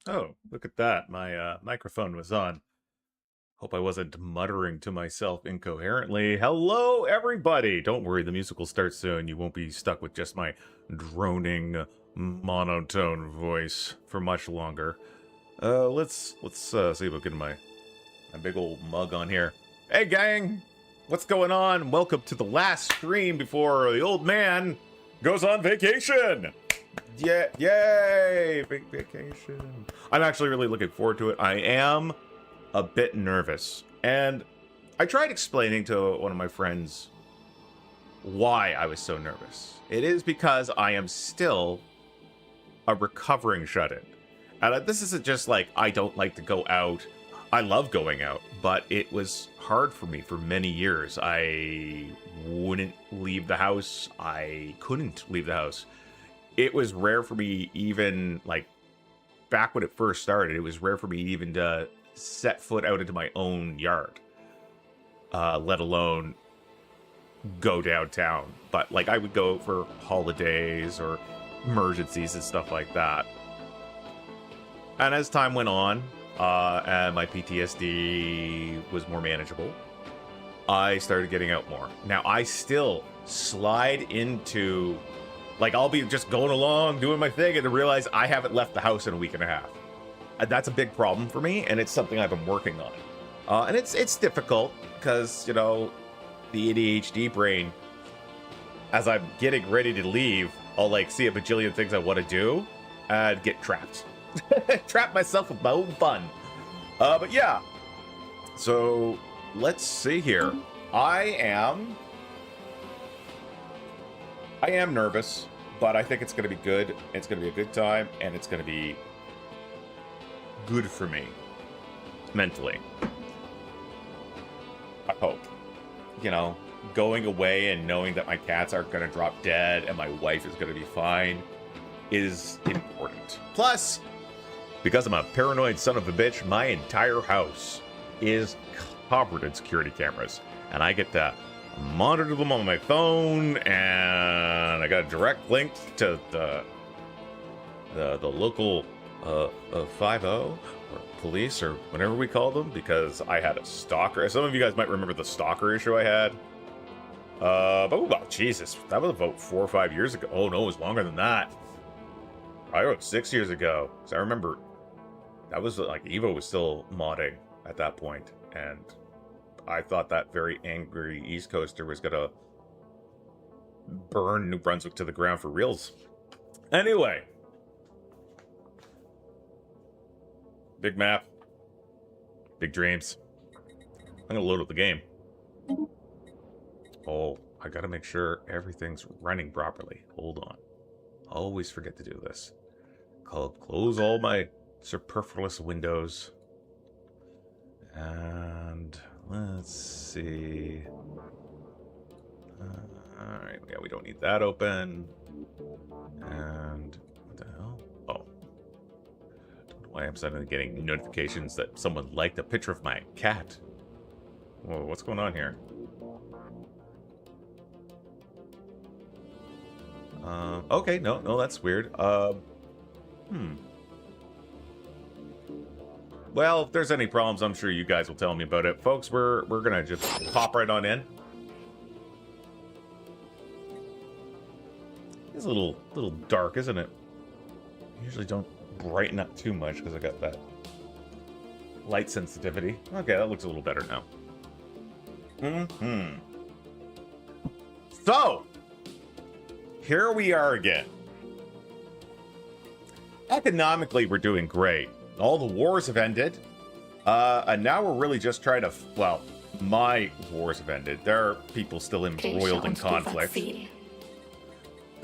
Oh, look at that. My microphone was on. Hope I wasn't muttering to myself incoherently. Hello, everybody! Don't worry, the music will start soon. You won't be stuck with just my droning, monotone voice for much longer. Let's see if I can get my big old mug on here. Hey, gang! What's going on? Welcome to the last stream before the old man goes on vacation! Yeah, yay! Big vacation. I'm actually really looking forward to it. I am a bit nervous. And I tried explaining to one of my friends why I was so nervous. It is because I am still a recovering shut-in. And this isn't just like I don't like to go out. I love going out, but it was hard for me for many years. I wouldn't leave the house. I couldn't leave the house. It was rare for me, even like back when it first started, it was rare for me even to set foot out into my own yard, let alone go downtown. But like I would go for holidays or emergencies and stuff like that. And as time went on, and my PTSD was more manageable, I started getting out more. Now I still slide into, like, I'll be just going along, doing my thing, and to realize I haven't left the house in a week and a half. And that's a big problem for me, and it's something I've been working on. And it's difficult, because, you know, the ADHD brain, as I'm getting ready to leave, I'll, like, see a bajillion things I want to do, and get trapped. Trap myself with my own fun. But yeah. So, let's see here. I am nervous, but I think it's going to be good. It's going to be a good time, and it's going to be good for me mentally. I hope. You know, going away and knowing that my cats aren't going to drop dead and my wife is going to be fine is important. Plus, because I'm a paranoid son of a bitch, my entire house is covered in security cameras, and I get to monitor them on my phone, and I got a direct link to the local 50 or police or whatever we call them, because I had a stalker. Some of you guys might remember the stalker issue I had. But well, Jesus, that was about 4 or 5 years ago. Oh no, it was longer than that. Probably about 6 years ago. Because I remember that was like Evo was still modding at that point, and I thought that very angry East Coaster was gonna burn New Brunswick to the ground for reals. Anyway. Big map. Big dreams. I'm gonna load up the game. Oh, I gotta make sure everything's running properly. Hold on. Always forget to do this. Close all my superfluous windows. And let's see. Alright, yeah, we don't need that open. And what the hell? Oh. Don't know why I'm suddenly getting notifications that someone liked a picture of my cat. Whoa, what's going on here? Okay, no, that's weird. Well, if there's any problems, I'm sure you guys will tell me about it. Folks, we're gonna just pop right on in. It's a little dark, isn't it? I usually don't brighten up too much because I got that light sensitivity. Okay, that looks a little better now. So, here we are again. Economically, we're doing great. All the wars have ended. And now we're really just trying to... Well, my wars have ended. There are people still embroiled in conflict.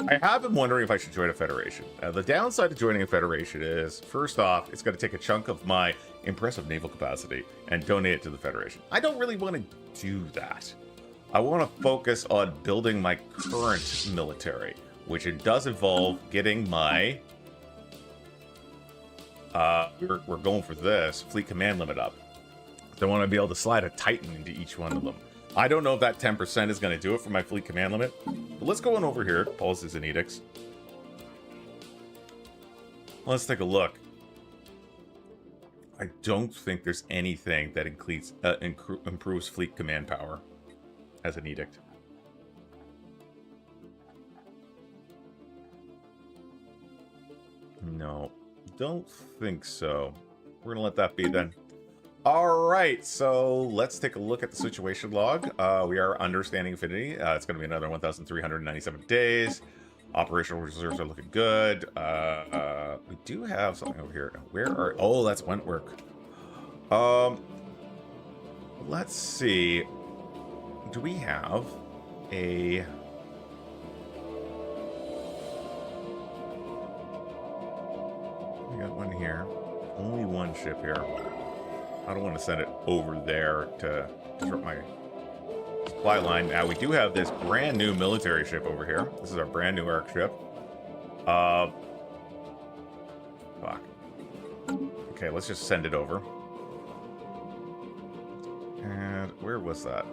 I have been wondering if I should join a federation. The downside of joining a federation is, first off, it's going to take a chunk of my impressive naval capacity and donate it to the federation. I don't really want to do that. I want to focus on building my current military, which it does involve getting my... we're going for this fleet command limit up. So I want to be able to slide a Titan into each one of them. I don't know if that 10% is going to do it for my fleet command limit. But let's go on over here, policies and edicts. Let's take a look. I don't think there's anything that improves fleet command power as an edict. No, don't think so. We're going to let that be then. All right, so let's take a look at the situation log. We are under standing affinity. It's going to be another 1,397 days. Operational reserves are looking good. We do have something over here. Where are... Oh, that's Wentworth. Let's see. Do we have a... We got one here. Only one ship here. I don't want to send it over there to disrupt my supply line. Now, we do have this brand new military ship over here. This is our brand new ARC ship. Fuck. Okay, let's just send it over. And where was that?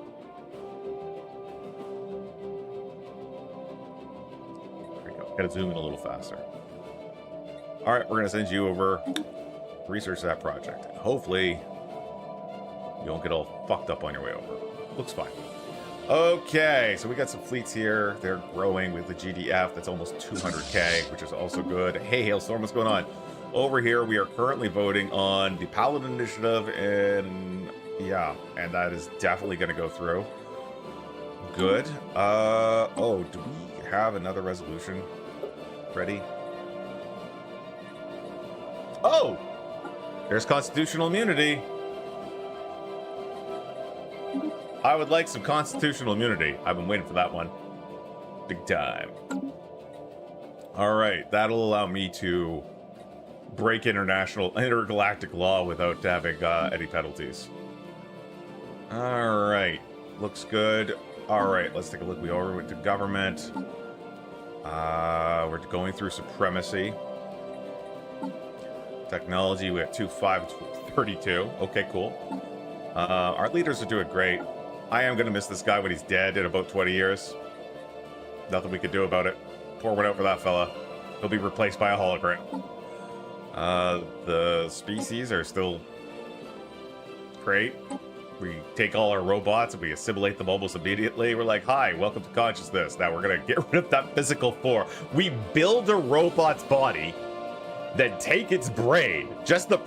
There we go. Gotta zoom in a little faster. All right, we're gonna send you over. Research that project. Hopefully, you don't get all fucked up on your way over. Looks fine. Okay, so we got some fleets here. They're growing with the GDF. That's almost 200k, which is also good. Hey, Hailstorm, what's going on? Over here, we are currently voting on the Paladin Initiative, and yeah, and that is definitely going to go through. Good. Oh, do we have another resolution ready? Oh! There's constitutional immunity. I would like some constitutional immunity. I've been waiting for that one. Big time. All right, that'll allow me to break intergalactic law without having any penalties. All right, looks good. All right, let's take a look. We already went to government. We're going through supremacy. Technology, we have 2532. Okay, cool. Our leaders are doing great. I am going to miss this guy when he's dead in about 20 years. Nothing we can do about it. Pour one out for that fella. He'll be replaced by a hologram. The species are still great. We take all our robots and we assimilate them almost immediately. We're like, hi, welcome to consciousness. Now we're going to get rid of that physical form. We build a robot's body, then take its brain. Just the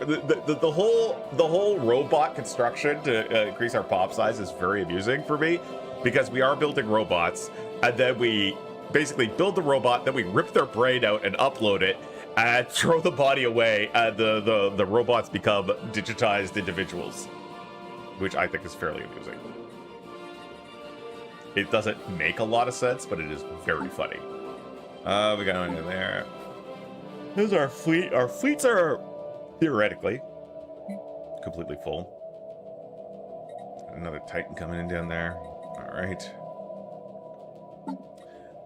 whole robot construction to increase our pop size is very amusing for me, because we are building robots, and then we basically build the robot, then we rip their brain out and upload it, and throw the body away, and the robots become digitized individuals, which I think is fairly amusing. It doesn't make a lot of sense, but it is very funny. We got one in there. Here's our fleet. Our fleets are theoretically completely full. Another Titan coming in down there. All right.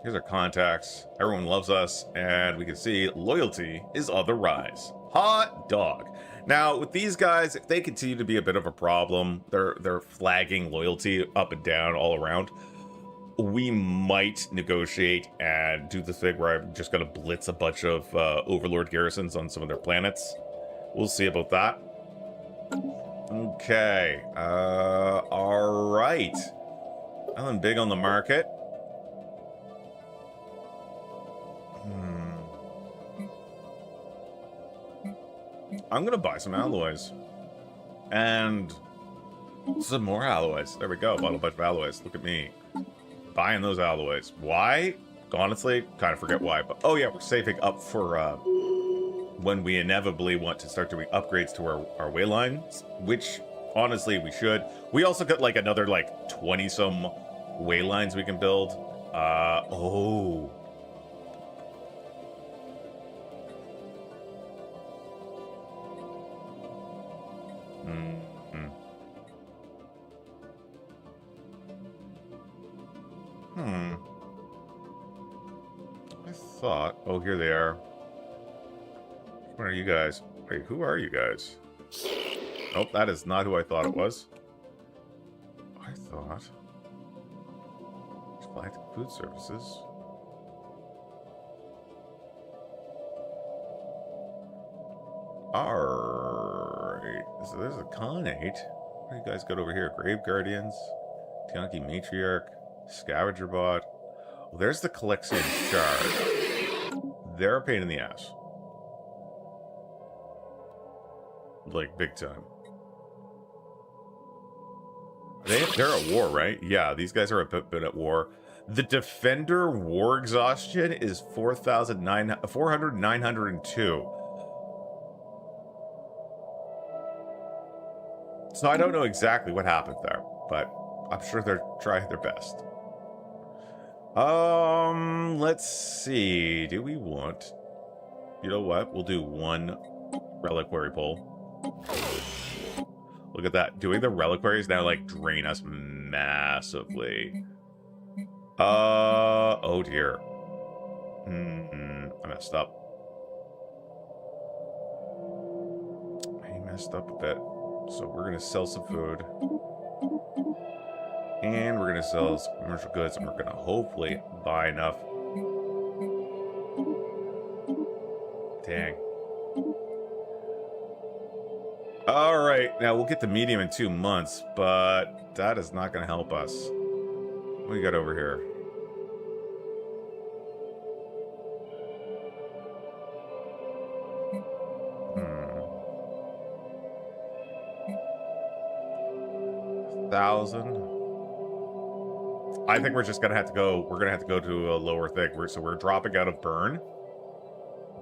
Here's our contacts. Everyone loves us, and we can see loyalty is on the rise. Hot dog. Now, with these guys, if they continue to be a bit of a problem, they're flagging loyalty up and down all around, we might negotiate and do the thing where I'm just going to blitz a bunch of Overlord garrisons on some of their planets. We'll see about that. Okay. All right. Nothing big on the market. I'm going to buy some alloys. And some more alloys. There we go. Bought a bunch of alloys. Look at me. Buying those alloys. Why? Honestly, kind of forget why. But oh yeah, we're saving up for when we inevitably want to start doing upgrades to our way lines, which honestly we should. We also got like another like 20 some way lines we can build. Oh. I thought... Oh, here they are. What are you guys? Wait, who are you guys? Nope, that is not who I thought it was. I thought... Galactic Food Services. Alright. So there's a Khanate. What do you guys got over here? Grave Guardians, Tianki Matriarch, Scavenger Bot. Well, there's the Calexian Shard. They're a pain in the ass. Like, big time. They're at war, right? Yeah, these guys are a bit at war. The Defender war exhaustion is 4,902. So I don't know exactly what happened there, but I'm sure they're trying their best. Let's see. Do we want... You know what? We'll do one reliquary pull. Look at that. Doing the reliquaries now, like, drain us massively. Oh dear. I messed up. I messed up a bit. So we're going to sell some food. And we're going to sell some commercial goods. And we're going to hopefully buy enough. Dang. Alright, now we'll get the medium in 2 months, but that is not going to help us. What do we got over here? $1,000. I think we're just going to have to go, we're going to have to go to a lower thing. So we're dropping out of burn.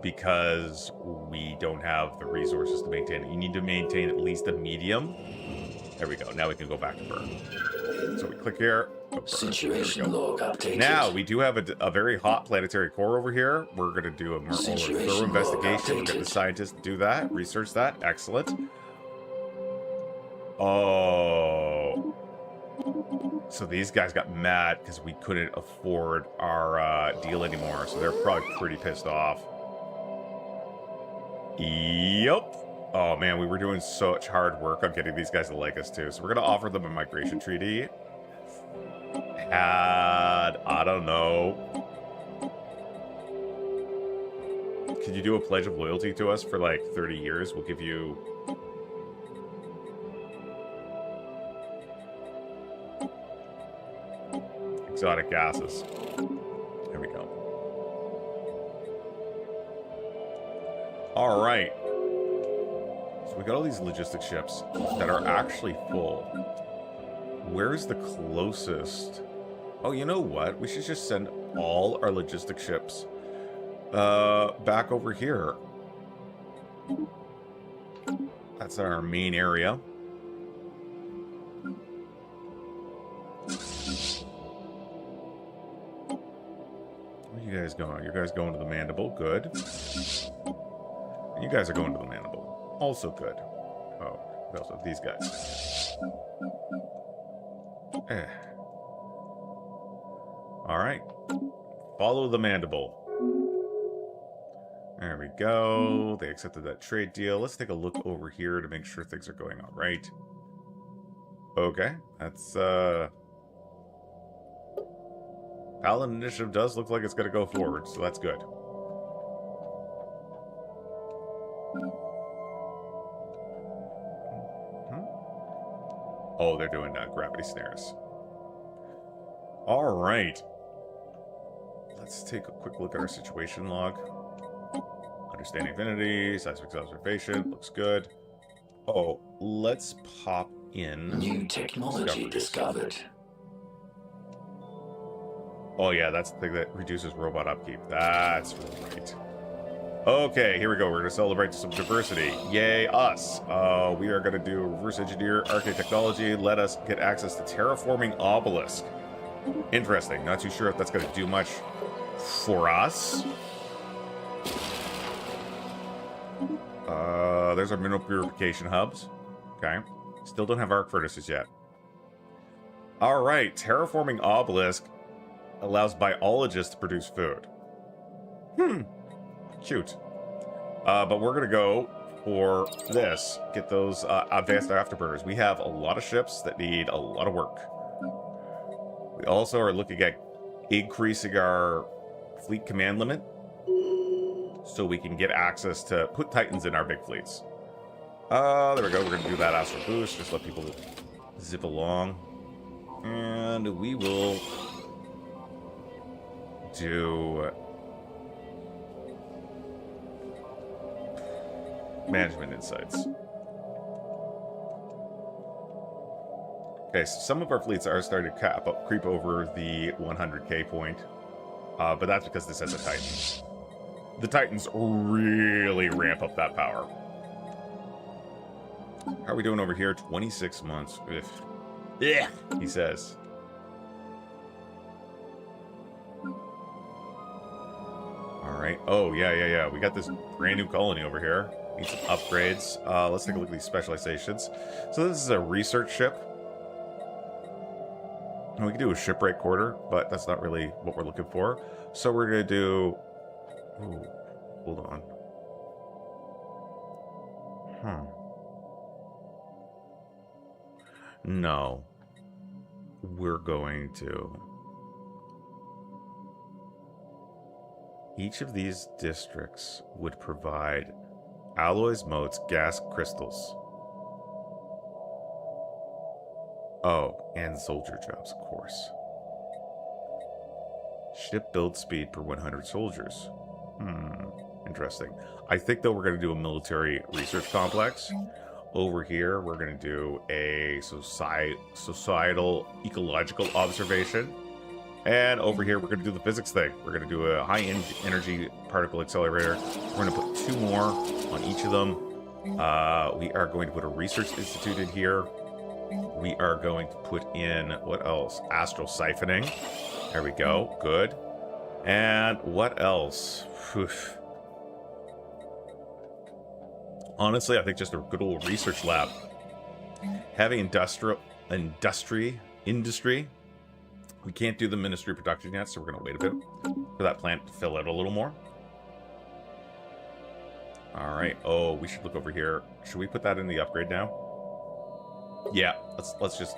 Because we don't have the resources to maintain it. You need to maintain at least a medium. There we go. Now we can go back to burn. So we click here. Situation log updated. Now we do have a very hot planetary core over here. We're going to do a more thorough investigation. We'll get the scientists to do that, research that. Excellent. Oh. So these guys got mad because we couldn't afford our deal anymore. So they're probably pretty pissed off. Yep. Oh man, we were doing such hard work on getting these guys to like us too. So we're gonna offer them a migration treaty. I don't know. Could you do a pledge of loyalty to us for like 30 years? We'll give you... exotic gases. There we go. All right. So we got all these logistic ships that are actually full. Where's the closest? Oh, you know what? We should just send all our logistic ships back over here. That's our main area. Where are you guys going? You guys going to the Mandible? Good. You guys are going to the Mandible. Also good. Oh, we also have these guys. Alright. Follow the Mandible. There we go. They accepted that trade deal. Let's take a look over here to make sure things are going all right. Okay. That's, Paladin Initiative does look like it's going to go forward, so that's good. Oh, they're doing gravity snares. All right. Let's take a quick look at our situation log. Understanding affinity, seismic observation, looks good. Oh, let's pop in. New technology discovered. Oh yeah, that's the thing that reduces robot upkeep. That's right. Okay, here we go. We're going to celebrate some diversity. Yay, us. We are going to do reverse engineer arcade technology. Let us get access to terraforming obelisk. Interesting. Not too sure if that's going to do much for us. There's our mineral purification hubs. Okay. Still don't have arc furnaces yet. All right. Terraforming obelisk allows biologists to produce food. Cute. But we're going to go for this. Get those advanced afterburners. We have a lot of ships that need a lot of work. We also are looking at increasing our fleet command limit so we can get access to put Titans in our big fleets. There we go. We're going to do that Astral Boost. Just let people zip along. And we will do management insights. Okay, so some of our fleets are starting to creep over the 100k point, but that's because this has a Titan. The Titans really ramp up that power. How are we doing over here? 26 months. Ugh. Yeah, he says. All right. Oh, yeah. We got this brand new colony over here. Need some upgrades. Let's take a look at these specializations. So this is a research ship. And we can do a shipwreck quarter, but that's not really what we're looking for. So we're going to do... Ooh, hold on. No. We're going to... Each of these districts would provide alloys, motes, gas crystals. Oh, and soldier jobs, of course. Ship build speed per 100 soldiers. Interesting. I think, though, we're going to do a military research complex. Over here, we're going to do a societal ecological observation. And over here, we're going to do the physics thing. We're going to do a high-energy particle accelerator. We're going to put 2 more on each of them. We are going to put a research institute in here. We are going to put in, what else? Astral siphoning. There we go. Good. And what else? Oof. Honestly, I think just a good old research lab. Heavy industry. We can't do the ministry production yet, so we're going to wait a bit for that plant to fill out a little more. All right. Oh, we should look over here. Should we put that in the upgrade now? Yeah. Let's just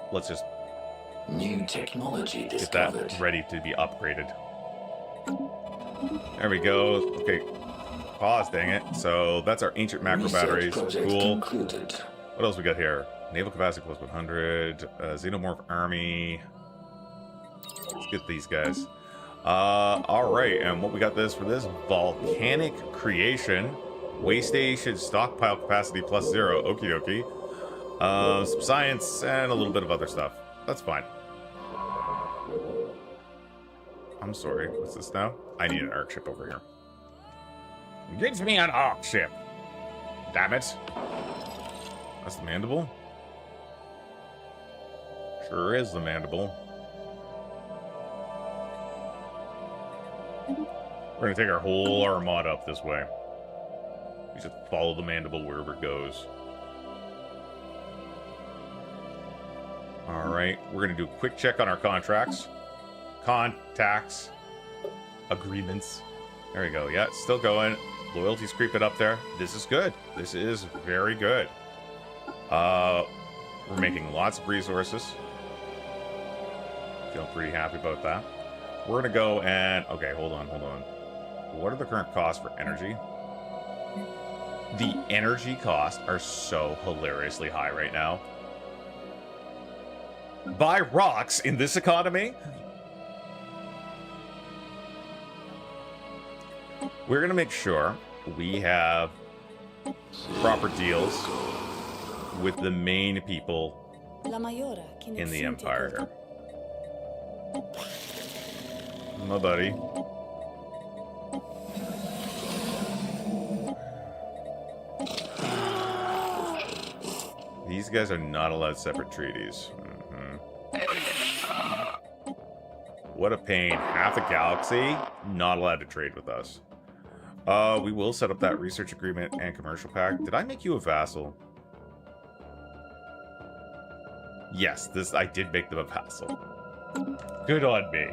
new technology get discovered. that ready to be upgraded. There we go. Okay. Pause, dang it. So that's our ancient macro batteries. Cool. Concluded. What else we got here? Naval capacity plus 100. Xenomorph army. Let's get these guys. All right. And what we got for this? Volcanic creation. Way station stockpile capacity plus 0. Okie dokie. Some science and a little bit of other stuff. That's fine. I'm sorry. What's this now? I need an arc ship over here. Give me an arc ship. Damn it. That's the mandible? Sure is the mandible. We're going to take our whole armada up this way. We just follow the mandible wherever it goes. Alright, we're going to do a quick check on our contracts. Contacts. Agreements. There we go. Yeah, it's still going. Loyalty's creeping up there. This is good. This is very good. We're making lots of resources. Feel pretty happy about that. We're going to go and... Okay, hold on. What are the current costs for energy? The energy costs are so hilariously high right now. Buy rocks in this economy? We're going to make sure we have proper deals with the main people in the Empire. My buddy. These guys are not allowed separate treaties. What a pain. Half the galaxy, not allowed to trade with us. We will set up that research agreement and commercial pact. Did I make you a vassal? Yes, I did make them a vassal. Good on me.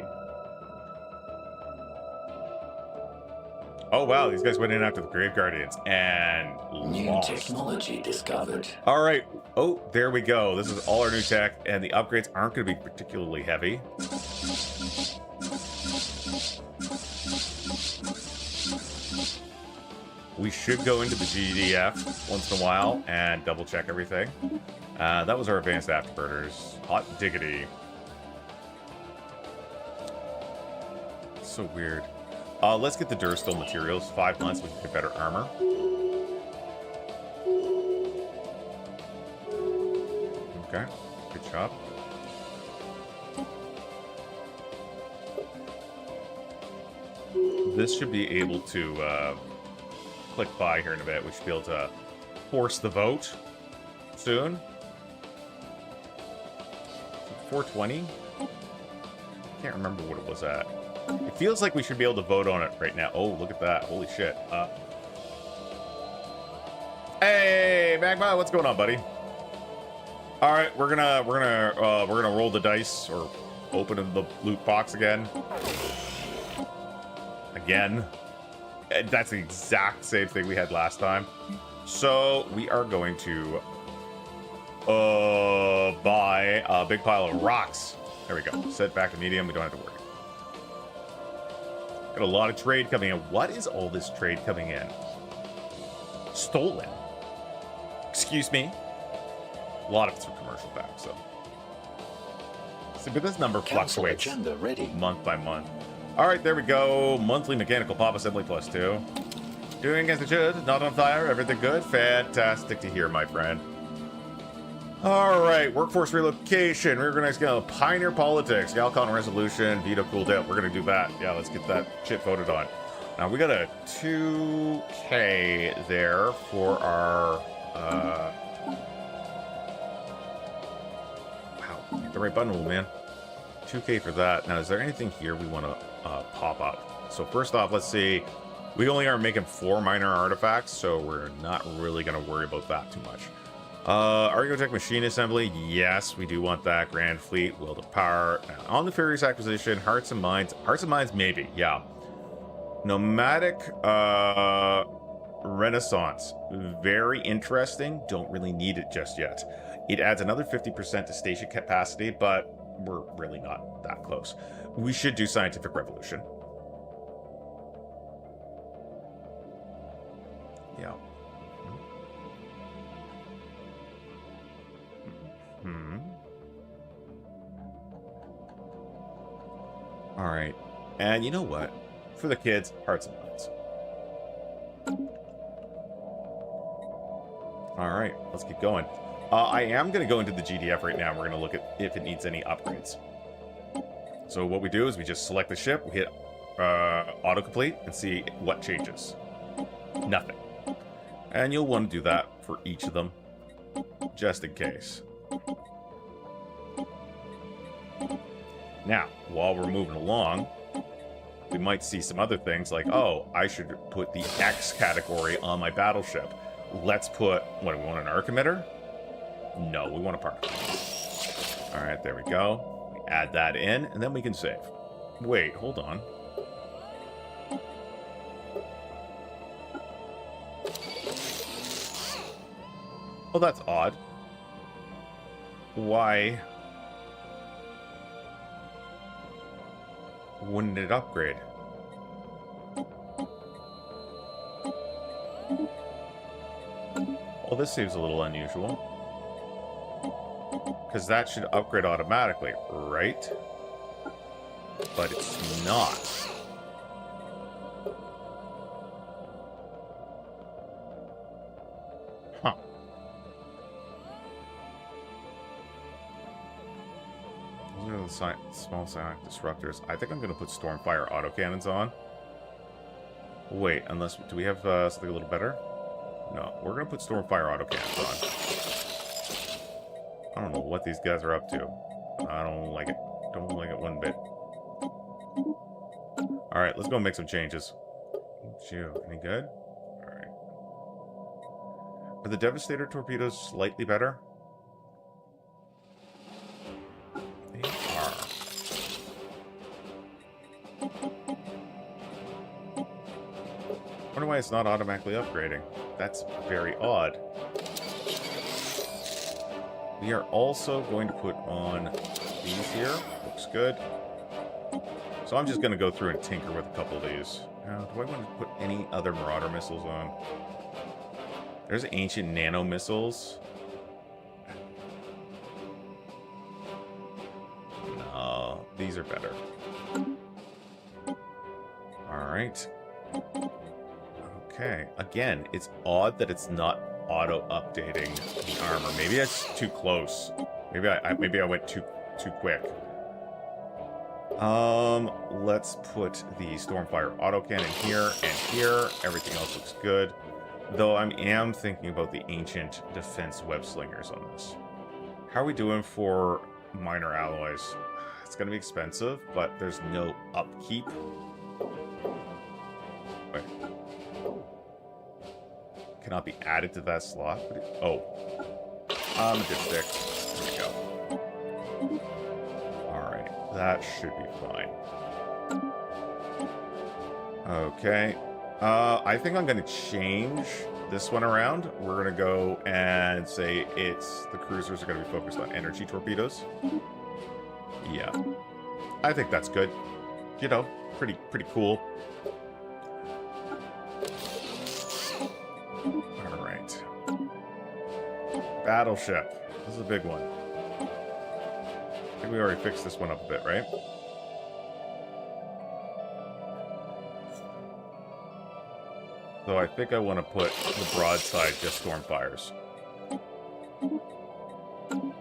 Oh wow, these guys went in after the Grave Guardians and New lost. technology discovered. All right. Oh, there we go. This is all our new tech, and the upgrades aren't going to be particularly heavy. We should go into the GDF once in a while and double check everything. That was our advanced afterburners. Hot diggity. So weird. Let's get the Durasteel materials. 5 months, we can get better armor. Okay, good job. This should be able to click by here in a bit. We should be able to force the vote soon. 420? Can't remember what it was at. It feels like we should be able to vote on it right now. Oh, look at that. Holy shit. Hey, Magma, what's going on, buddy? All right, we're gonna roll the dice or open the loot box again. That's the exact same thing we had last time. So we are going to buy a big pile of rocks. There we go. Set back to medium. We don't have to worry. Got a lot of trade coming in. What is all this trade coming in? Stolen. Excuse me. A lot of it's from commercial packs, so. See, but this number fluctuates month by month. All right, there we go. Monthly mechanical pop assembly +2. Doing as it should. Not on fire. Everything good. Fantastic to hear, my friend. All right, workforce relocation. Reorganized Pioneer Politics. Galcon Resolution. Veto cooldown. We're going to do that. Yeah, let's get that shit voted on. Now, we got a 2K there for our... Wow, hit the right button, man. 2K for that. Now, is there anything here we want to pop up? So first off, let's see. We only are making 4 minor artifacts, so we're not really going to worry about that too much. Argotech machine assembly, yes, we do want that. Grand Fleet, Will to Power. On the Furious acquisition, Hearts and Minds. Hearts and Minds, maybe, yeah. Nomadic Renaissance, very interesting. Don't really need it just yet. It adds another 50% to station capacity, but we're really not that close. We should do Scientific Revolution. Yeah. All right. And you know what? For the kids, Hearts and Minds. All right, let's keep going. I am going to go into the GDF right now. We're going to look at if it needs any upgrades. So what we do is we just select the ship, we hit autocomplete, and see what changes. Nothing. And you'll want to do that for each of them, just in case. Now, while we're moving along, we might see some other things like, oh, I should put the X category on my battleship. Let's put, what do we want, an arc emitter? No, we want a particle. All right, there we go. We add that in, and then we can save. Wait, hold on. Oh, that's odd. Why wouldn't it upgrade? Well, this seems a little unusual. Because that should upgrade automatically, right? But it's not. Huh. Those are the small sonic disruptors. I think I'm going to put Stormfire autocannons on. Wait, unless... Do we have something a little better? No, we're going to put Stormfire autocannons on. I don't know what these guys are up to. I don't like it. Don't like it one bit. Alright, let's go make some changes. Geo, any good? Alright. Are the Devastator torpedoes slightly better? They are. I wonder why it's not automatically upgrading. That's very odd. We are also going to put on these here. Looks good. So I'm just going to go through and tinker with a couple of these. Now, do I want to put any other Marauder missiles on? There's ancient nano missiles. No, these are better. Alright. Okay. Again, it's odd that it's not auto-updating the armor. Maybe that's too close. Maybe I went too quick. Let's put the Stormfire autocannon here and here. Everything else looks good. Though I am thinking about the ancient defense web slingers on this. How are we doing for minor alloys? It's going to be expensive, but there's no upkeep. Wait. Cannot be added to that slot. Oh. Dipstick. There we go. Alright. That should be fine. Okay. I think I'm going to change this one around. We're going to go and say the cruisers are going to be focused on energy torpedoes. Yeah. I think that's good. You know, pretty cool. All right. Battleship. This is a big one. I think we already fixed this one up a bit, right? So I think I want to put the broadside just Stormfires.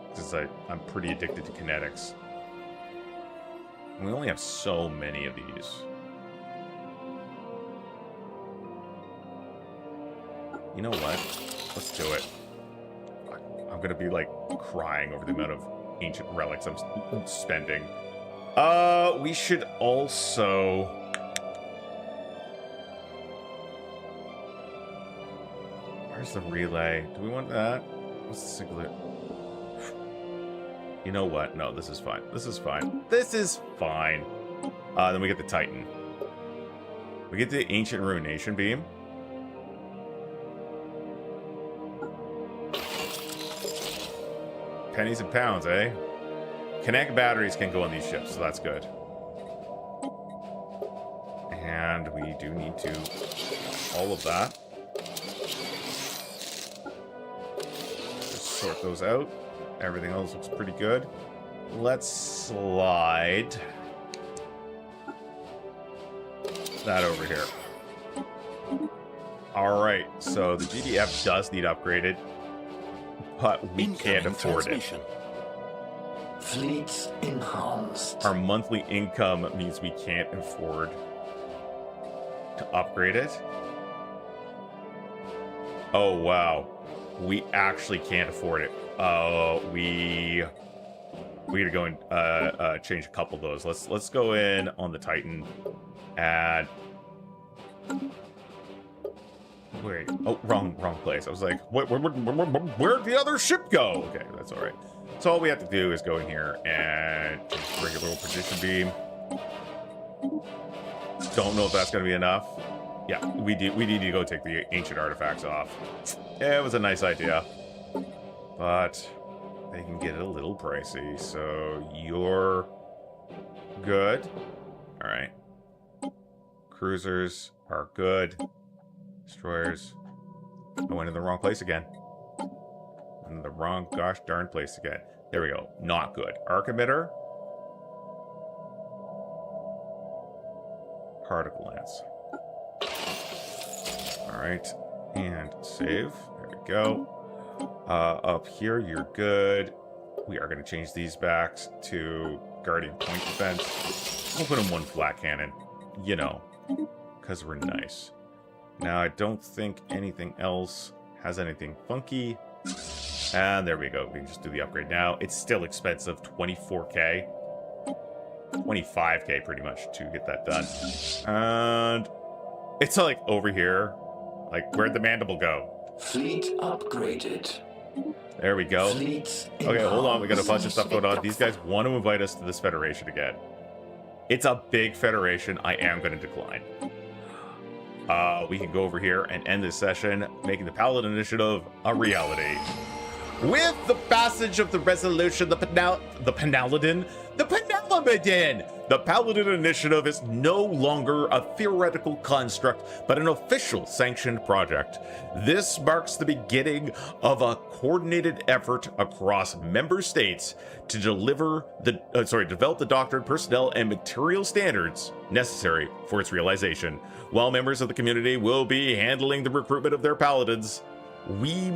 Because I'm pretty addicted to kinetics. And we only have so many of these. You know what? Let's do it. I'm going to be, like, crying over the amount of ancient relics I'm spending. We should also... Where's the relay? Do we want that? What's the singlet? You know what? No, this is fine. This is fine. This is fine. Then we get the Titan. We get the Ancient Ruination Beam. Pennies and pounds, eh? Kinetic batteries can go on these ships, so that's good. And we do need to... all of that. Sort those out. Everything else looks pretty good. Let's slide that over here. Alright, so the GDF does need upgraded, but we can't afford it. Fleets enhanced. Our monthly income means we can't afford to upgrade it. Oh, wow. We actually can't afford it. We gotta go and change a couple of those. Let's go in on the Titan. Add. Wait. Oh, wrong place. I was like, where'd the other ship go? Okay, that's all right. So all we have to do is go in here and just bring a little precision beam. Don't know if that's gonna be enough. Yeah, we need to go take the ancient artifacts off. Yeah, it was a nice idea, but they can get a little pricey. So you're good. All right. Cruisers are good. Destroyers. I went in the wrong place again. In the wrong gosh darn place again. There we go. Not good. Arc emitter. Particle lance. Alright, and save. There we go. Up here, you're good. We are going to change these backs to Guardian Point Defense. We'll put them one flat cannon, you know, because we're nice. Now, I don't think anything else has anything funky. And there we go. We can just do the upgrade now. It's still expensive, 24k. 25k pretty much to get that done. And it's like over here. Like, where'd the mandible go? Fleet upgraded. There we go. Fleets Okay, hold on. We got a bunch of enhanced. stuff going on. These guys want to invite us to this Federation again. It's a big Federation. I am going to decline. We can go over here and end this session, making the Paladin Initiative a reality. With the passage of the resolution, the Penelope The Paladin Initiative is no longer a theoretical construct, but an official sanctioned project. This marks the beginning of a coordinated effort across member states to develop the doctrine, personnel, and material standards necessary for its realization. While members of the community will be handling the recruitment of their paladins, we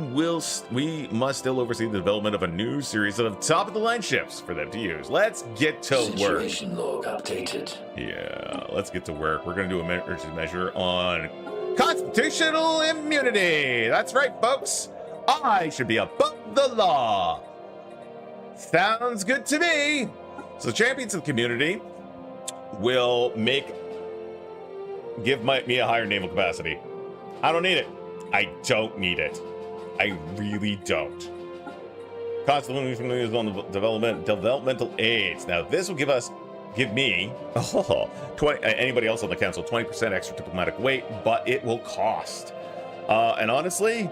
must still oversee the development of a new series of top-of-the-line ships for them to use. Let's get to work. Situation log updated. Yeah, let's get to work. We're going to do a emergency measure on constitutional immunity. That's right, folks. I should be above the law. Sounds good to me. So the champions of the community will give me a higher naval capacity. I don't need it. I don't need it. I really don't. Constantly is on the developmental aids. Now this will give me 20, anybody else on the council 20% extra diplomatic weight, but it will cost. And honestly,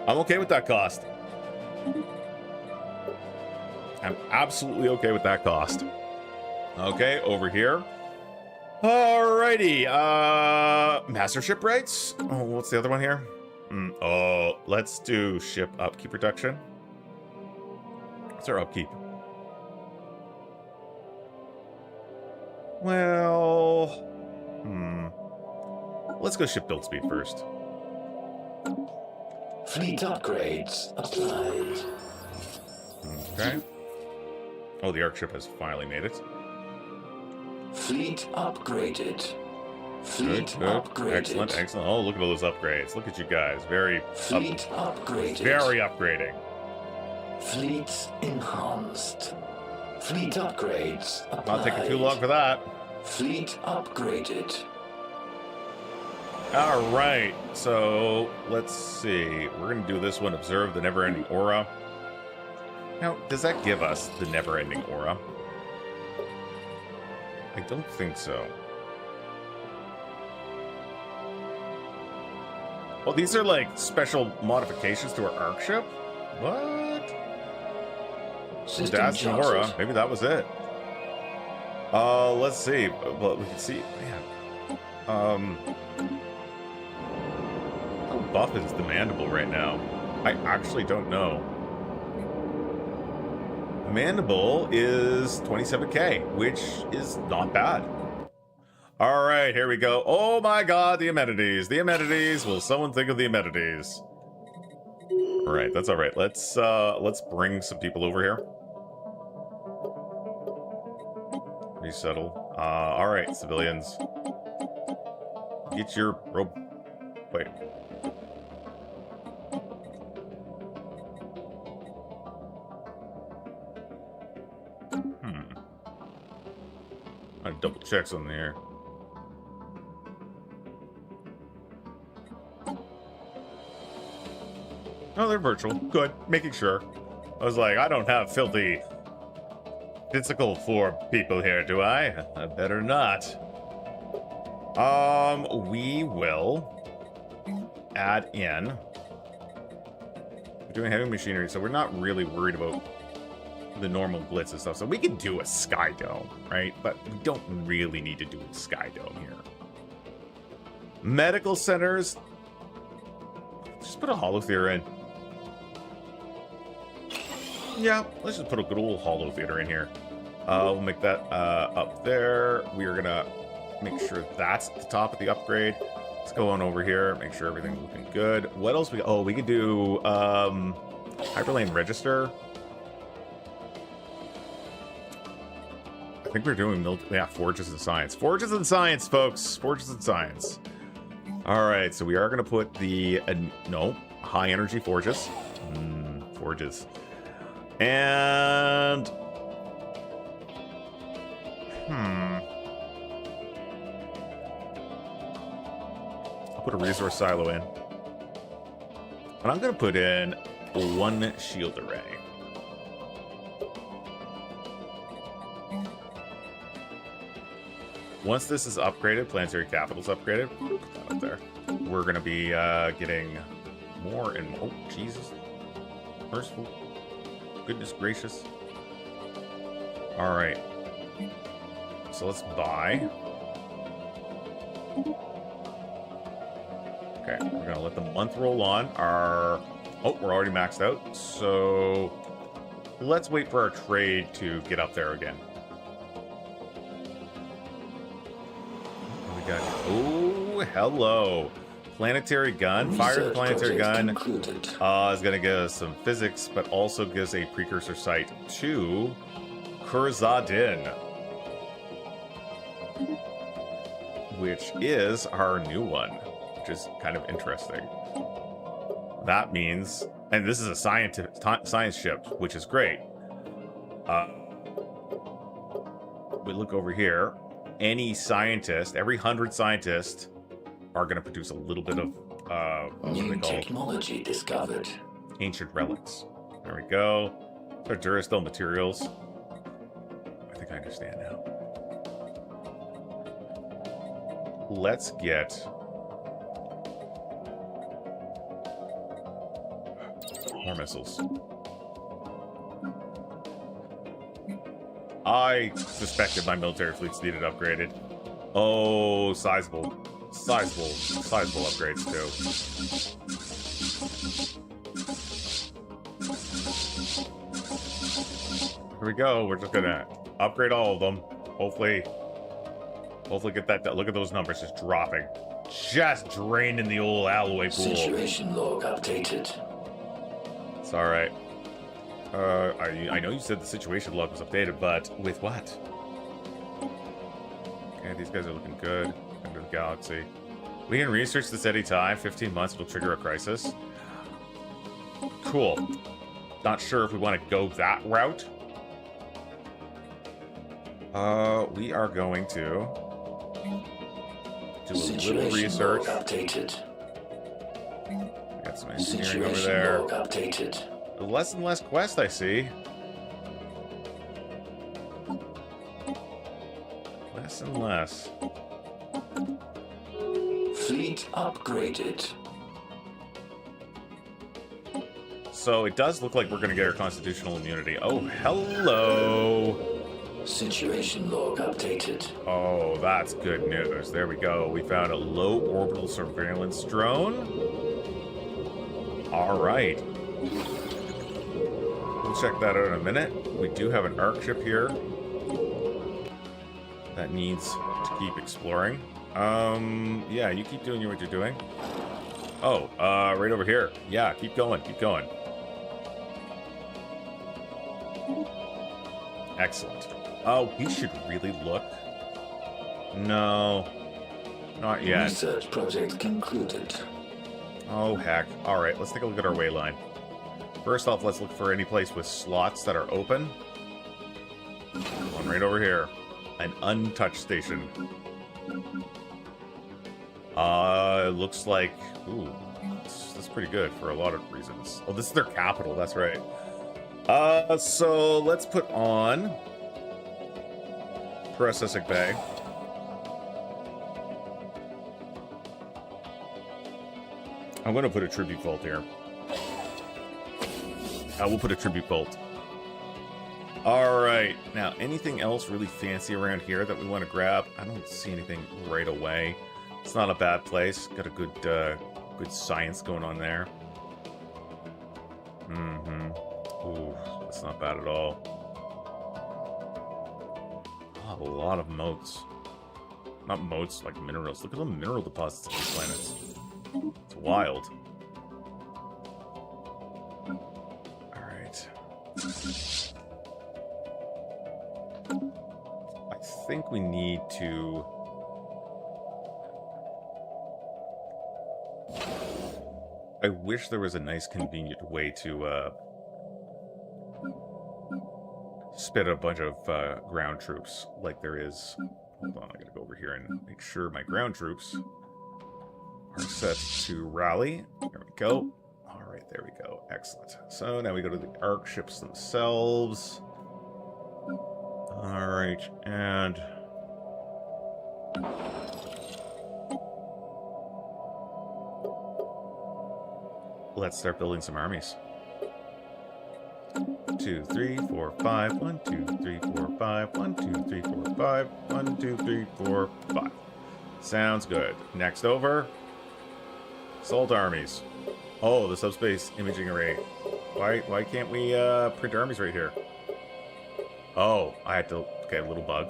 I'm okay with that cost. I'm absolutely okay with that cost. Okay, over here. Alrighty, master ship rights. Oh, what's the other one here? Oh, let's do ship upkeep reduction. What's our upkeep? Well, let's go ship build speed first. Fleet upgrades applied. Okay. Oh, the arc ship has finally made it. Fleet upgraded. Fleet Good. upgraded. Excellent. Oh, look at all those upgrades. Look at you guys. Very upgraded. Very upgrading. Fleet enhanced. Fleet upgrades applied. Not taking too long for that. Fleet upgraded. All right. So let's see. We're gonna do this one. Observe the never-ending aura. Now, does that give us the never-ending aura? I don't think so. Well, these are like special modifications to our arc ship? What? System Dash and aura. Maybe that was it. Let's see. Well, we can see. Man. How buff is the Mandible right now? I actually don't know. Mandible is 27k, which is not bad. All right, here we go. Oh my god, the amenities. The amenities. Will someone think of the amenities? All right, that's all right. Let's bring some people over here. Resettle. All right, civilians. Get your rope. Wait. I double check something here. Oh, they're virtual. Good. Making sure. I was like, I don't have filthy physical form people here, do I? I better not. We will add in. We're doing heavy machinery, so we're not really worried about the normal glitz and stuff. So we can do a sky dome, right? But we don't really need to do a sky dome here. Medical centers. Just put a holo theater in. Yeah, let's just put a good old holo theater in here. We'll make that up there. We are gonna make sure that's at the top of the upgrade. Let's go on over here, make sure everything's looking good. What else we could do Hyperlane Register. I think we're doing Forges and Science. Forges and Science, folks. Forges and Science. All right, so we are going to put the high energy forges. Forges. And I'll put a resource silo in. And I'm going to put in one shield array. Once this is upgraded, Planetary Capital's upgraded. Put that up there. We're going to be getting more and more. Oh, Jesus. Merciful. Goodness gracious. All right. So let's buy. Okay, we're gonna let the month roll on. Oh, we're already maxed out. So let's wait for our trade to get up there again. What we got? Oh, hello. Planetary gun. Fire the planetary gun. Is gonna give us some physics, but also gives a precursor site to Kurzadin, which is our new one, which is kind of interesting. That means, and this is a science ship, which is great. We look over here. Any scientist, every 100 scientists are going to produce a little bit of new technology discovered. Ancient relics. There we go. They're Durasteel materials. I think I understand now. Let's get more missiles. I suspected my military fleets needed upgraded. Oh, sizable upgrades too. Here we go. We're just gonna upgrade all of them. Hopefully get that. Look at those numbers just dropping, just draining the old alloy pool. Situation log updated. It's all right. I know you said the situation log was updated, but with what? Okay, these guys are looking good. Under the galaxy. We can research this anytime. 15 months will trigger a crisis. Cool. Not sure if we want to go that route. We are going to do a little research. Updated. We got some engineering over there. Updated. Less and less quest I see. Less and less. Fleet upgraded. So it does look like we're going to get our constitutional immunity. Oh, hello. Situation log updated. Oh, that's good news. There we go. We found a low orbital surveillance drone. All right. We'll check that out in a minute. We do have an ARC ship here that needs to keep exploring. Yeah, you keep doing what you're doing. Oh, right over here. Yeah, keep going, keep going. Excellent. Oh, we should really look. No, not yet. Research project concluded. Oh, heck. All right, let's take a look at our wayline. First off, let's look for any place with slots that are open. One right over here. An untouched station. It looks like... Ooh, that's pretty good for a lot of reasons. Oh, this is their capital, that's right. So let's put on Processing Bay. I'm going to put a tribute vault here. We'll put a tribute vault. All right. Now, anything else really fancy around here that we want to grab? I don't see anything right away. It's not a bad place. Got a good science going on there. Ooh, that's not bad at all. Oh, a lot of moats. Not moats, like minerals. Look at the mineral deposits on these planets. It's wild. Alright. I think we need to... I wish there was a nice, convenient way to spit a bunch of ground troops like there is. Hold on, I gotta go over here and make sure my ground troops are set to rally. There we go. All right, there we go. Excellent. So now we go to the ARC ships themselves. All right, and let's start building some armies. 2, 3, 4, 5. 1, 2, 3, 4, 5. 1, 2, 3, 4, 5. 1, 2, 3, 4, 5. Sounds good. Next over. Assault armies. Oh, the subspace imaging array. Why can't we print armies right here? Oh, I had to. Okay, a little bug.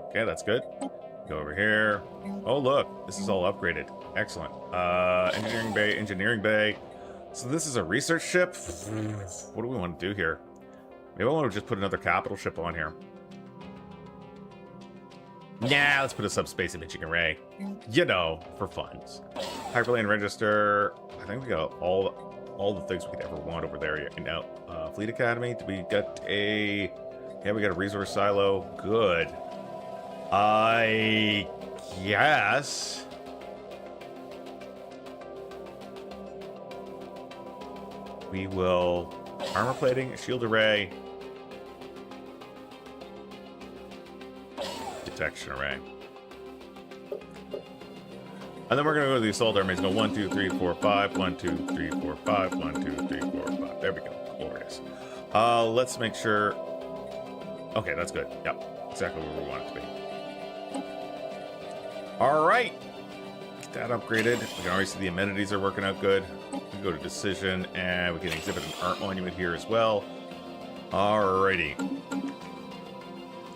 Okay, that's good. Go over here. Oh, look, this is all upgraded. Excellent. Engineering bay. So this is a research ship. What do we want to do here? Maybe I want to just put another capital ship on here. Nah, let's put a subspace imaging array. You know, for funds. Hyperlane register. I think we got all the things we could ever want over there. You know, Fleet Academy. We got a resource silo. Good. I guess. We will armor plating, shield array, detection array. And then we're going to go to the assault armies. Go 1, 2, 3, 4, 5. 1, 2, 3, 4, 5. 1, 2, 3, 4, 5. There we go. Glorious. Let's make sure. Okay, that's good. Yep. Exactly where we want it to be. All right. Get that upgraded. We can already see the amenities are working out good. We can go to decision, and we can exhibit an art monument here as well. Alrighty.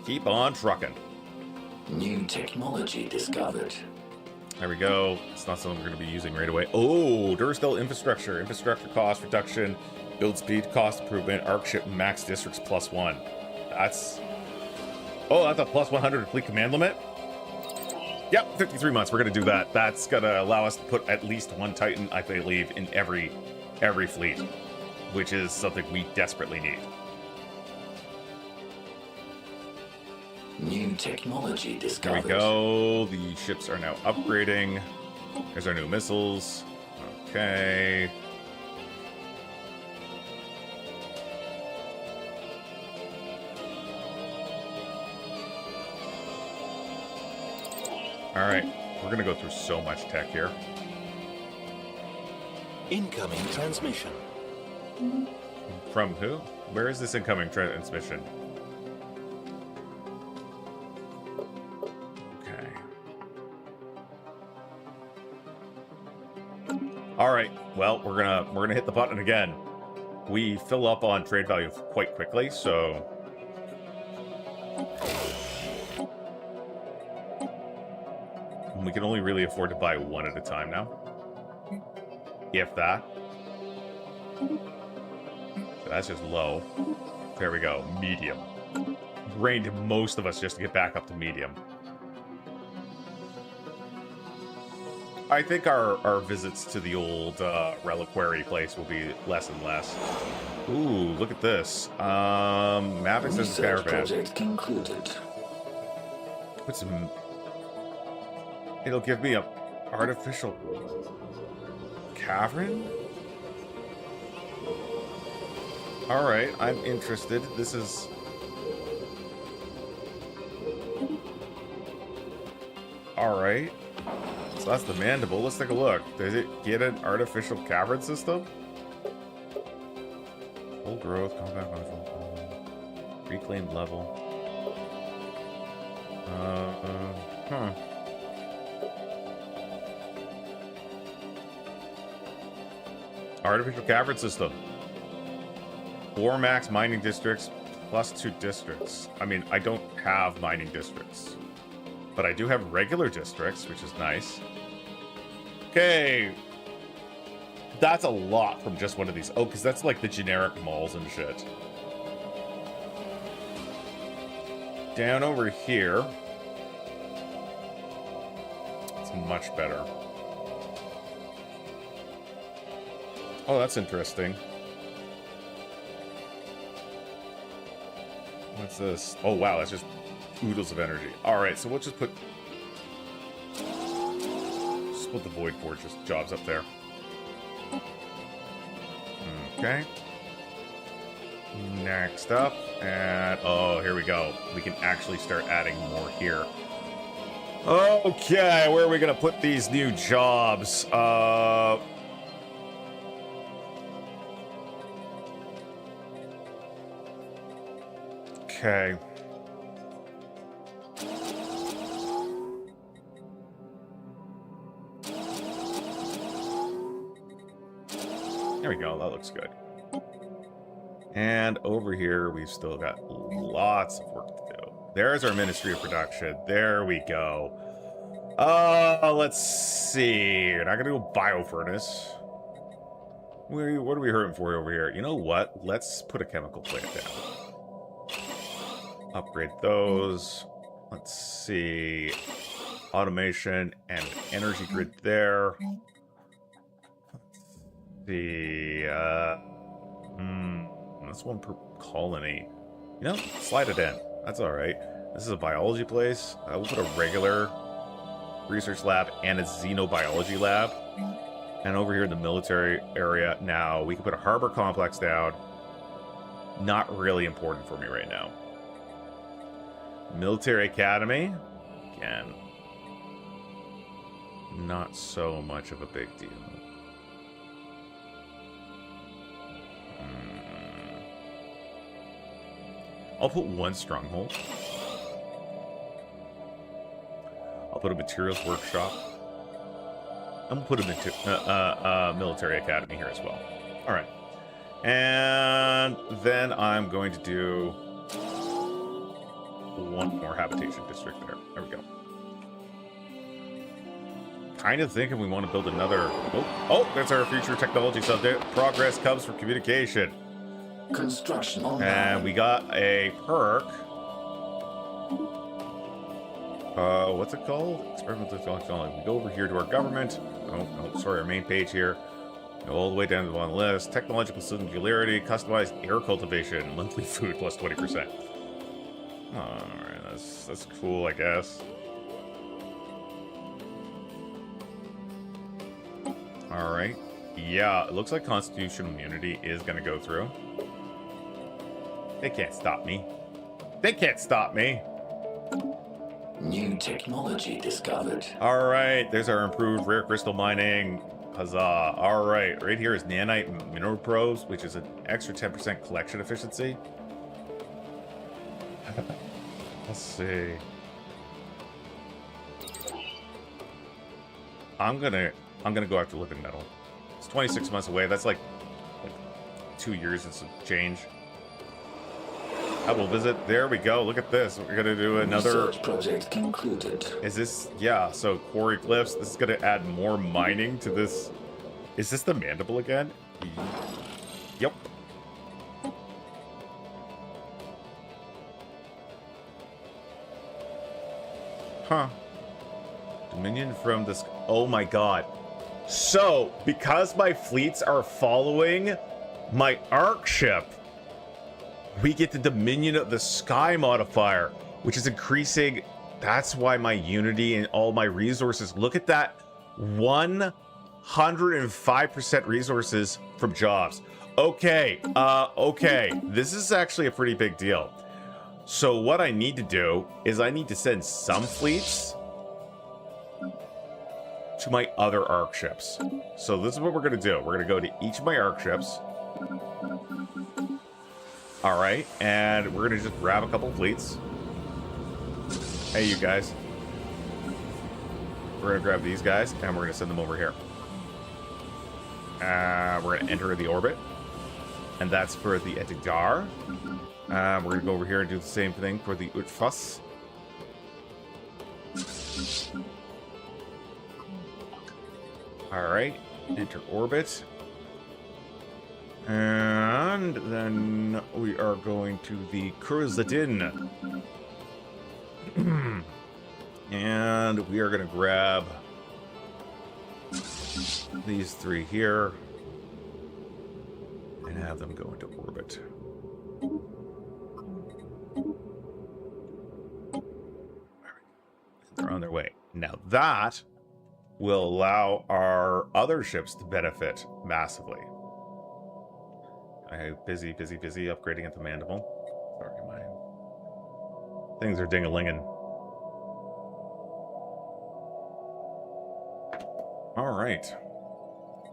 Keep on trucking. New technology discovered. There we go. It's not something we're going to be using right away. Oh, Duracell infrastructure. Infrastructure cost reduction. Build speed cost improvement. Arc ship max districts +1. That's... Oh, that's a +100 fleet command limit? Yep, 53 months. We're going to do that. That's going to allow us to put at least one Titan, I believe, in every fleet, which is something we desperately need. New technology There discovered. we go. The ships are now upgrading. There's our new missiles. Okay. All right. We're going to go through so much tech here. Incoming transmission. From who? Where is this incoming transmission? Okay. All right. Well, we're gonna hit the button again. We fill up on trade value quite quickly, so we can only really afford to buy one at a time now. If that. So that's just low. There we go. Medium. Drained most of us just to get back up to medium. I think our visits to the old reliquary place will be less and less. Ooh, look at this. Map access Research caravan. project concluded. Put some... It'll give me a artificial cavern? Alright, I'm interested. This is... Alright. So that's the mandible. Let's take a look. Does it get an artificial cavern system? Full growth, combat level, reclaimed level. Huh. Artificial cavern system. 4 max mining districts plus 2 districts. I mean, I don't have mining districts. But I do have regular districts, which is nice. Okay. That's a lot from just one of these. Oh, because that's like the generic malls and shit. Down over here. It's much better. Oh, that's interesting. What's this? Oh, wow, that's just oodles of energy. Alright, so we'll just put the Void Forge jobs up there. Okay. Next up, and oh, here we go. We can actually start adding more here. Okay, where are we gonna put these new jobs? Okay. There we go, that looks good. And over here, we've still got lots of work to do. There's our Ministry of Production. There we go. Let's see. You're not gonna go biofurnace. What are we hurting for over here? You know what? Let's put a chemical plant down. Upgrade those. Let's see. Automation and energy grid there. That's one per colony. You know, slide it in. That's all right. This is a biology place. We'll put a regular research lab and a xenobiology lab. And over here in the military area now, we can put a harbor complex down. Not really important for me right now. Military academy. Again, not so much of a big deal. I'll put one stronghold. I'll put a materials workshop. I'm gonna put a military academy here as well. All right, and then I'm going to do one more habitation district there. There we go. Kind of thinking we want to build another. Oh, that's our future technology subject. Progress comes from communication. Construction online. And we got a perk. What's it called? Experimental technology. We go over here to our government. Oh, sorry, our main page here. Go all the way down to the bottom list. Technological singularity, customized air cultivation, monthly food plus 20%. Alright, that's cool, I guess. Alright. Yeah, it looks like constitutional immunity is gonna go through. They can't stop me. They can't stop me. New technology discovered. All right, there's our improved rare crystal mining. Huzzah. All right, right here is nanite mineral probes, which is an extra 10% collection efficiency. Let's see. I'm gonna go after living metal. It's 26 months away. That's like 2 years and some change. I will visit. There we go. Look at this. We're gonna do another Research project concluded. Is this, yeah, so quarry cliffs. This is gonna add more mining to this. Is this the mandible again? Yep. Huh. Dominion from this. Oh my god. So, because my fleets are following my arc ship, we get the Dominion of the Sky modifier, which is increasing. That's why my Unity and all my resources. Look at that. 105% resources from jobs. Okay. Okay. This is actually a pretty big deal. So what I need to do is I need to send some fleets to my other arc ships. So this is what we're going to do. We're going to go to each of my arc ships. All right, and we're gonna just grab a couple fleets. Hey, you guys. We're gonna grab these guys, and we're gonna send them over here. We're gonna enter the orbit, and that's for the Etigar. We're gonna go over here and do the same thing for the Utfas. All right, enter orbit. And then we are going to the Kurzadin. And we are going to grab these three here and have them go into orbit. They're on their way. Now that will allow our other ships to benefit massively. Busy upgrading at the mandible. Sorry, my things are ding-a-linging. All right.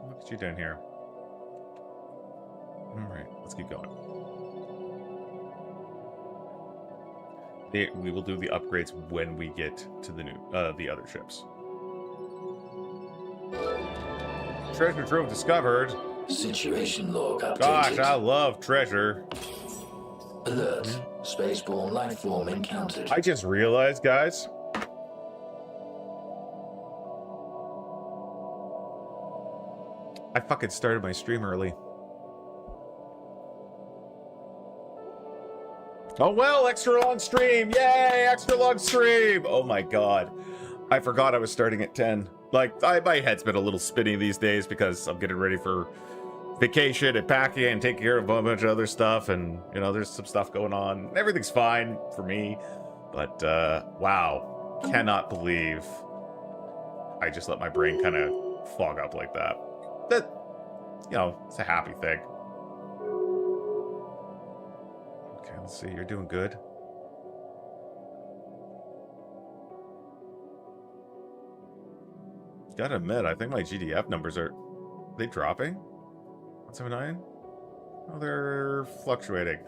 Look at you down here. All right, let's keep going. We will do the upgrades when we get to the new, the other ships. Treasure trove discovered. Situation log updated. Gosh, I love treasure. Alert. Spaceborne life form encountered. I just realized, guys. I fucking started my stream early. Oh well, extra long stream. Yay, extra long stream. Oh my god. I forgot I was starting at 10. Like, my head's been a little spinny these days because I'm getting ready for vacation and packing and taking care of a bunch of other stuff. And, you know, there's some stuff going on. Everything's fine for me. But, wow. Cannot believe I just let my brain kind of fog up like that. That, you know, it's a happy thing. Okay, let's see. You're doing good. Gotta admit, I think my GDF numbers are they dropping? 179? Oh, they're fluctuating.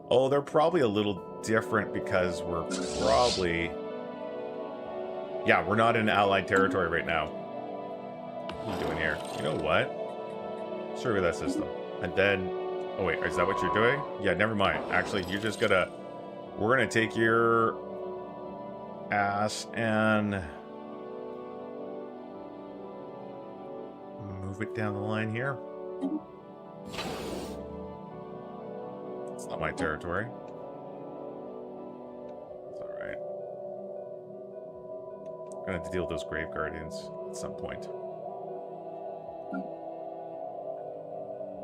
Oh, they're probably a little different because we're probably... Yeah, we're not in allied territory right now. What are you doing here? You know what? Survey that system. And then... Oh, wait, is that what you're doing? Yeah, never mind. Actually, you're just gonna... We're gonna take your ass and... move it down the line here. It's not my territory. It's alright. I'm gonna have to deal with those Grave Guardians at some point.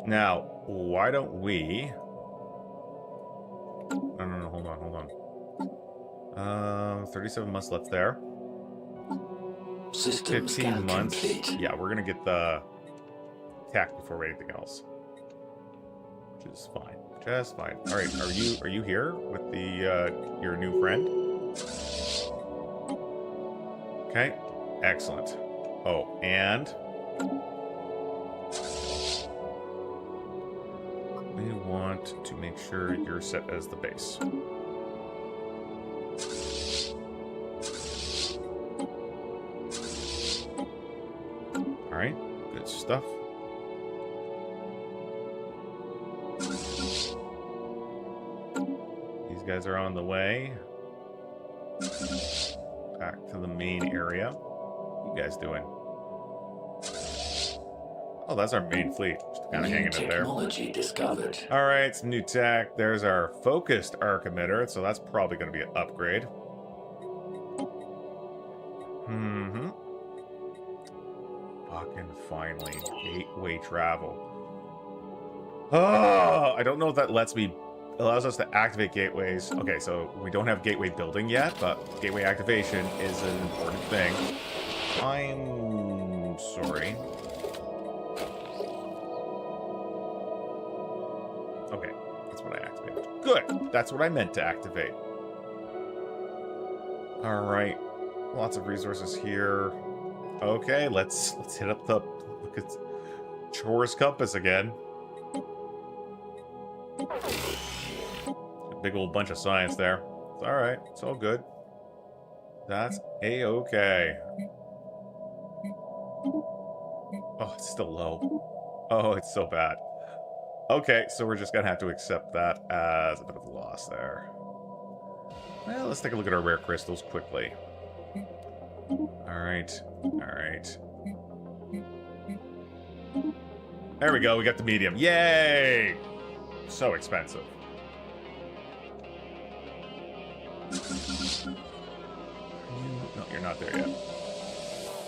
Now, why don't we... No, hold on. 37 months left there. System 15 months. complete. Yeah, we're gonna get the tech before anything else, which is fine, just fine. All right, are you here with the your new friend? Okay, excellent. Oh, and we want to make sure you're set as the base. All right, good stuff. These guys are on the way back to the main area. What are you guys doing? Oh, that's our main fleet. Just kind of New hanging it there. technology discovered. All right, some new tech. There's our focused arc emitter, so that's probably going to be an upgrade. Fucking finally, gateway travel. Oh, I don't know if that allows us to activate gateways. Okay, so we don't have gateway building yet, but gateway activation is an important thing. I'm sorry. Okay, that's what I activated. Good, that's what I meant to activate. All right, lots of resources here. Okay, let's hit up the look at Chorus Compass again. A big old bunch of science there. It's all right. It's all good. That's a-okay. Oh, it's still low. Oh, it's so bad. Okay, so we're just gonna have to accept that as a bit of a loss there. Well, let's take a look at our rare crystals quickly. Alright. Alright. There we go, we got the medium. Yay! So expensive. No, you're not there yet.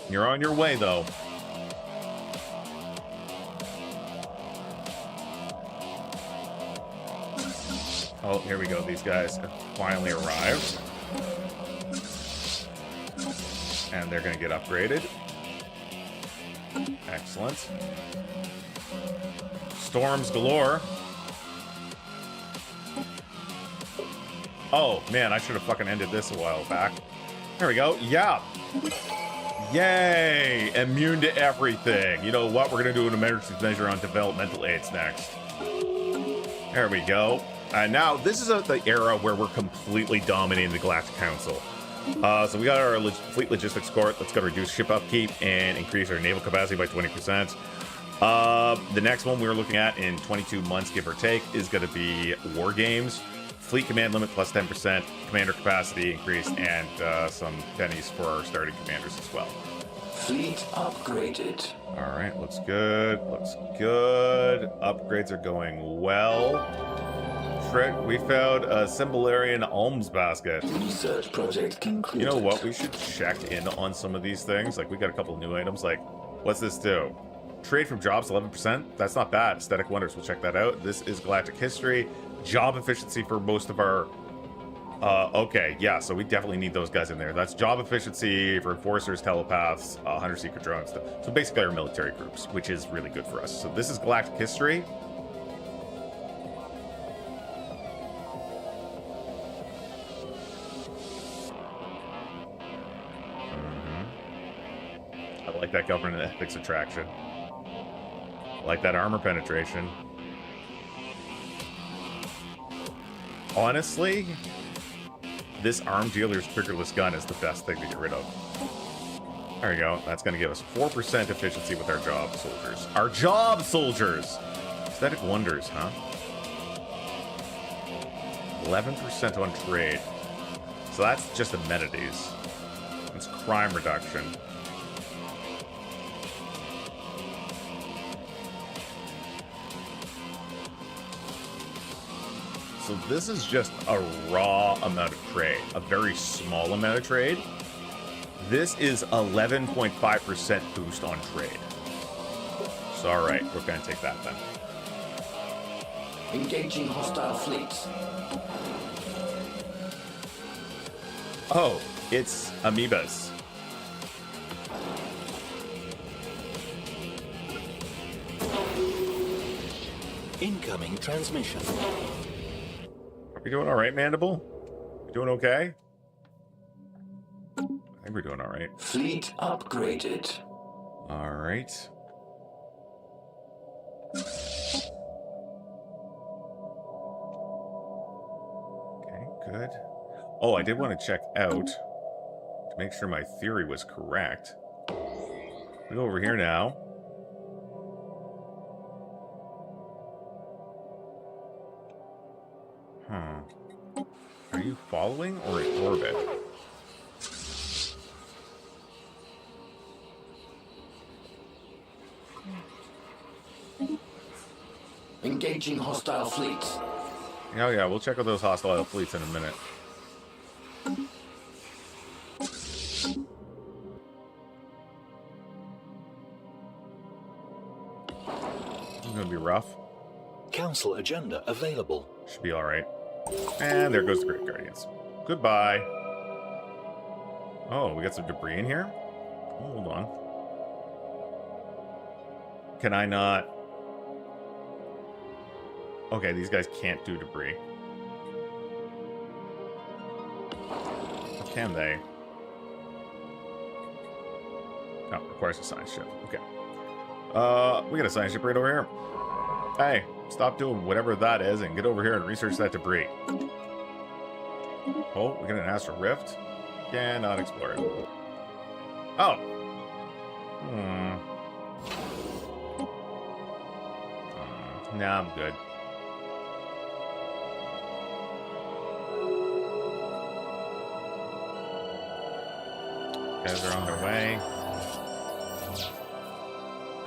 You're on your way, though. Oh, here we go. These guys have finally arrived. And they're going to get upgraded. Excellent. Storms galore. Oh, man, I should have fucking ended this a while back. There we go. Yeah. Yay! Immune to everything. You know what? We're going to do an emergency measure on developmental aids next. There we go. Now, this is the era where we're completely dominating the Galactic Council. So we got our fleet logistics court that's going to reduce ship upkeep and increase our naval capacity by 20%. The next one we're looking at in 22 months, give or take, is going to be War Games. Fleet command limit plus 10%, commander capacity increased, and some pennies for our starting commanders as well. Fleet upgraded. All right, looks good. Looks good. Upgrades are going well. Trick, we found a Symbolarian alms basket. Research project concluded. You know what? We should check in on some of these things. Like, we got a couple new items. Like, what's this do? Trade from jobs 11%. That's not bad. Aesthetic Wonders. We'll check that out. This is Galactic History. Job efficiency for most of our... okay, yeah, so we definitely need those guys in there. That's job efficiency for enforcers, telepaths, hunter seeker drones. So basically our military groups, which is really good for us. So this is Galactic History. I like that government ethics attraction. I like that armor penetration. Honestly, this arm dealer's triggerless gun is the best thing to get rid of. There we go. That's going to give us 4% efficiency with our job soldiers. Our job soldiers! Aesthetic Wonders, huh? 11% on trade. So that's just amenities. It's crime reduction. So this is just a raw amount of trade, a very small amount of trade. This is 11.5% boost on trade. So all right, we're gonna take that then. Engaging hostile fleets. Oh, it's amoebas. Incoming transmission. We doing all right, Mandible? We doing okay? I think we're doing all right. Fleet upgraded. All right. Okay, good. Oh, I did want to check out to make sure my theory was correct. We go over here now. Are you following or in orbit? Engaging hostile fleets. Oh yeah, we'll check out those hostile fleets in a minute. It's gonna be rough. Council agenda available. Should be alright. And there goes the Great Guardians. Goodbye. Oh, we got some debris in here? Hold on. Can I not... Okay, these guys can't do debris. Or can they? Oh, requires a science ship. Okay. We got a science ship right over here. Hey, stop doing whatever that is and get over here and research that debris. Oh, we got an astral rift. Cannot explore it. Oh. Nah, I'm good. Guys are on their way.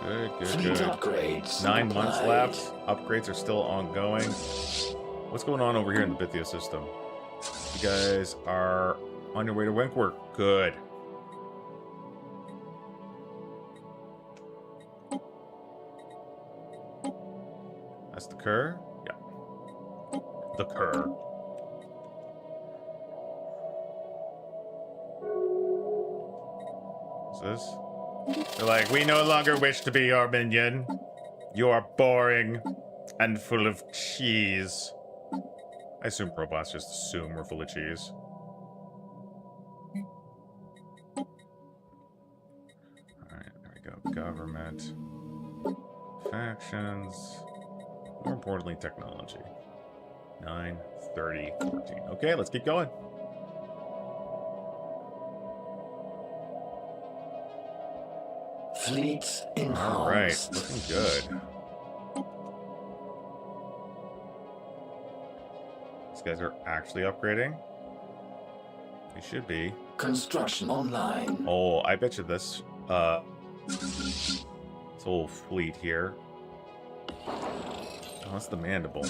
Good, good, Fleet good. upgrades. 9 months applied. left. Upgrades are still ongoing. What's going on over here in the Bithia system? You guys are on your way to Winkworth. Good. That's the Kerr? Yeah. The Kerr. What's this? They're like, we no longer wish to be your minion. You are boring and full of cheese. I assume robots just assume we're full of cheese. Government. Factions. More importantly, technology. 9, 30, 14. Okay, let's keep going. Fleets enhanced. All right, looking good. These guys are actually upgrading. They should be. Construction online. Oh, I bet you this whole fleet here. Oh, that's the Mandible.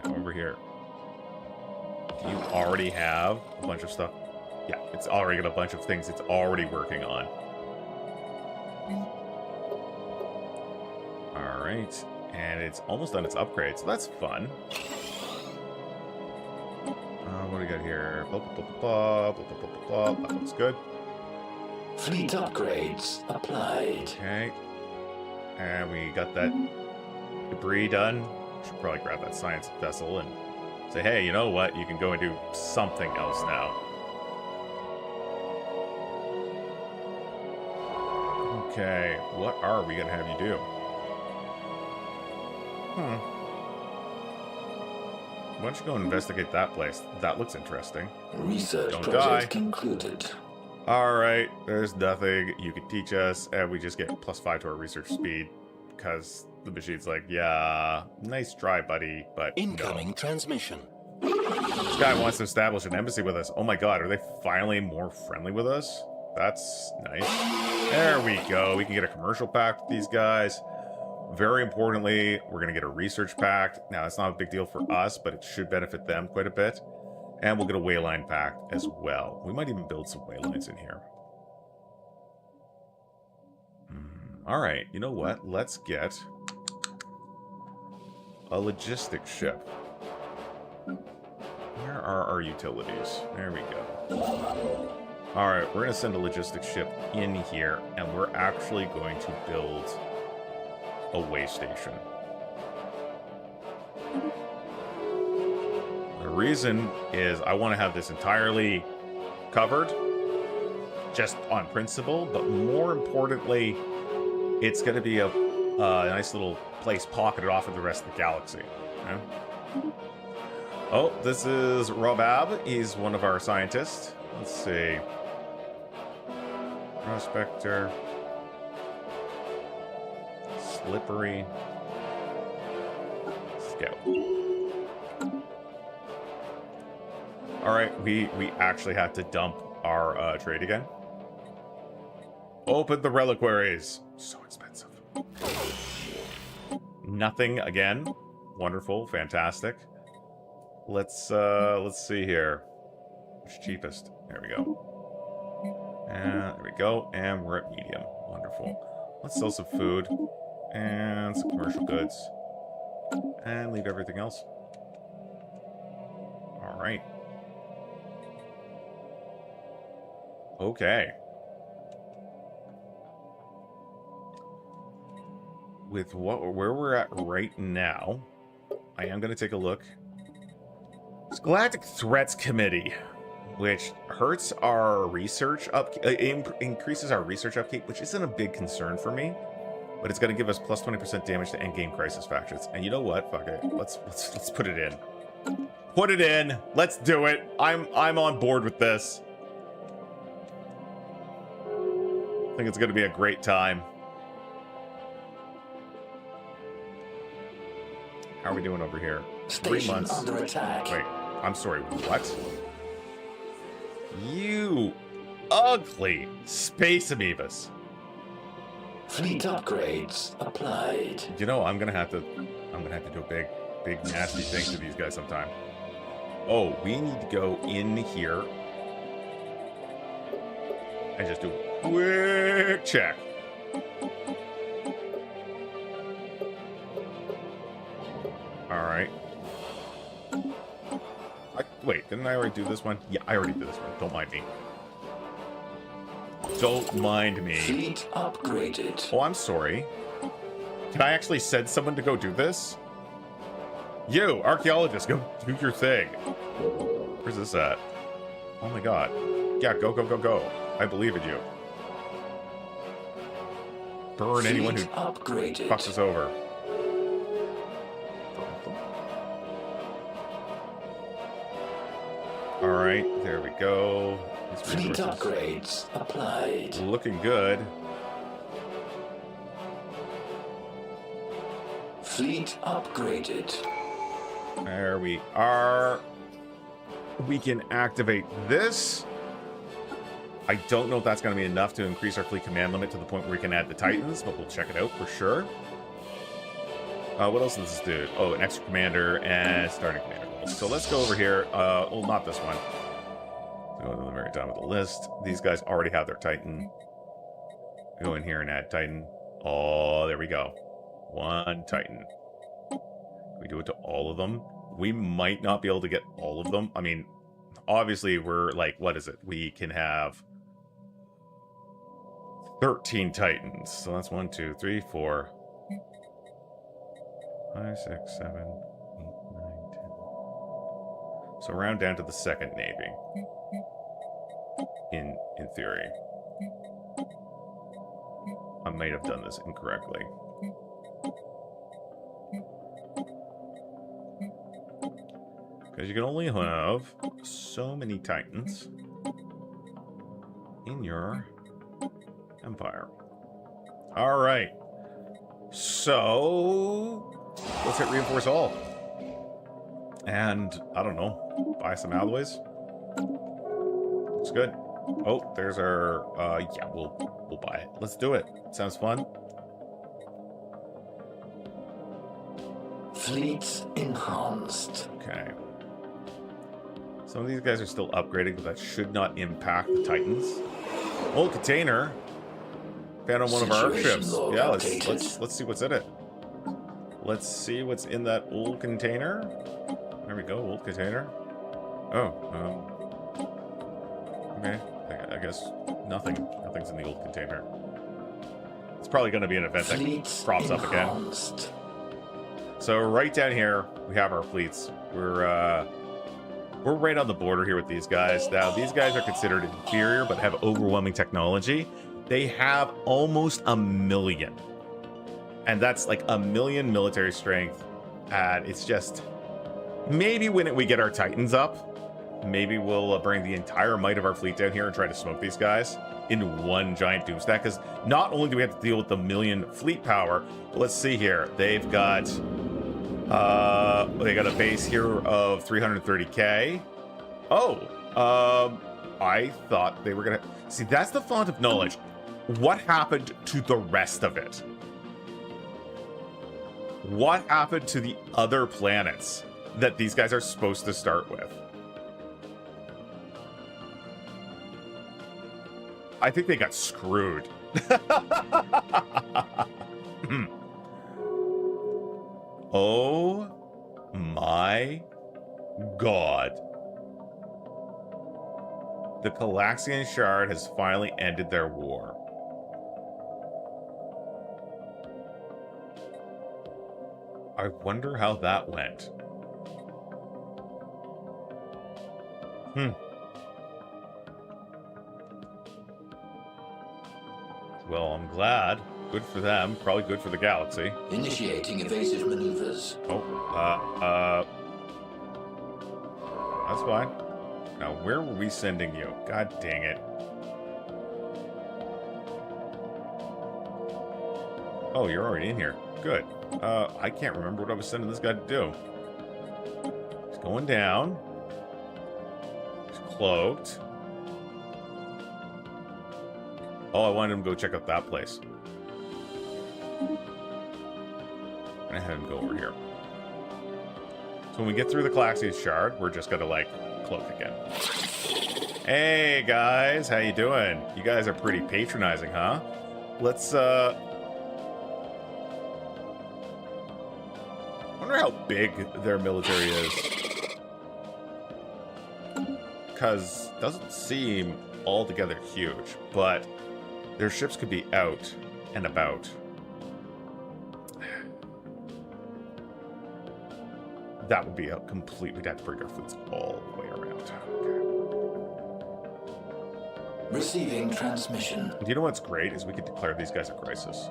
Over here. Do you already have a bunch of stuff? Yeah, it's already got a bunch of things it's already working on. Alright. And it's almost done its upgrade, so that's fun. What do we got here? Blah, blah, blah, blah, blah, blah, blah, blah. That looks good. Fleet upgrades applied. Okay. And we got that debris done. Should probably grab that science vessel and say, hey, you know what? You can go and do something else now. Okay, what are we going to have you do? Why don't you go investigate that place? That looks interesting. Research Don't project die. concluded. Alright, there's nothing you can teach us, and we just get +5 to our research speed, because the machine's like, yeah, nice try, buddy, but Incoming no. transmission. This guy wants to establish an embassy with us. Oh my god, are they finally more friendly with us? That's nice. There we go. We can get a commercial pact with these guys. Very importantly, we're going to get a research pact. Now, that's not a big deal for us, but it should benefit them quite a bit. And we'll get a wayline pact as well. We might even build some waylines in here. All right, you know what? Let's get a logistics ship. Where are our utilities? There we go. All right, we're going to send a logistics ship in here, and we're actually going to build a way station. The reason is I want to have this entirely covered, just on principle, but more importantly, it's going to be a nice little place pocketed off of the rest of the galaxy. Okay? Oh, this is Robab. He's one of our scientists. Let's see. Prospector. Slippery. Scout. Alright, we actually have to dump our trade again. Open the reliquaries. So expensive. Nothing again. Wonderful, fantastic. Let's see here. Which cheapest? There we go. And there we go. And we're at medium. Wonderful. Let's sell some food and some commercial goods and leave everything else. All right. Okay. With where we're at right now, I am going to take a look. It's Galactic Threats Committee, which hurts our research increases our research upkeep, which isn't a big concern for me, but it's going to give us plus 20% damage to endgame crisis factions. And you know what? Fuck it. Let's put it in. Put it in. Let's do it. I'm on board with this. I think it's going to be a great time. How are we doing over here? 3 Station months. under attack. Wait, I'm sorry, what? You ugly space amoebas. Fleet upgrades applied. You know, I'm gonna have to do a big nasty thing to these guys sometime. Oh, we need to go in here and just do a quick check. Alright. Wait, didn't I already do this one? Yeah, I already did this one. Don't mind me. Don't mind me. Fleet upgraded. Oh, I'm sorry. Can I actually send someone to go do this? You, archaeologist, go do your thing. Where's this at? Oh my god. Yeah, go, go, go, go. I believe in you. burn anyone who Fleet upgraded. fucks us over. All right, there we go. These Fleet resources upgrades applied. looking good. Fleet upgraded. There we are. We can activate this. I don't know if that's going to be enough to increase our fleet command limit to the point where we can add the Titans, but we'll check it out for sure. What else does this do? Oh, an extra commander and starting commander goals. So let's go over here. Well, not this one. Go to the very top of the list. These guys already have their Titan. Go in here and add Titan. Oh, there we go. One Titan. Can we do it to all of them? We might not be able to get all of them. I mean, obviously, we're like, what is it? We can have 13 Titans. So that's 1, 2, 3, 4, 5, 6, 7, 8, 9, 10. So round down to the second Navy. In theory. I might have done this incorrectly. Because you can only have so many Titans in your empire. All right. So let's hit reinforce all. And I don't know, buy some alloys. Looks good. Oh, there's our yeah, we'll buy it. Let's do it. Sounds fun. Fleet enhanced. Okay. Some of these guys are still upgrading, but that should not impact the Titans. Old container. Found on one of our Situation ships. log Yeah, updated. let's see what's in it. Let's see what's in that old container. There we go, old container. Oh, okay. I guess nothing. Nothing's in the old container. It's probably going to be an event that Fleet props up again. enhanced. So right down here, we have our fleets. We're right on the border here with these guys. Now, these guys are considered inferior, but have overwhelming technology. They have almost 1 million. And that's like 1 million military strength. And it's just... Maybe when we get our Titans up, maybe we'll bring the entire might of our fleet down here and try to smoke these guys into one giant doomstack. Because not only do we have to deal with the 1 million fleet power, but let's see here. They've got... they got a base here of 330k. Oh, I thought they were gonna... See, that's the font of knowledge. What happened to the rest of it? What happened to the other planets that these guys are supposed to start with? I think they got screwed. Oh my god. The Calaxian Shard has finally ended their war. I wonder how that went. Well, I'm glad. Good for them. Probably good for the galaxy. Initiating evasive maneuvers. Oh, that's fine. Now, where were we sending you? God dang it. Oh, you're already in here. Good. I can't remember what I was sending this guy to do. He's going down. He's cloaked. Oh, I wanted him to go check out that place. I'm gonna have him go over here. So when we get through the Calaxian Shard, we're just gonna, like, cloak again. Hey, guys. How you doing? You guys are pretty patronizing, huh? Let's, wonder how big their military is. Because it doesn't seem altogether huge, but their ships could be out and about. That would be a complete... We'd have to bring our fleets all the way around. Okay. Receiving transmission. You know what's great is we could declare these guys a crisis.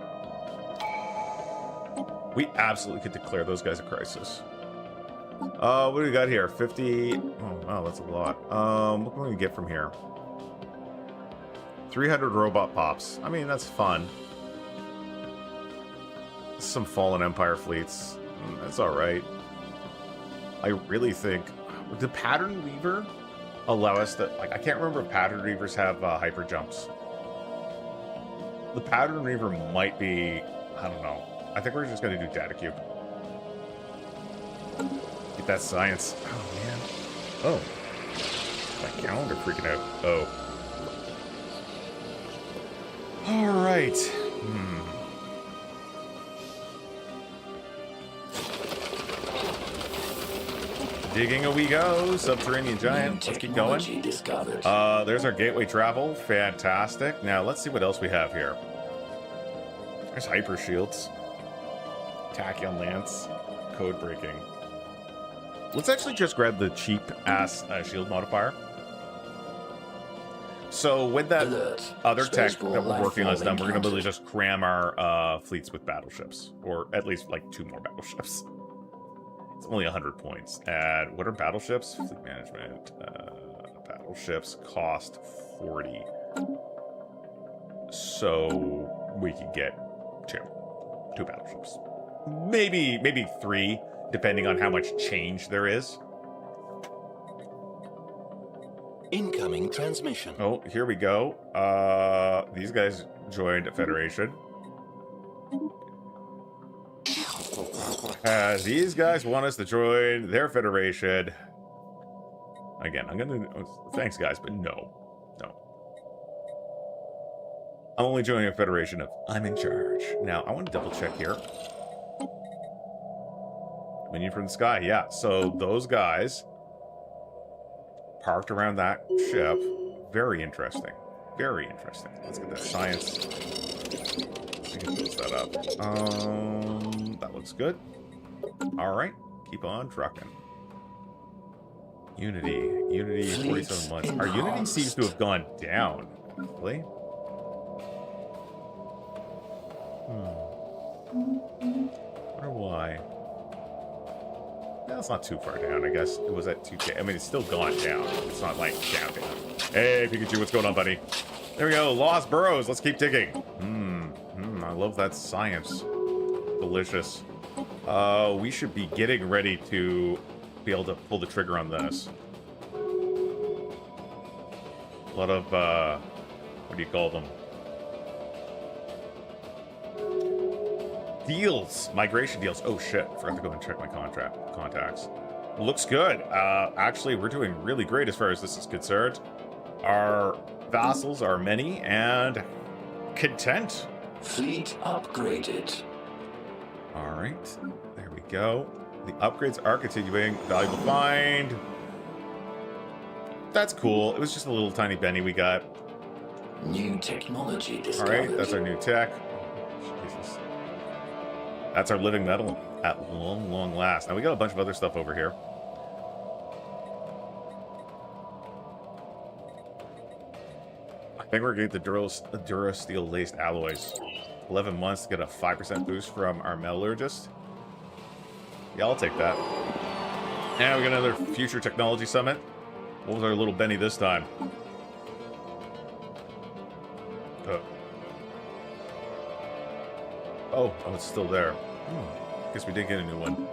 We absolutely could declare those guys a crisis. What do we got here? 50. Oh, wow, that's a lot. What can we get from here? 300 robot pops. I mean, that's fun. Some Fallen Empire fleets. That's alright. I really think... Did Pattern Weaver allow us to... Like, I can't remember if Pattern Weavers have hyper jumps. The Pattern Weaver might be... I don't know. I think we're just going to do Data Cube. Get that science. Oh, man. Oh. My calendar freaking out. Oh. Alright. Digging a we go. Subterranean Giant. Let's keep going. Discovered. There's our gateway travel. Fantastic. Now, let's see what else we have here. There's Hyper Shields. Tachyon Lance. Code breaking. Let's actually just grab the cheap-ass shield modifier. So when that other tech that we're working on is done, we're going to really just cram our fleets with battleships. Or at least, like, 2 more battleships. It's only 100 points. And what are battleships? Fleet management. Battleships cost 40. So we can get 2 battleships. Maybe 3, depending on how much change there is. Incoming transmission. Oh, here we go. These guys joined a federation. These guys want us to join their federation. Again, I'm gonna... Thanks, guys, but no. No. I'm only joining a federation of I'm in charge. Now, I want to double check here. Minion from the sky, yeah. So those guys parked around that ship. Very interesting. Very interesting. Let's get that science. We can close that up. That looks good. Alright. Keep on trucking. Unity. Unity, 47 months. Our Unity seems to have gone down. Really? Wonder why. That's not too far down, I guess. It was at 2K. I mean, it's still gone down. It's not like down. Hey, Pikachu, what's going on, buddy? There we go. Lost burrows. Let's keep digging. I love that science. Delicious. We should be getting ready to be able to pull the trigger on this. A lot of, what do you call them? Deals. Migration deals. Oh, shit. Forgot to go and check my contacts. Looks good. Actually, we're doing really great as far as this is concerned. Our vassals are many and content. Fleet upgraded. All right. There we go. The upgrades are continuing. Valuable find. That's cool. It was just a little tiny Benny we got. New technology discovered. All right. That's our new tech. Jesus. That's our living metal at long, long last. Now, we got a bunch of other stuff over here. I think we're going to get the Durasteel laced alloys. 11 months to get a 5% boost from our metallurgist. Yeah, I'll take that. And we got another future technology summit. What was our little Benny this time? Oh, it's still there. Guess we did get a new one.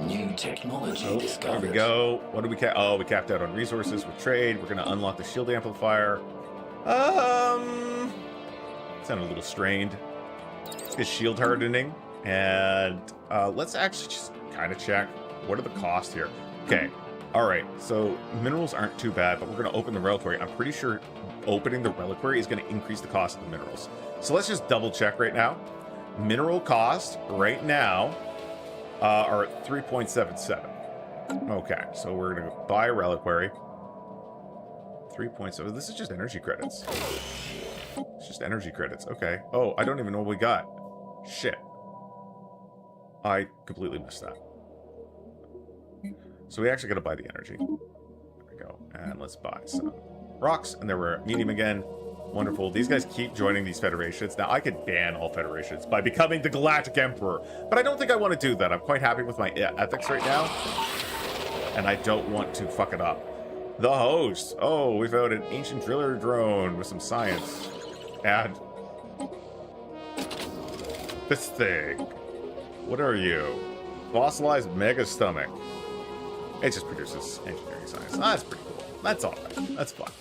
New technology discovered. There we go. What did we cap? Oh, we capped out on resources with trade. We're gonna unlock the shield amplifier. Sounded a little strained. Let's get shield hardening, and let's actually just kind of check what are the costs here. Okay. All right. So minerals aren't too bad, but we're gonna open the reliquary. I'm pretty sure opening the reliquary is gonna increase the cost of the minerals. So let's just double check right now. Mineral cost right now are at 3.77. Okay, so we're gonna buy a reliquary. 3.7. This is just energy credits. It's just energy credits. Okay. Oh, I don't even know what we got. Shit. I completely missed that. So we actually gotta buy the energy. There we go. And let's buy some rocks. And there we're at medium again. Wonderful. These guys keep joining these federations. Now, I could ban all federations by becoming the Galactic Emperor, but I don't think I want to do that. I'm quite happy with my ethics right now, and I don't want to fuck it up. The host. Oh, we found an ancient driller drone with some science. And this thing. What are you? Fossilized mega stomach. It just produces engineering science. Ah, that's pretty cool. That's all right. That's fun.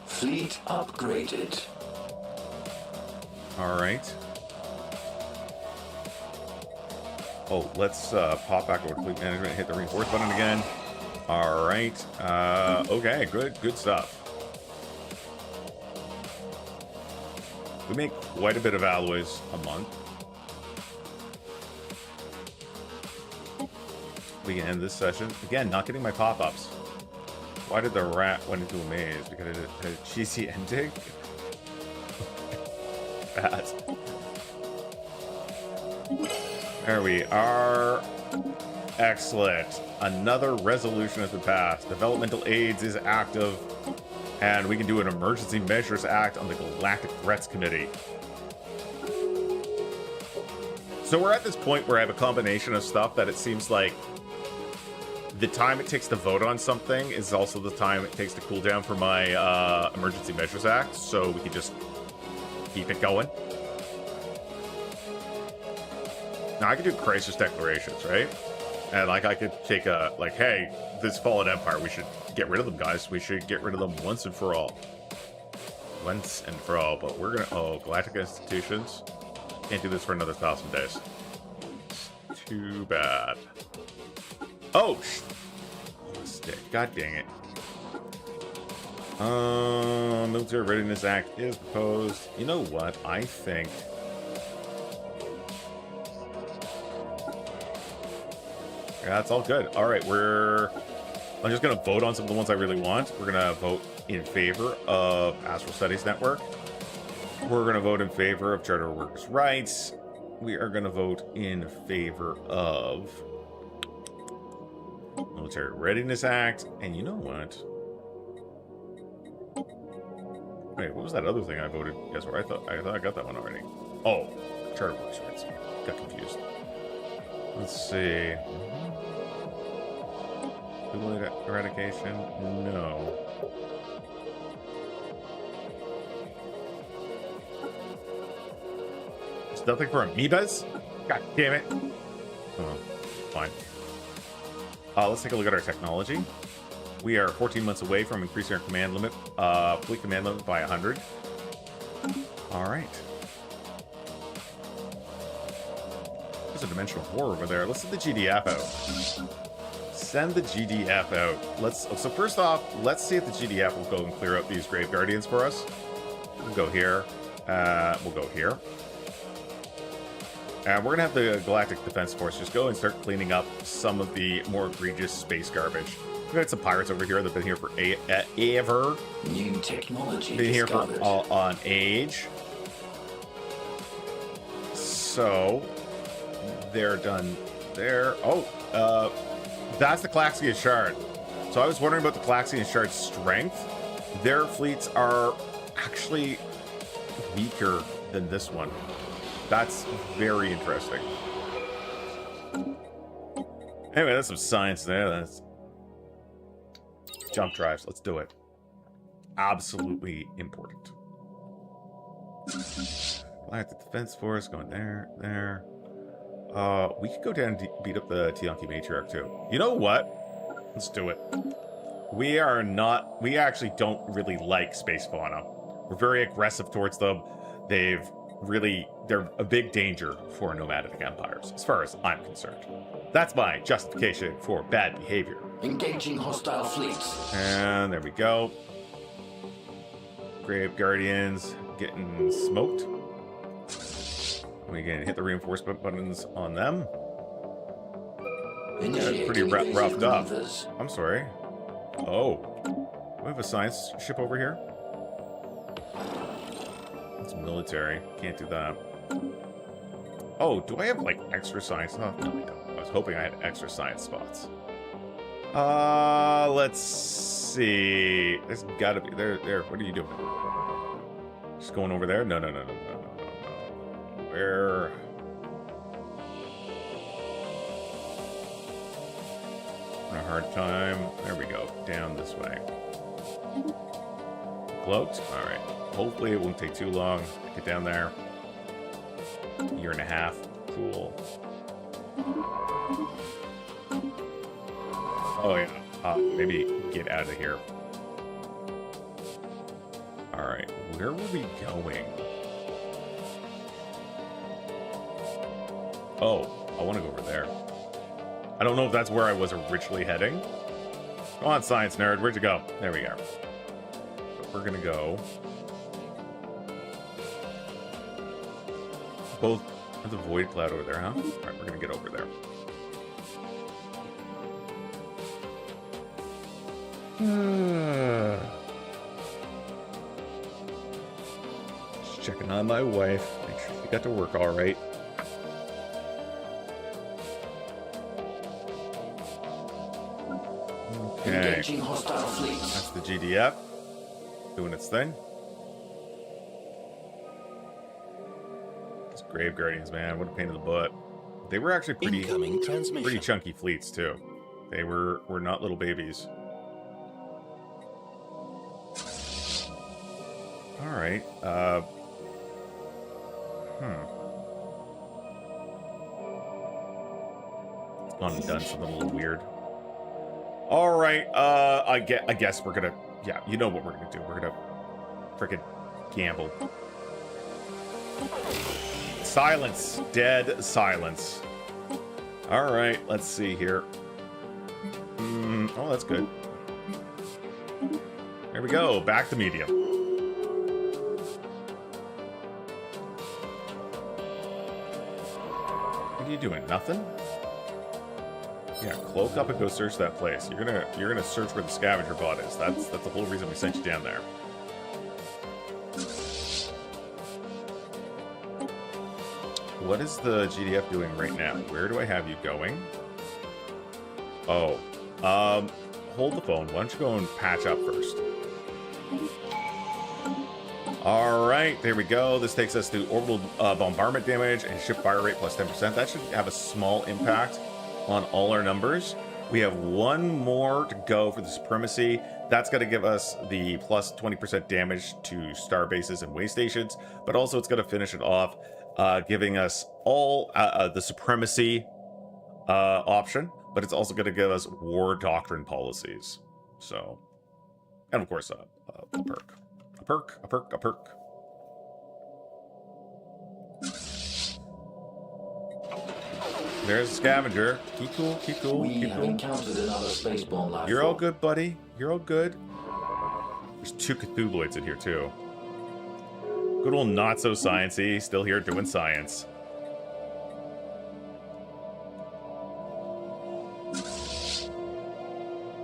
Fleet upgraded. All right. Oh, let's pop back over to fleet management, hit the reinforce button again. All right. Okay, good stuff. We make quite a bit of alloys a month. We can end this session. Again, not getting my pop-ups. Why did the rat went into a maze? Because it had a cheesy ending? Bad. There we are. Excellent. Another resolution has been passed. Developmental aids is active. And we can do an Emergency Measures Act on the Galactic Threats Committee. So we're at this point where I have a combination of stuff that it seems like the time it takes to vote on something is also the time it takes to cool down for my Emergency Measures Act, so we can just keep it going. Now I could do crisis declarations, right? And like I could take a, like, hey, this fallen empire, we should get rid of them, guys. We should get rid of them once and for all. Once and for all, but we're gonna, oh, galactic institutions. Can't do this for another 1,000 days. Too bad. Oh, stick. God dang it. Military Readiness Act is proposed. You know what? I think yeah, that's all good. All right, I'm just gonna vote on some of the ones I really want. We're gonna vote in favor of Astral Studies Network. We're gonna vote in favor of Charter Workers' Rights. We are gonna vote in favor of Military Readiness Act. And you know what? Wait, what was that other thing I voted? Guess what? I thought I got that one already. Oh, Charter Workers' Rights. Got confused. Let's see. Duplicate eradication? No. There's nothing for amoebas? God damn it. Oh, fine. Let's take a look at our technology. We are 14 months away from increasing our command limit, fleet command limit by 100. All right. There's a dimensional war over there. Let's send the GDF out. Send the GDF out. So first off, let's see if the GDF will go and clear out these Grave Guardians for us. We'll go here. We'll go here. And we're going to have the Galactic Defense Force just go and start cleaning up some of the more egregious space garbage. We've got some pirates over here that have been here for ever. New technology Been here for discovered. on age. So they're done there. Oh, that's the Calaxian Shard. So I was wondering about the Calaxian Shard's strength. Their fleets are actually weaker than this one. That's very interesting. Anyway, that's some science there. That's jump drives. Let's do it. Absolutely important. Galactic Defense Force going there, there. We could go down and beat up the Tiyanki Matriarch too. You know what? Let's do it. We actually don't really like space fauna. We're very aggressive towards them. They're a big danger for nomadic empires, as far as I'm concerned. That's my justification for bad behavior. Engaging hostile fleets. And there we go. Grave Guardians getting smoked. We can hit the reinforcement buttons on them. Yeah, it's pretty roughed up. I'm sorry. Oh. We have a science ship over here. It's military. Can't do that. Oh, do I have, like, extra science stuff? No, I don't. I was hoping I had extra science spots. Let's see. There's gotta be there. What are you doing? Just going over there? No. Where? Having a hard time. There we go. Down this way. Cloaked? Alright. Hopefully it won't take too long to get down there. Year and a half. Cool. Oh yeah. Maybe get out of here. Alright. Where were we going? Oh, I want to go over there. I don't know if that's where I was originally heading. Come on, science nerd. Where'd you go? There we are. But we're gonna go. Both. There's a void cloud over there, huh? Alright, we're gonna get over there. Just checking on my wife. Make sure she got to work all right. Okay. Engaging hostile fleets. That's the GDF doing its thing. These Grave Guardians, man, what a pain in the butt. They were actually Incoming transmission. pretty chunky fleets too. They were not little babies. All right. It's gone and done something a little weird. All right. I guess we're gonna. Yeah, you know what we're gonna do. We're gonna frickin' gamble. Silence. Dead silence. All right. Let's see here. Oh, that's good. There we go. Back to medium. What are you doing? Nothing? Yeah, cloak up and go search that place. You're gonna search where the scavenger bot is. That's the whole reason we sent you down there. What is the GDF doing right now? Where do I have you going? Oh, hold the phone. Why don't you go and patch up first? All right, there we go. This takes us to orbital bombardment damage and ship fire rate plus 10%. That should have a small impact on all our numbers. We have one more to go for the supremacy. That's going to give us the plus 20% damage to star bases and way stations, but also it's going to finish it off, giving us all the supremacy option, but it's also going to give us war doctrine policies. So, and of course, a perk. A perk. There's a scavenger. Keep cool. We have encountered another spaceborne life You're all form. good, buddy. You're all good. There's 2 Cthulhuids in here, too. Good old not-so-sciencey. Still here doing science.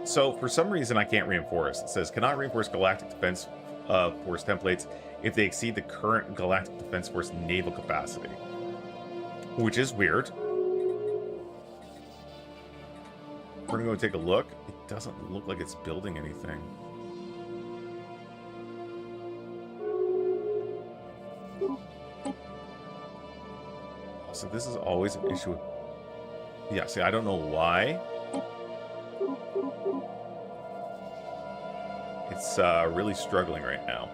So, for some reason, I can't reinforce. It says, cannot reinforce Galactic Defense Force templates if they exceed the current Galactic Defense Force naval capacity. Which is weird. We're gonna go take a look. It doesn't look like it's building anything. So this is always an issue with... Yeah, see, I don't know why. It's really struggling right now.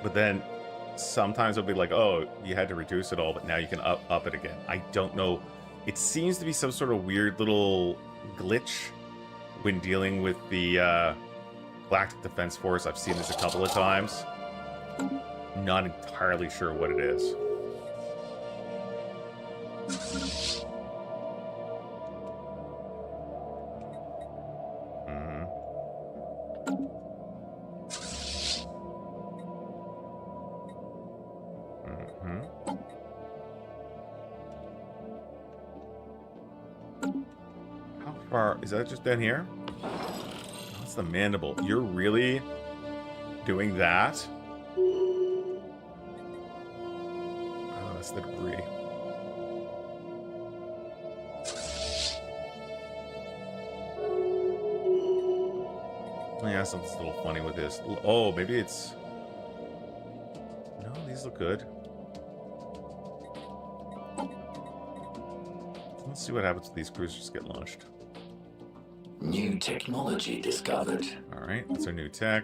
But then sometimes it'll be like, oh, you had to reduce it all, but now you can up it again. I don't know. It seems to be some sort of weird little glitch when dealing with the Galactic Defense Force. I've seen this a couple of times. Not entirely sure what it is. How far is that? Just down here? That's the mandible. You're really doing that? Oh, that's the debris. Yeah, something's a little funny with this. Oh, maybe it's... No, these look good. Let's see what happens when these cruisers get launched. New technology discovered. Alright, that's our new tech.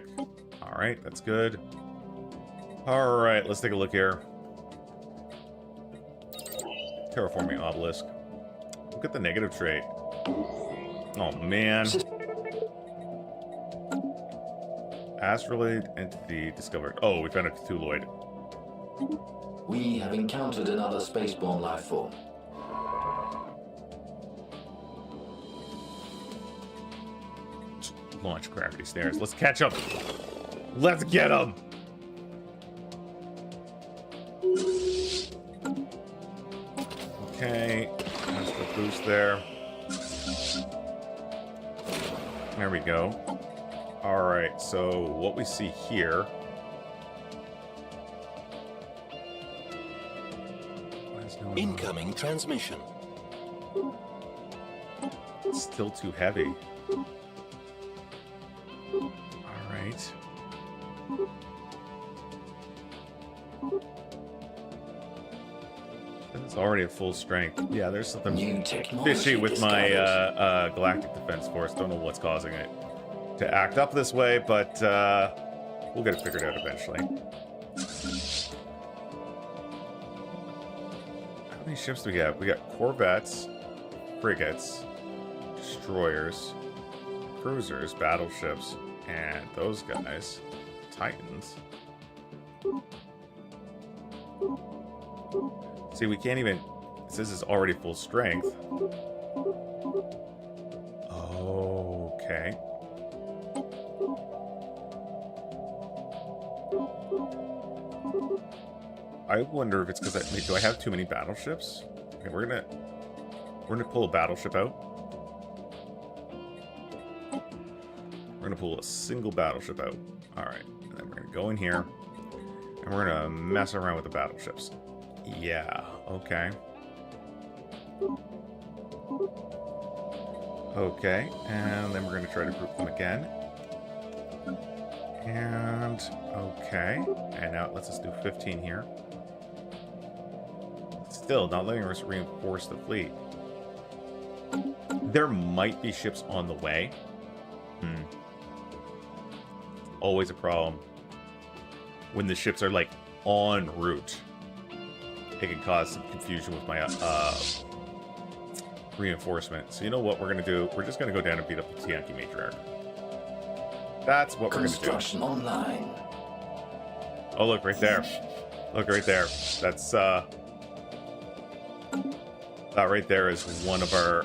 Alright, that's good. Alright, let's take a look here. Terraforming obelisk. Look at the negative trait. Oh, man. Asteroid entity discovered. Oh, we found a Cthulhuid. We have encountered another spaceborne life form. Launch gravity snares. Let's catch up. Let's get them. Okay. That's the boost there. There we go. All right. So what we see here. Incoming transmission. It's still too heavy. All right. It's already at full strength. Yeah, there's something New technology fishy with my discovered. Galactic Defense Force. Don't know what's causing it to act up this way, but we'll get it figured out eventually. How many ships do we have? We got corvettes, frigates, destroyers, cruisers, battleships, and those guys, Titans. See, we can't even... This is already full strength. Okay. I wonder if it's because do I have too many battleships? Okay, we're gonna pull a battleship out. We're gonna pull a single battleship out. All right, and then we're gonna go in here, and we're gonna mess around with the battleships. Yeah. Okay. Okay, and then we're gonna try to group them again. And okay, and now let's just do 15 here. Still not letting us reinforce the fleet. There might be ships on the way. Always a problem when the ships are like en route. It can cause some confusion with my reinforcement. So you know what we're gonna do? We're just gonna go down and beat up the Tianki Matriarch. That's what we're gonna do. Construction online. Oh, look right there. Look right there. That's that right there is one of our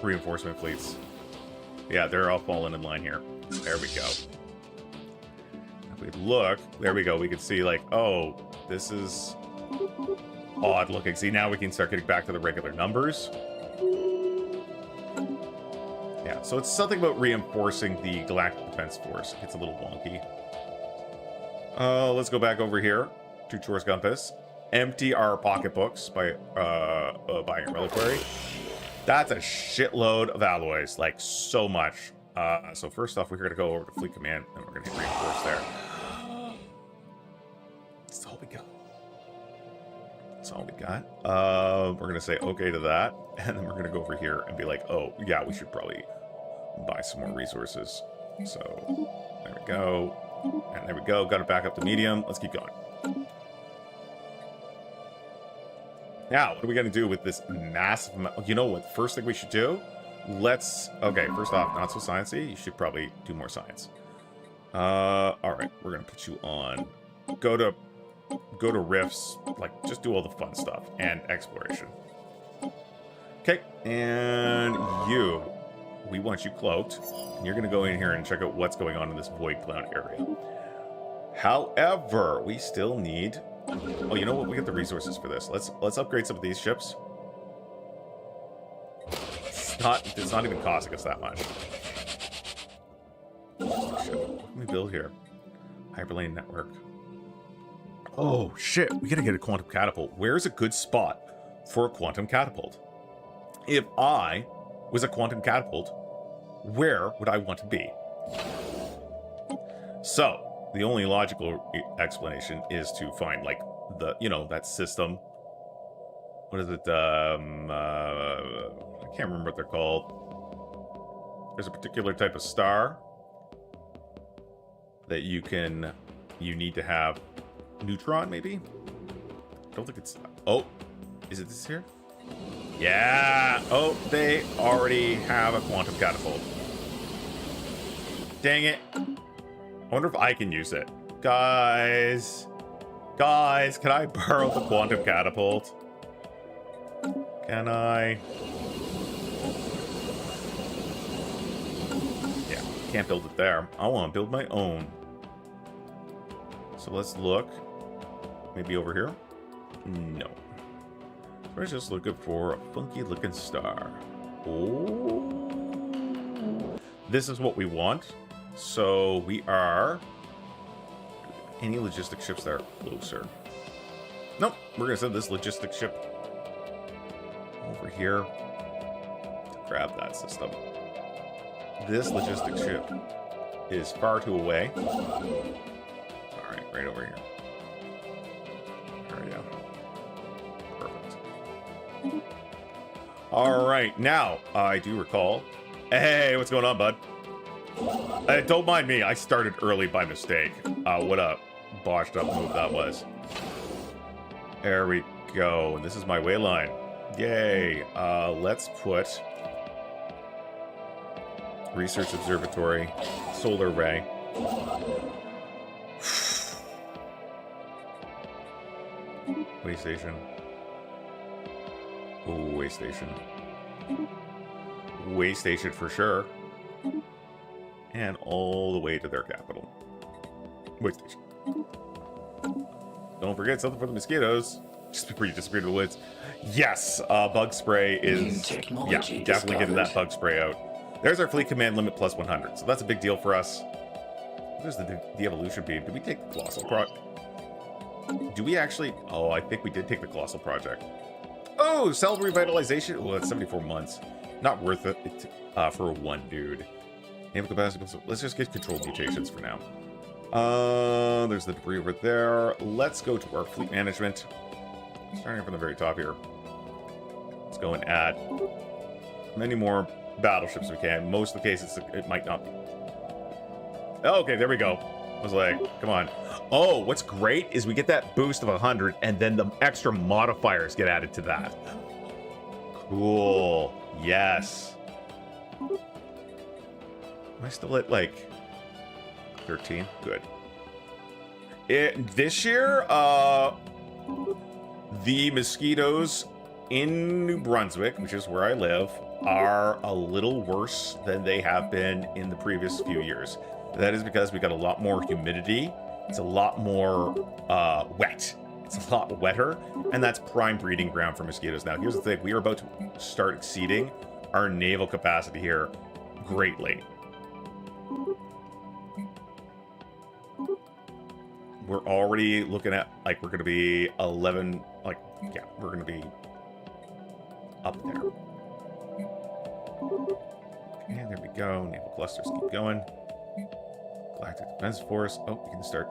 reinforcement fleets. Yeah, they're all falling in line here. There we go. If we look, there we go. We can see like, oh, this is odd looking. See, now we can start getting back to the regular numbers. Yeah, so it's something about reinforcing the Galactic Defense Force. It's a little wonky. Let's go back over here to Chorus Compass. Empty our pocketbooks by buying a reliquary. That's a shitload of alloys, like so much. So first off, we're gonna go over to Fleet Command, and we're gonna hit reinforce there. That's all we got. That's all we got. We're gonna say okay to that, and then we're gonna go over here and be like, oh yeah, we should probably buy some more resources. So there we go, and there we go. Got it back up to medium. Let's keep going. Now, what are we going to do with this massive amount? You know what? The first thing we should do? Okay, first off, not so sciencey. You should probably do more science. All right, we're going to put you on. Go to rifts. Like, just do all the fun stuff. And exploration. Okay, and we want you cloaked. And you're going to go in here and check out what's going on in this void cloud area. However, we still need... Oh, you know what? We get the resources for this. Let's upgrade some of these ships. It's not even costing us that much. What can we build here? Hyperlane network. Oh shit! We gotta get a quantum catapult. Where's a good spot for a quantum catapult? If I was a quantum catapult, where would I want to be? So, the only logical explanation is to find, like, the, you know, that system. What is it? I can't remember what they're called. There's a particular type of star that you need to have. Neutron, maybe? I don't think it's... Oh, is it this here? Yeah! Oh, they already have a quantum catapult. Dang it. I wonder if I can use it. Guys, can I borrow the quantum catapult? Can I? Yeah, can't build it there. I want to build my own. So let's look. Maybe over here? No. We're just looking for a funky looking star. Oh. This is what we want. So we are... Any logistic ships that are closer? Nope. We're going to send this logistic ship over here to grab that system. This logistic ship is far too away. Alright, right over here. There we go. Perfect. Alright, now, I do recall... Hey, what's going on, bud? Don't mind me, I started early by mistake. What a botched up move that was. There we go. This is my wayline. Yay. Let's put Research Observatory, Solar Ray. Way station. Oh, way station. Way station for sure. And all the way to their capital. Way station. Don't forget something for the mosquitoes. Just before you disappear to the woods. Yes, bug spray is... Yeah, definitely getting that bug spray out. There's our fleet command limit plus 100. So that's a big deal for us. There's the evolution beam. Did we take the Colossal Project? Do we actually... Oh, I think we did take the Colossal Project. Oh, cell revitalization. Oh, that's 74 months. Not worth it for one dude. Naval capacity. Let's just get control mutations for now. There's the debris over there. Let's go to our fleet management. Starting from the very top here. Let's go and add many more battleships we can. Most of the cases, it might not be. Okay, there we go. I was like, come on. Oh, what's great is we get that boost of 100, and then the extra modifiers get added to that. Cool. Yes. Am I still at, like, 13? Good. This year, the mosquitoes in New Brunswick, which is where I live, are a little worse than they have been in the previous few years. That is because we got a lot more humidity. It's a lot more wet. It's a lot wetter, and that's prime breeding ground for mosquitoes. Now, here's the thing. We are about to start exceeding our naval capacity here greatly. We're already looking at, like, we're going to be 11, like, yeah, we're going to be up there. Okay, there we go. Naval clusters keep going. Galactic Defense Force. Oh, we can start.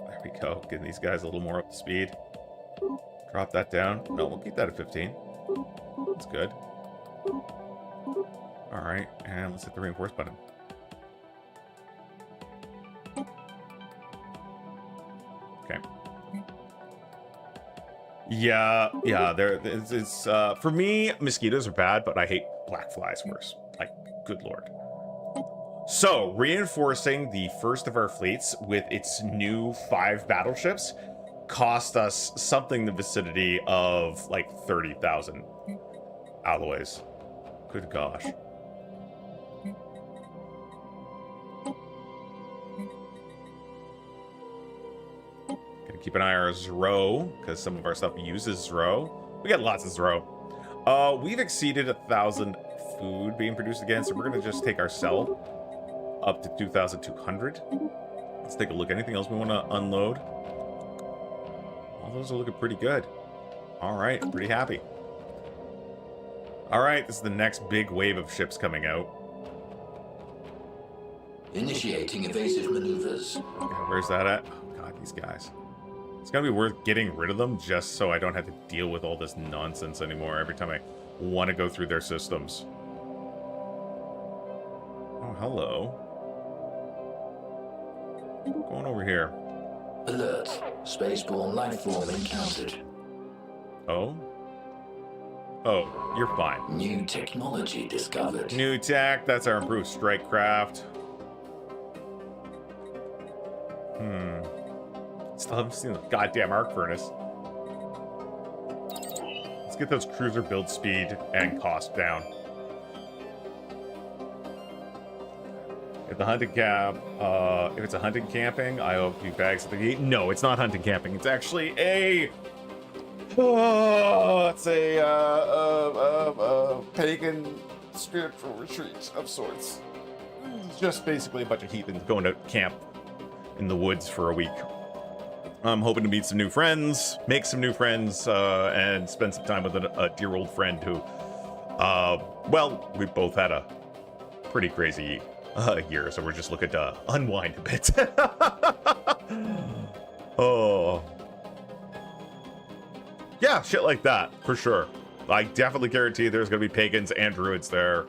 There we go. Getting these guys a little more up to speed. Drop that down. No, we'll keep that at 15. That's good. All right, and let's hit the reinforce button. Okay. Yeah. It's for me, mosquitoes are bad, but I hate black flies worse. Like, good lord. So, reinforcing the first of our fleets with its new 5 battleships cost us something in the vicinity of, like, 30,000 alloys. Good gosh. Gonna keep an eye on our Zro, because some of our stuff uses Zro. We got lots of Zro. We've exceeded 1,000 food being produced again, so we're gonna just take our cell up to 2,200. Let's take a look. Anything else we want to unload? All those are looking pretty good. All right, pretty happy. All right, this is the next big wave of ships coming out. Initiating evasive maneuvers. Okay, where's that at? Oh god, these guys. It's gonna be worth getting rid of them just so I don't have to deal with all this nonsense anymore every time I want to go through their systems. Oh, hello. Going over here. Alert. Spaceborne life form encountered. Oh? Oh, you're fine. New technology discovered. New tech, that's our improved strike craft. Still haven't seen the goddamn arc furnace. Let's get those cruiser build speed and cost down. If the hunting camp, if it's a hunting camping, I owe a few bags at the gate. No, it's not hunting camping. It's actually a, it's a pagan spiritual retreat of sorts. It's just basically a bunch of heathens going to camp in the woods for a week. I'm hoping to meet some new friends, make some new friends, and spend some time with a dear old friend who, well, we both had a pretty crazy year, so we're just looking to unwind a bit. Oh. Yeah, shit like that, for sure. I definitely guarantee there's going to be pagans and druids there.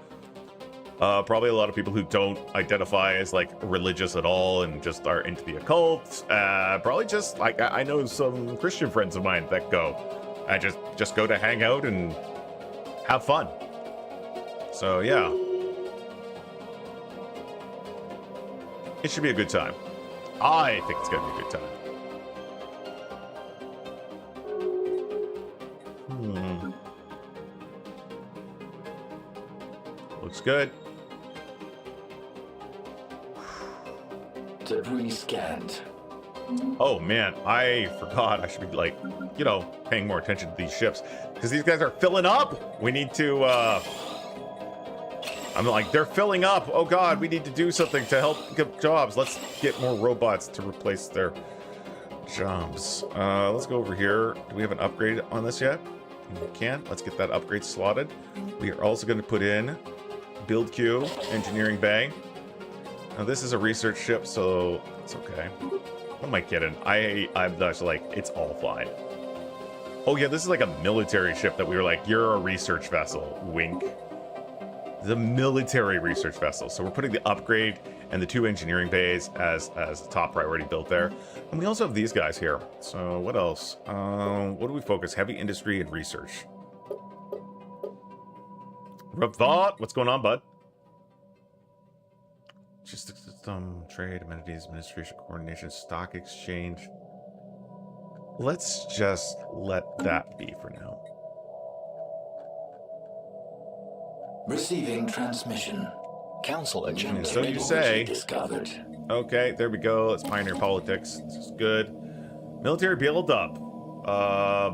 Probably a lot of people who don't identify as like religious at all and just are into the occult. Probably just like I know some Christian friends of mine that go. I just go to hang out and have fun. So yeah, it should be a good time. I think it's gonna be a good time. Looks good. Debris scanned. Oh man, I forgot. I should be like, you know, paying more attention to these ships because these guys are filling up. We need to. I'm like, they're filling up. Oh god, we need to do something to help get jobs. Let's get more robots to replace their jobs. Let's go over here. Do we have an upgrade on this yet? We can. Let's get that upgrade slotted. We are also going to put in build queue, engineering bay. Now this is a research ship, so it's okay. What am I kidding? I'm just like, it's all fine. Oh yeah, this is like a military ship that we were like, you're a research vessel, wink. The military research vessel. So we're putting the upgrade and the 2 engineering bays as top priority built there. And we also have these guys here. So what else? What do we focus? Heavy industry and research. Ravat, what's going on, bud? Logistics system, trade, amenities, administration, coordination, stock exchange. Let's just let that be for now. Receiving transmission. Council agenda. So you say. Discovered. Okay, there we go. Let's pioneer politics. This is good. Military build up.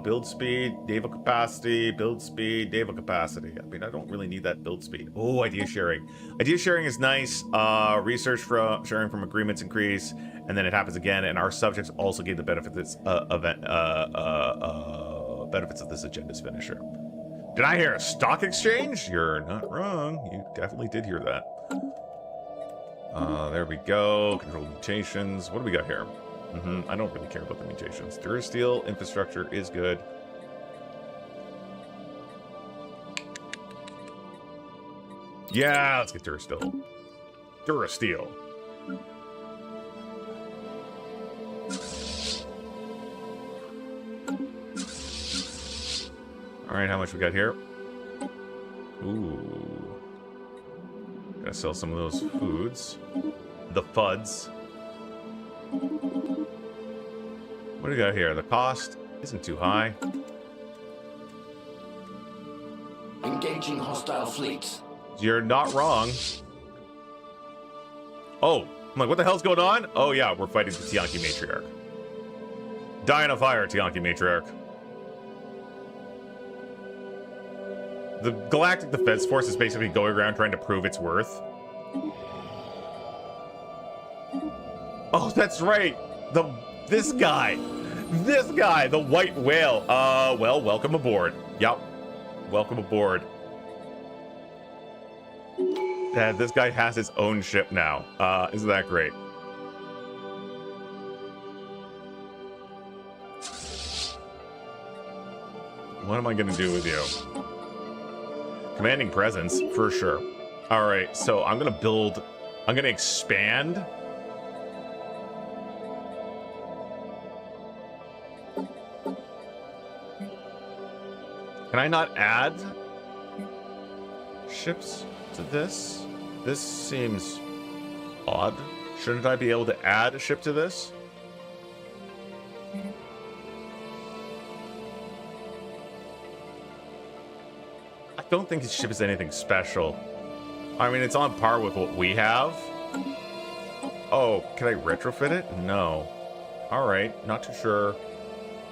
Build speed, naval capacity, build speed, naval capacity. I mean, I don't really need that build speed. Oh, idea sharing. Idea sharing is nice. Research from sharing from agreements increase, and then it happens again. And our subjects also gain the benefits benefits of this agenda's finisher. Did I hear a stock exchange? You're not wrong. You definitely did hear that. There we go. Control mutations. What do we got here? I don't really care about the mutations. Durasteel infrastructure is good. Yeah, let's get Durasteel. Durasteel. All right, how much we got here? Ooh. Gotta sell some of those foods. The FUDs. What do we got here? The cost isn't too high. Engaging hostile fleets. You're not wrong. Oh, I'm like, what the hell's going on? Oh yeah, we're fighting the Tiyanki Matriarch. Die in a fire, Tiyanki Matriarch. The Galactic Defense Force is basically going around trying to prove its worth. Oh, that's right. This guy, the white whale. Well, welcome aboard. Yep, welcome aboard. Dad, this guy has his own ship now. Isn't that great? What am I going to do with you? Commanding presence, for sure. All right, so I'm going to build... I'm going to expand. Can I not add ships to this? This seems odd. Shouldn't I be able to add a ship to this? I don't think his ship is anything special. I mean, it's on par with what we have. Oh, can I retrofit it? No. All right, not too sure.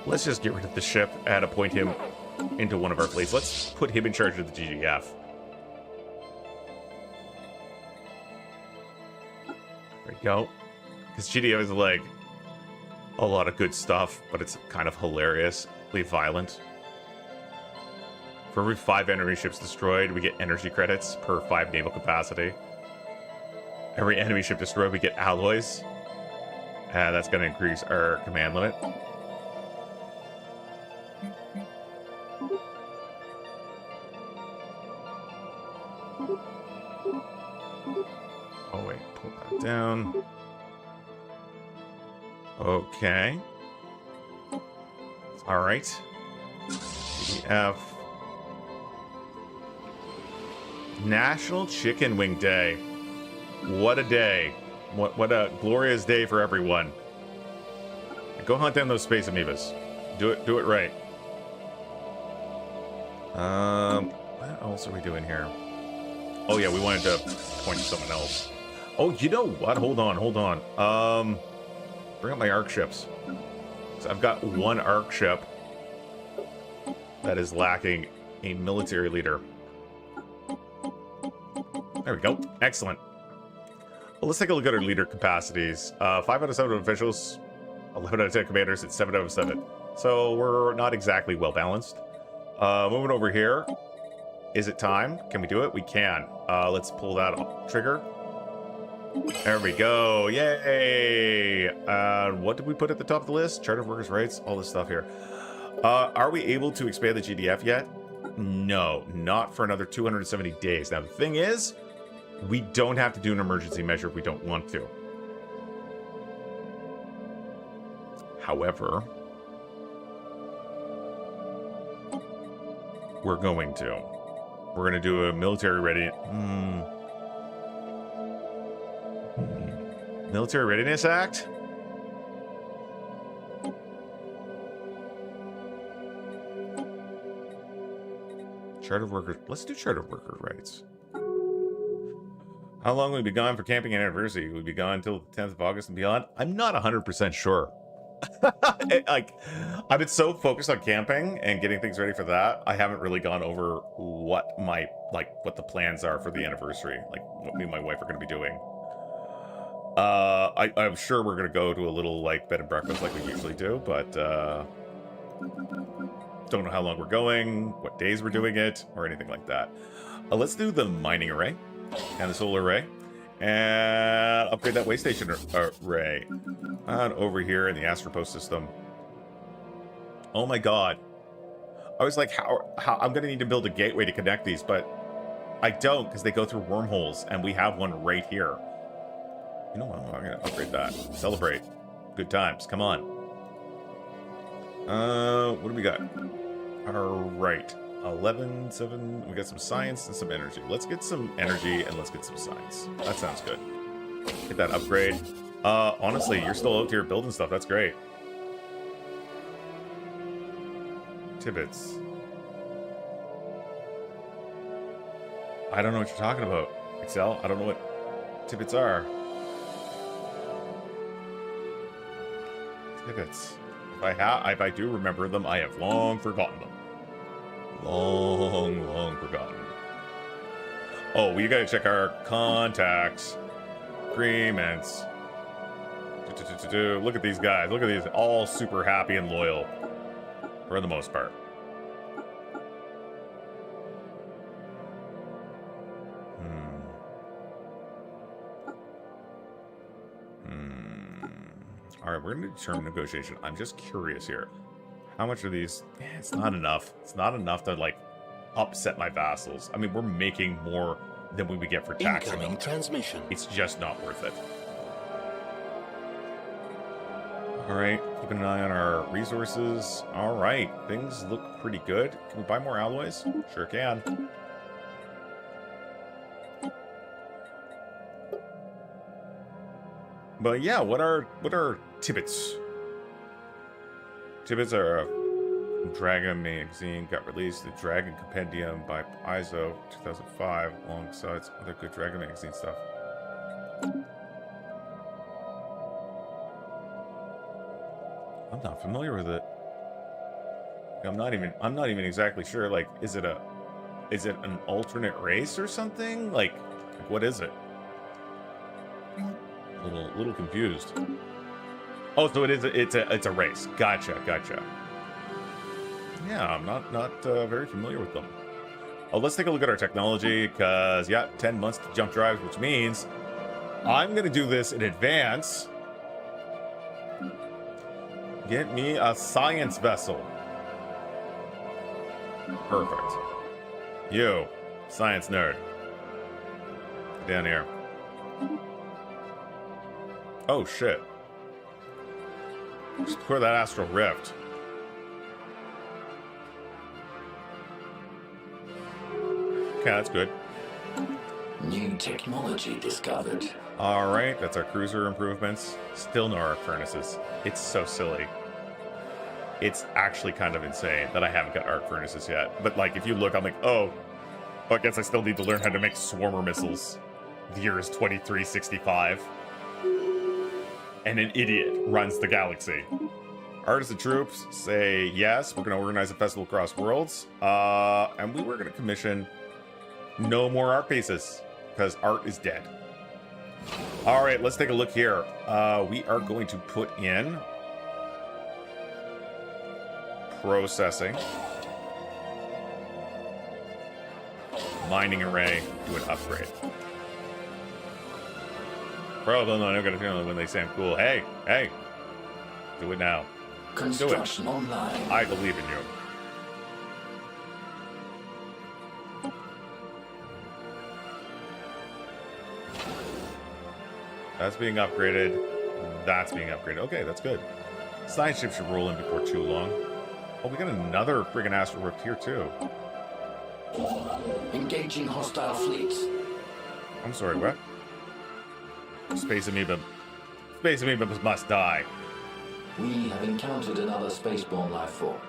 Let's just get rid of the ship and appoint him into one of our fleets. Let's put him in charge of the GGF. There we go. Because GDF is like a lot of good stuff, but it's kind of hilariously violent. For every 5 enemy ships destroyed, we get energy credits per 5 naval capacity. Every enemy ship destroyed, we get alloys. And that's going to increase our command limit. Oh wait, pull that down. Okay. All right. GDF. National Chicken Wing Day. What a day. What a glorious day for everyone. Go hunt down those space amoebas. Do it right. What else are we doing here? Oh yeah, we wanted to point to someone else. Oh, you know what? Hold on. Bring up my arc ships. So I've got one arc ship that is lacking a military leader. There we go. Excellent. Well, let's take a look at our leader capacities. 5 out of 7 officials, 11 out of 10 commanders, and 7 out of 7. So we're not exactly well balanced. Moving over here. Is it time? Can we do it? We can. Let's pull that trigger. There we go. Yay! What did we put at the top of the list? Charter of Workers' Rights, all this stuff here. Are we able to expand the GDF yet? No, not for another 270 days. Now, the thing is, we don't have to do an emergency measure if we don't want to. However, we're going to. We're going to do a military Military Readiness Act? Charter of Workers. Let's do Charter of Workers' Rights. How long will we be gone for camping and anniversary? Will we be gone until the 10th of August and beyond? I'm not 100% sure. Like, I've been so focused on camping and getting things ready for that, I haven't really gone over what what the plans are for the anniversary, like what me and my wife are going to be doing. I'm sure we're going to go to a little like bed and breakfast like we usually do, but don't know how long we're going, what days we're doing it, or anything like that. Let's do the mining array and the solar array, and upgrade that way station array. And over here in the Astropost system. Oh my god. I was like, how I'm gonna need to build a gateway to connect these, but I don't, because they go through wormholes, and we have one right here. You know what? I'm gonna upgrade that. Celebrate. Good times. Come on. What do we got? Alright. 11, 7. We got some science and some energy. Let's get some energy and let's get some science. That sounds good. Get that upgrade. Honestly, you're still out here building stuff. That's great. Tibbets. I don't know what you're talking about, Excel. I don't know what tibbets are. Tibbets. If I do remember them, I have long forgotten them. Long forgotten. Oh, we gotta check our contacts. Agreements. Look at these guys. Look at these. All super happy and loyal. For the most part. All right, we're going to determine negotiation. I'm just curious here. How much are these? It's not enough. It's not enough to, like, upset my vassals. I mean, we're making more than we would get for taxing Incoming them. transmission. It's just not worth it. All right, keeping an eye on our resources. All right, things look pretty good. Can we buy more alloys? Sure can. But yeah, what are Tibbets? Tibbets are a Dragon magazine, got released. The Dragon Compendium by Paizo 2005, alongside other good Dragon magazine stuff. I'm not familiar with it. I'm not even exactly sure. Like, is it an alternate race or something? Like what is it? A little confused. Oh, so it's a race. Gotcha. Yeah, I'm not very familiar with them. Oh, let's take a look at our technology, because yeah, 10 months to jump drives, which means I'm gonna do this in advance. Get me a science vessel. Perfect. You, science nerd. Get down here. Oh shit. Just clear that astral rift. Okay, that's good. New technology discovered. All right, that's our cruiser improvements. Still no arc furnaces. It's so silly. It's actually kind of insane that I haven't got arc furnaces yet. But like, if you look, I'm like, oh, I guess I still need to learn how to make swarmer missiles. The year is 2365. And an idiot runs the galaxy. Artisan troops say yes, we're going to organize a festival across worlds. And we were going to commission no more art pieces, because art is dead. All right, let's take a look here. We are going to put in processing, mining array, do an upgrade. Bro, no, I'm gonna feel it when they sound cool. Hey, do it now. Construction online. I believe in you. That's being upgraded. That's being upgraded. Okay, that's good. Science ship should roll in before too long. Oh, we got another friggin' astral rift here too. Engaging hostile fleets. I'm sorry, what? Space amoeba must die. We have encountered another spaceborne life form.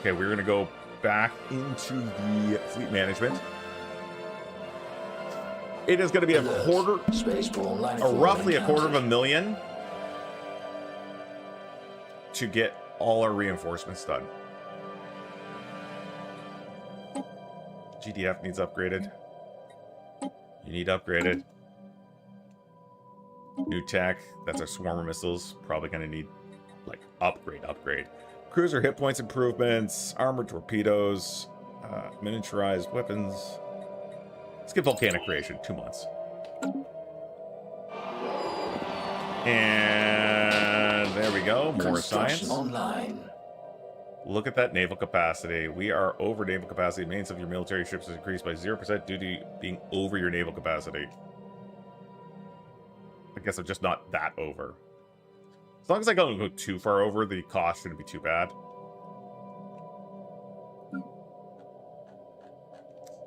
Okay, we're gonna go back into the fleet management. It is gonna be a Alert. quarter, Spaceborne life form roughly a quarter of encountered. $1 million to get all our reinforcements done. GDF needs upgraded. You need upgraded. New tech. That's our swarmer missiles. Probably gonna need, like, upgrade. Cruiser hit points improvements. Armored torpedoes. Miniaturized weapons. Let's get volcanic creation. 2 months. And there we go. More Construction science. online. Look at that naval capacity. We are over naval capacity. Maintenance of your military ships is increased by 0% due to being over your naval capacity. I guess I'm just not that over. As long as I don't go too far over, the cost shouldn't be too bad.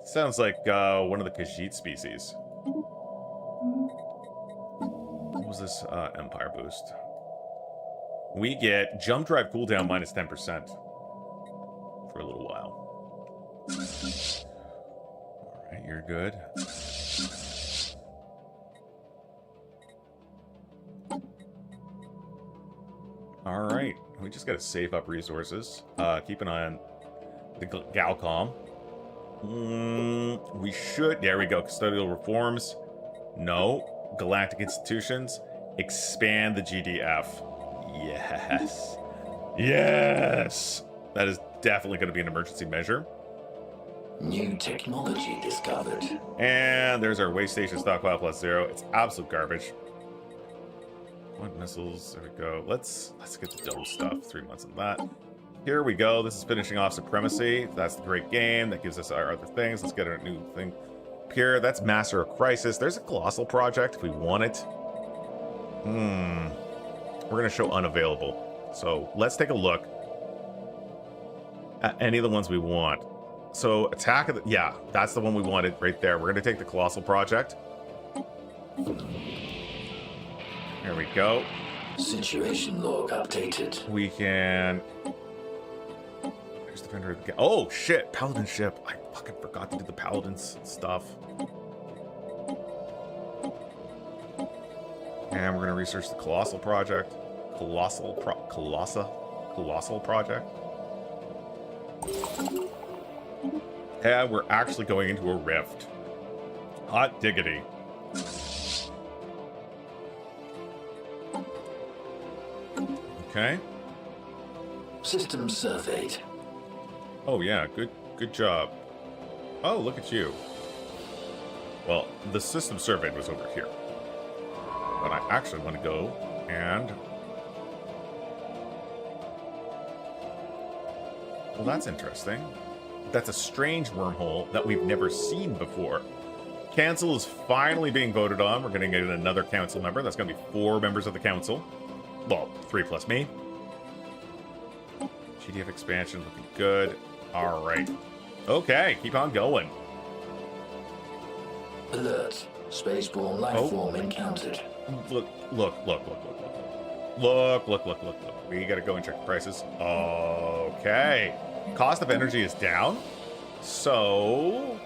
Sounds like one of the Khajiit species. What was this Empire boost? We get jump drive cooldown minus 10% for a little while. All right, you're good. All right, we just got to save up resources. Keep an eye on the Galcom. We should. There we go. Custodial reforms. No. Galactic institutions. Expand the GDF. Yes. Yes. That is definitely going to be an emergency measure. New technology discovered. And there's our waste station stockpile plus 0. It's absolute garbage. Point missiles. There we go. Let's get the dome stuff. 3 months on that. Here we go. This is finishing off Supremacy. That's the great game. That gives us our other things. Let's get a new thing here. That's Master of Crisis. There's a Colossal project if we want it. We're going to show unavailable. So let's take a look at any of the ones we want. So Attack of the... Yeah, that's the one we wanted right there. We're going to take the Colossal project. There we go. Situation log updated. We can... There's the vendor. Oh, shit. Paladin ship. I fucking forgot to do the Paladins stuff. And we're going to research the Colossal project. Colossal project. And we're actually going into a rift. Hot diggity. Okay. System surveyed. Oh yeah, good job. Oh, look at you. Well, the system surveyed was over here. But I actually want to go and... Well, that's interesting. That's a strange wormhole that we've never seen before. Council is finally being voted on. We're going to get another council member. That's going to be 4 members of the council. Well, 3 plus me. GDF expansion looking good. All right. Okay, keep on going. Alert. Spaceborne life form encountered. Look. We gotta go and check the prices. Okay. Cost of energy is down. So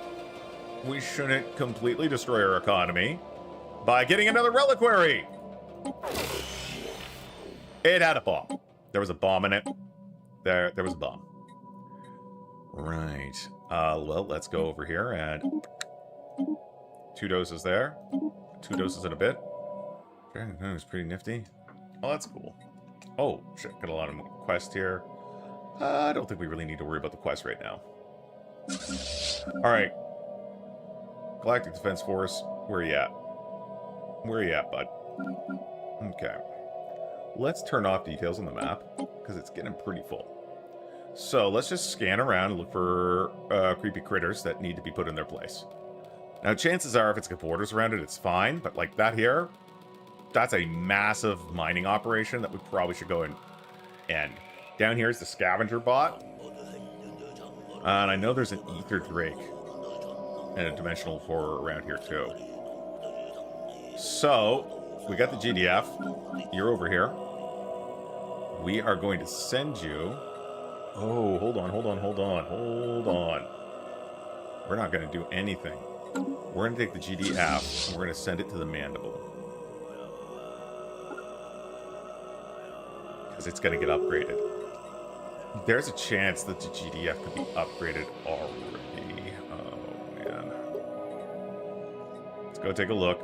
we shouldn't completely destroy our economy by getting another reliquary. It had a bomb. There was a bomb in it. There was a bomb. Right. Well, let's go over here and 2 doses there. 2 doses in a bit. Okay, that was pretty nifty. Oh, that's cool. Oh, shit. Got a lot of quests here. I don't think we really need to worry about the quest right now. Alright. Galactic Defense Force. Where you at? Where you at, bud? Okay. Let's turn off details on the map, because it's getting pretty full. So let's just scan around and look for creepy critters that need to be put in their place. Now, chances are, if it's got borders around it, it's fine. But like that here, that's a massive mining operation that we probably should go and end. Down here is the scavenger bot. And I know there's an ether drake and a dimensional horror around here too. So, we got the GDF. You're over here. We are going to send you... Oh, hold on. We're not going to do anything. We're going to take the GDF and we're going to send it to the Mandible. Because it's going to get upgraded. There's a chance that the GDF could be upgraded already. Oh, man. Let's go take a look.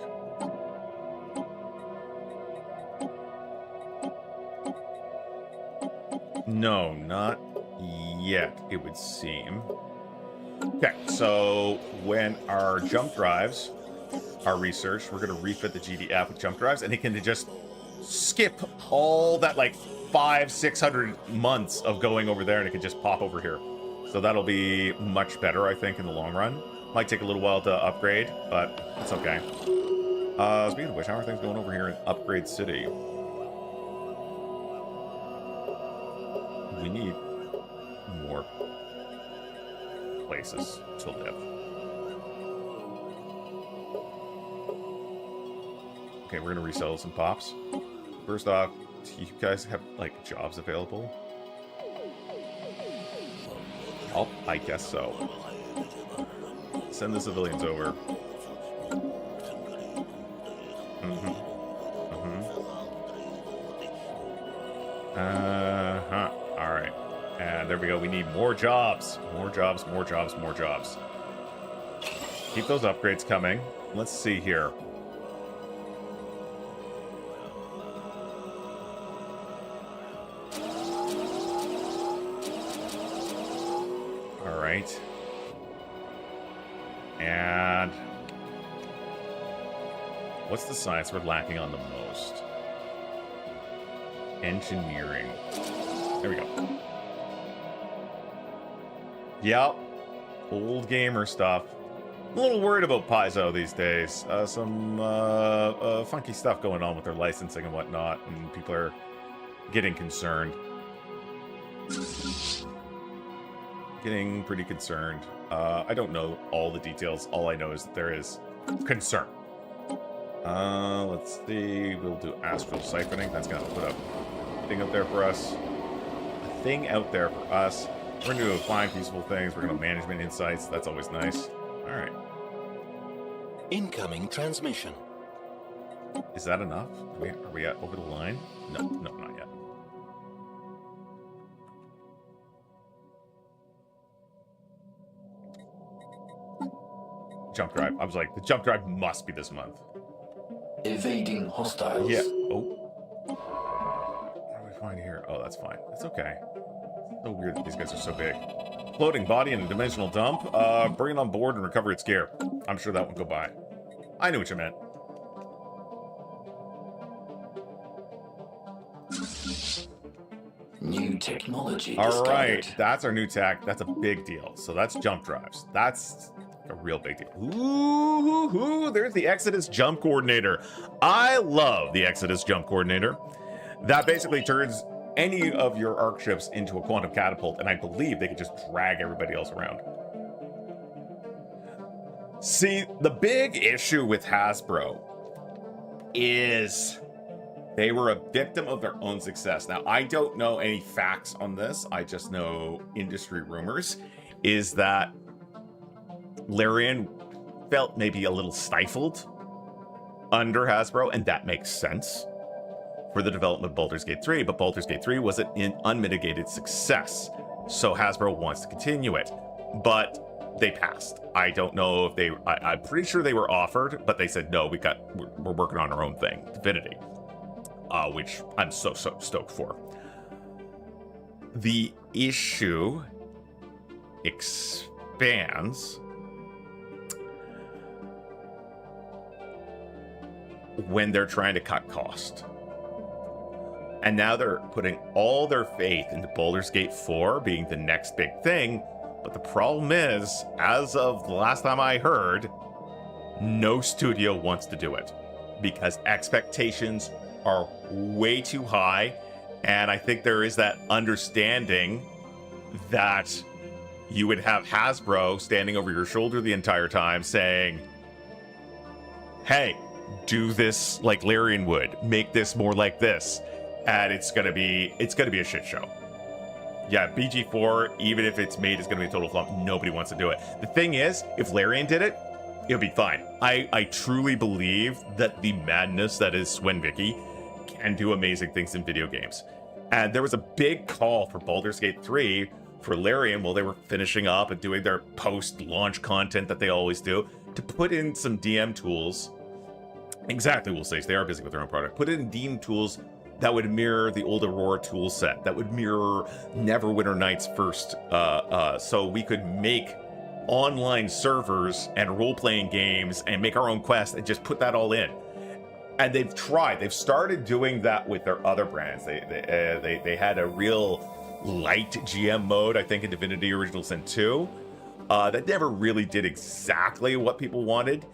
No, not yet, it would seem. Okay, so when our jump drives are researched, we're going to refit the GDF with jump drives, and it can just skip all that, like, 500-600 months of going over there, and it can just pop over here. So that'll be much better, I think, in the long run. Might take a little while to upgrade, but it's okay. Speaking of which, how are things going over here in Upgrade City? We need more places to live. Okay, we're gonna resell some pops. First off, do you guys have, like, jobs available? Oh, I guess so. Send the civilians over. Alright. And there we go. We need more jobs. More jobs. Keep those upgrades coming. Let's see here. Alright. And what's the science we're lacking on the most? engineering. There we go. Yep. Old gamer stuff. I'm a little worried about Paizo these days. Some funky stuff going on with their licensing and whatnot, and people are getting concerned. Getting pretty concerned. I don't know all the details. All I know is that there is concern. Let's see. We'll do astral siphoning. That's going to put a thing out there for us. A thing out there for us. We're going to do find useful things. We're going to management insights. That's always nice. All right. Incoming transmission. Is that enough? Are we at over the line? No, not yet. Jump drive. I was like, the jump drive must be this month. Evading hostiles. Yeah. Oh. What do we find here? Oh, that's fine. It's okay. So weird that these guys are so big. Floating body in a dimensional dump. Bring it on board and recover its gear. I'm sure that won't go by. I knew what you meant. New technology All right, discovered. that's our new tech. That's a big deal. So that's jump drives. That's a real big deal. Ooh, there's the Exodus Jump Coordinator. I love the Exodus Jump Coordinator. That basically turns any of your arc ships into a quantum catapult, and I believe they could just drag everybody else around. See, the big issue with Hasbro is they were a victim of their own success. Now, I don't know any facts on this. I just know industry rumors, is that Larian felt maybe a little stifled under Hasbro, and that makes sense for the development of Baldur's Gate 3, but Baldur's Gate 3 was an unmitigated success, so Hasbro wants to continue it, but they passed. I don't know if they, I'm pretty sure they were offered, but they said, no, we're working on our own thing, Divinity, which I'm so stoked for. The issue expands when they're trying to cut cost. And now they're putting all their faith into Baldur's Gate 4 being the next big thing. But the problem is, as of the last time I heard, no studio wants to do it because expectations are way too high. And I think there is that understanding that you would have Hasbro standing over your shoulder the entire time saying, hey, do this like Larian would, make this more like this. And it's gonna be a shit show. Yeah, BG4, even if it's made, is gonna be a total flop. Nobody wants to do it. The thing is, if Larian did it, it'll be fine. I truly believe that the madness that is Swen Vicky can do amazing things in video games. And there was a big call for Baldur's Gate 3 for Larian while they were finishing up and doing their post-launch content that they always do, to put in some DM tools. Exactly, we'll say, so they are busy with their own product. Put in DM tools that would mirror the old Aurora tool set, that would mirror Neverwinter Nights first, so we could make online servers and role-playing games and make our own quest and just put that all in. And they've started doing that with their other brands. They had a real light GM mode, I think, in Divinity Original Sin 2, that never really did exactly what people wanted.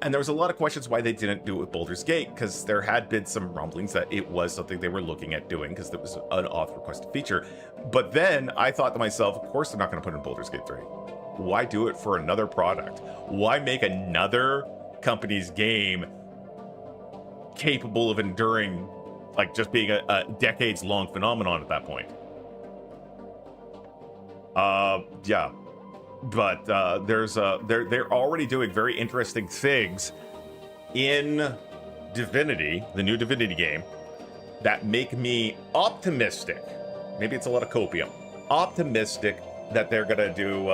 And there was a lot of questions why they didn't do it with Baldur's Gate, because there had been some rumblings that it was something they were looking at doing, because it was an author-requested feature. But then I thought to myself, of course they're not going to put it in Baldur's Gate 3. Why do it for another product? Why make another company's game capable of enduring, like, just being a decades-long phenomenon at that point? Yeah. But they're already doing very interesting things in Divinity, the new Divinity game, that make me optimistic. Maybe it's a lot of copium. Optimistic that they're gonna do.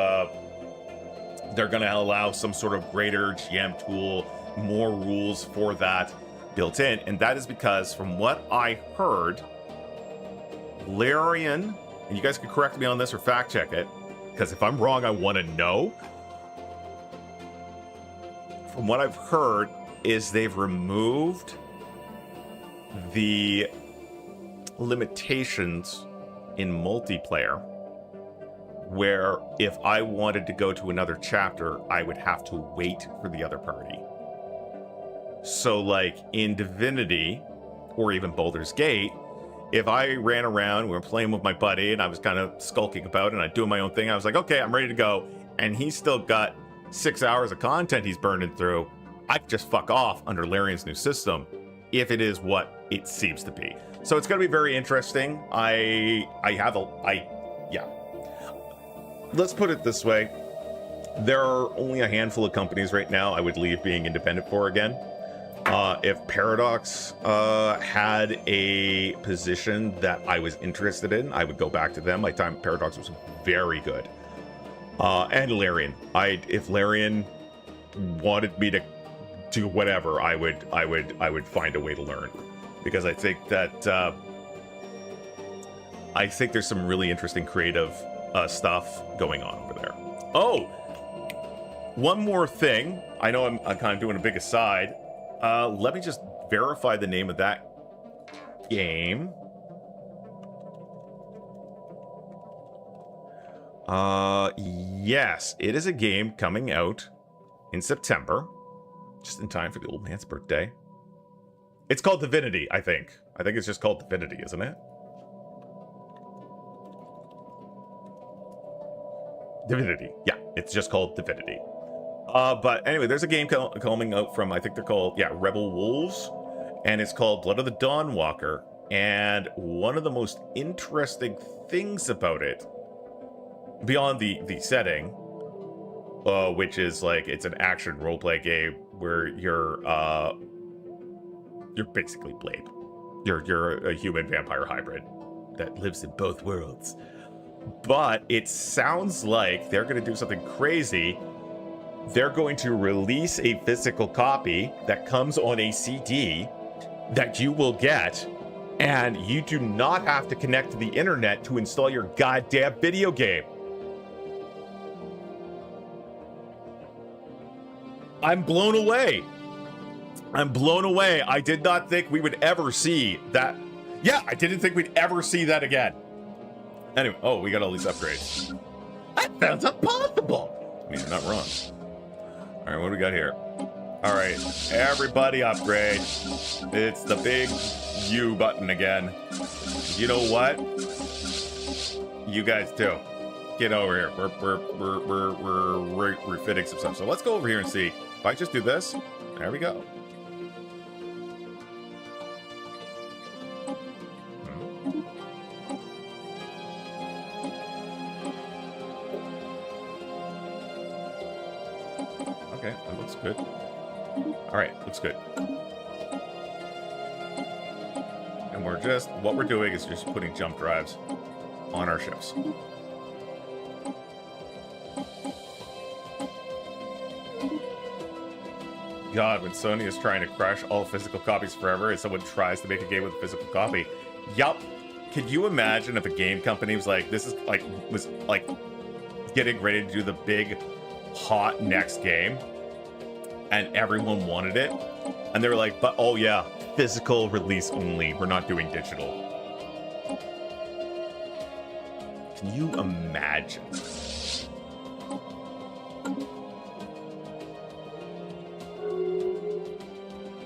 They're gonna allow some sort of greater GM tool, more rules for that built in, and that is because, from what I heard, Larian, and you guys can correct me on this or fact check it, because if I'm wrong, I want to know. From what I've heard is they've removed the limitations in multiplayer where if I wanted to go to another chapter, I would have to wait for the other party. So like in Divinity or even Baldur's Gate, if I ran around, we were playing with my buddy and I was kind of skulking about and I doing my own thing, I was like, okay, I'm ready to go. And he's still got 6 hours of content he's burning through. I could just fuck off under Larian's new system if it is what it seems to be. So it's going to be very interesting. Let's put it this way. There are only a handful of companies right now I would leave being independent for again. If Paradox had a position that I was interested in, I would go back to them. My time at Paradox was very good. And Larian. If Larian wanted me to do whatever, I would find a way to learn. Because I think that there's some really interesting creative stuff going on over there. Oh, one more thing. I know I'm kind of doing a big aside. Let me just verify the name of that game. Yes, it is a game coming out in September, just in time for the old man's birthday. It's called Divinity, I think. I think it's just called Divinity, isn't it? Divinity. Yeah, it's just called Divinity. But anyway, there's a game coming out from, I think they're called, Rebel Wolves. And it's called Blood of the Dawnwalker. And one of the most interesting things about it, beyond the setting, which is like, it's an action roleplay game where you're basically Blade. You're a human vampire hybrid that lives in both worlds. But it sounds like they're going to do something crazy. They're going to release a physical copy that comes on a CD that you will get, and you do not have to connect to the internet to install your goddamn video game. I'm blown away. I'm blown away. I did not think we would ever see that. Yeah, I didn't think we'd ever see that again. Anyway, oh, we got all these upgrades. That sounds impossible. I mean, you're not wrong. All right, what do we got here? All right, everybody upgrade. It's the big U button again. You know what? You guys too. Get over here. We're refitting some stuff. So let's go over here and see. If I just do this, there we go. Okay, that looks good. All right, looks good. And what we're doing is just putting jump drives on our ships. God, when Sony is trying to crush all physical copies forever and someone tries to make a game with a physical copy. Yup. Could you imagine if a game company was like getting ready to do the big hot next game and everyone wanted it and they were like, but oh yeah, physical release only, we're not doing digital. Can you imagine?